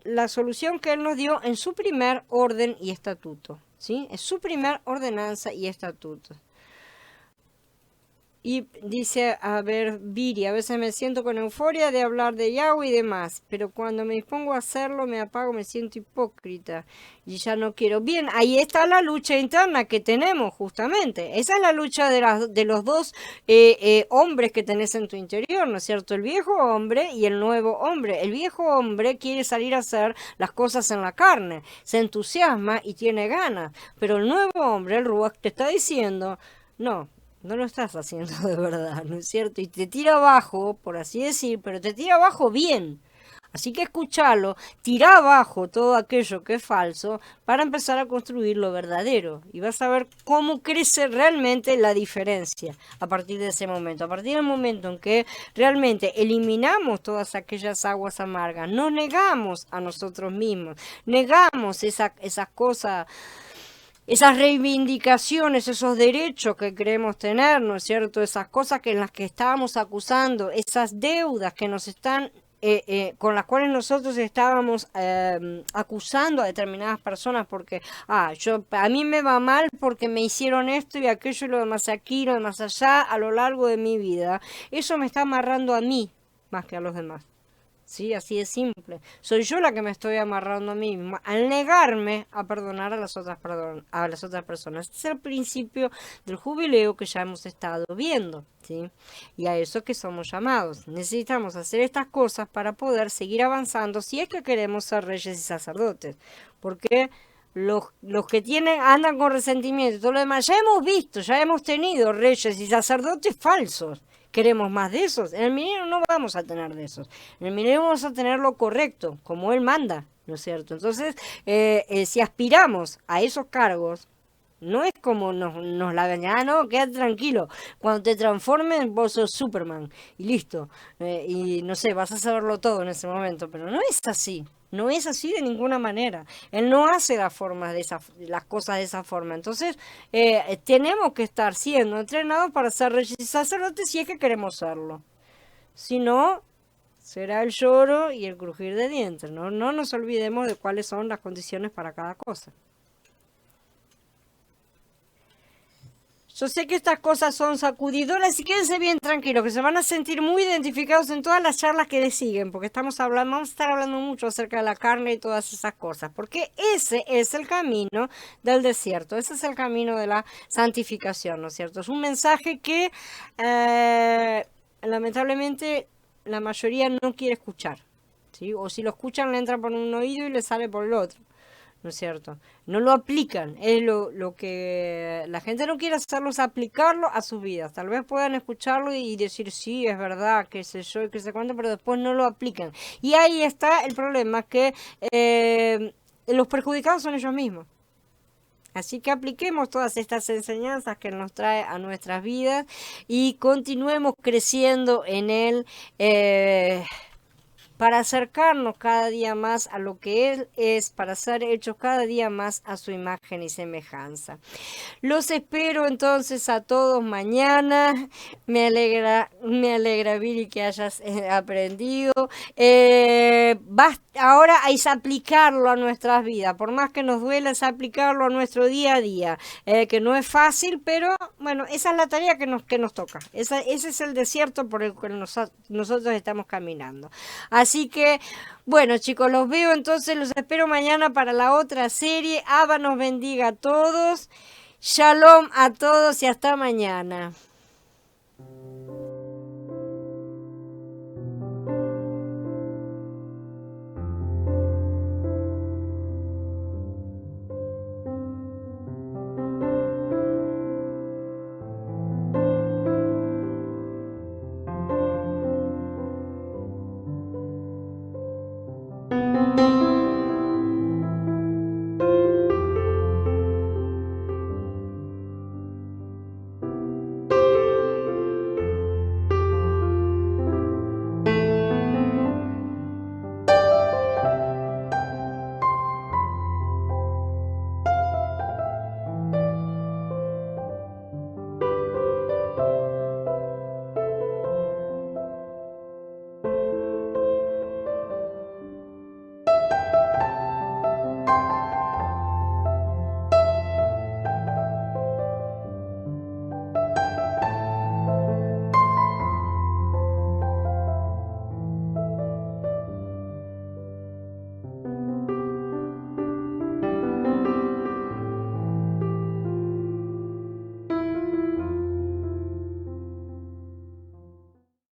la solución que él nos dio en su primer orden y estatuto, ¿sí? Es su primer ordenanza y estatuto. Y dice, a ver, Viri, a veces me siento con euforia de hablar de Yahweh y demás, pero cuando me dispongo a hacerlo me apago, me siento hipócrita y ya no quiero. Bien, ahí está la lucha interna que tenemos justamente. Esa es la lucha de los dos hombres que tenés en tu interior, ¿no es cierto? El viejo hombre y el nuevo hombre. El viejo hombre quiere salir a hacer las cosas en la carne, se entusiasma y tiene ganas, pero el nuevo hombre, el Ruach, te está diciendo, no lo estás haciendo de verdad, ¿no es cierto? Y te tira abajo, por así decir, pero te tira abajo bien. Así que escúchalo, tira abajo todo aquello que es falso para empezar a construir lo verdadero. Y vas a ver cómo crece realmente la diferencia a partir de ese momento. A partir del momento en que realmente eliminamos todas aquellas aguas amargas, nos negamos a nosotros mismos, negamos esas cosas, esas reivindicaciones, esos derechos que creemos tener, ¿no es cierto? Esas cosas en las que estábamos acusando, esas deudas que nos están con las cuales nosotros estábamos acusando a determinadas personas porque, a mí me va mal porque me hicieron esto y aquello y lo demás aquí, lo demás allá a lo largo de mi vida, eso me está amarrando a mí más que a los demás. Sí, así de simple. Soy yo la que me estoy amarrando a mí misma al negarme a perdonar a las otras, a las otras personas. Este es el principio del jubileo que ya hemos estado viendo, ¿sí? Y a eso que somos llamados. Necesitamos hacer estas cosas para poder seguir avanzando si es que queremos ser reyes y sacerdotes. Porque los que tienen, andan con resentimiento y todo lo demás, ya hemos visto, ya hemos tenido reyes y sacerdotes falsos. Queremos más de esos. En el milenio no vamos a tener de esos. En el milenio vamos a tener lo correcto, como Él manda, ¿no es cierto? Entonces, si aspiramos a esos cargos, no es como nos la ven, no, quédate tranquilo. Cuando te transformes, vos sos Superman y listo. Y no sé, vas a saberlo todo en ese momento, pero no es así. No es así de ninguna manera. Él no hace las cosas de esa forma. Entonces, tenemos que estar siendo entrenados para ser reyes y sacerdotes si es que queremos serlo. Si no, será el lloro y el crujir de dientes. No nos olvidemos de cuáles son las condiciones para cada cosa. Yo sé que estas cosas son sacudidoras y quédense bien tranquilos, que se van a sentir muy identificados en todas las charlas que les siguen, porque vamos a estar hablando mucho acerca de la carne y todas esas cosas, porque ese es el camino del desierto, ese es el camino de la santificación, ¿no es cierto? Es un mensaje que lamentablemente la mayoría no quiere escuchar, ¿sí? O si lo escuchan le entra por un oído y le sale por el otro. ¿No es cierto? No lo aplican, es lo que la gente no quiere hacerlos aplicarlo a sus vidas. Tal vez puedan escucharlo y decir, sí, es verdad, qué sé yo, y qué sé cuánto, pero después no lo aplican. Y ahí está el problema, que los perjudicados son ellos mismos. Así que apliquemos todas estas enseñanzas que Él nos trae a nuestras vidas y continuemos creciendo en Él. Para acercarnos cada día más a lo que Él es, para ser hechos cada día más a su imagen y semejanza. Los espero entonces a todos mañana. Me alegra, Viri, que hayas aprendido. Ahora es aplicarlo a nuestras vidas. Por más que nos duela, es aplicarlo a nuestro día a día. Que no es fácil, pero bueno, esa es la tarea que nos toca. Ese es el desierto por el cual nosotros estamos caminando. Así que, bueno, chicos, los veo entonces, los espero mañana para la otra serie. Abba nos bendiga a todos. Shalom a todos y hasta mañana.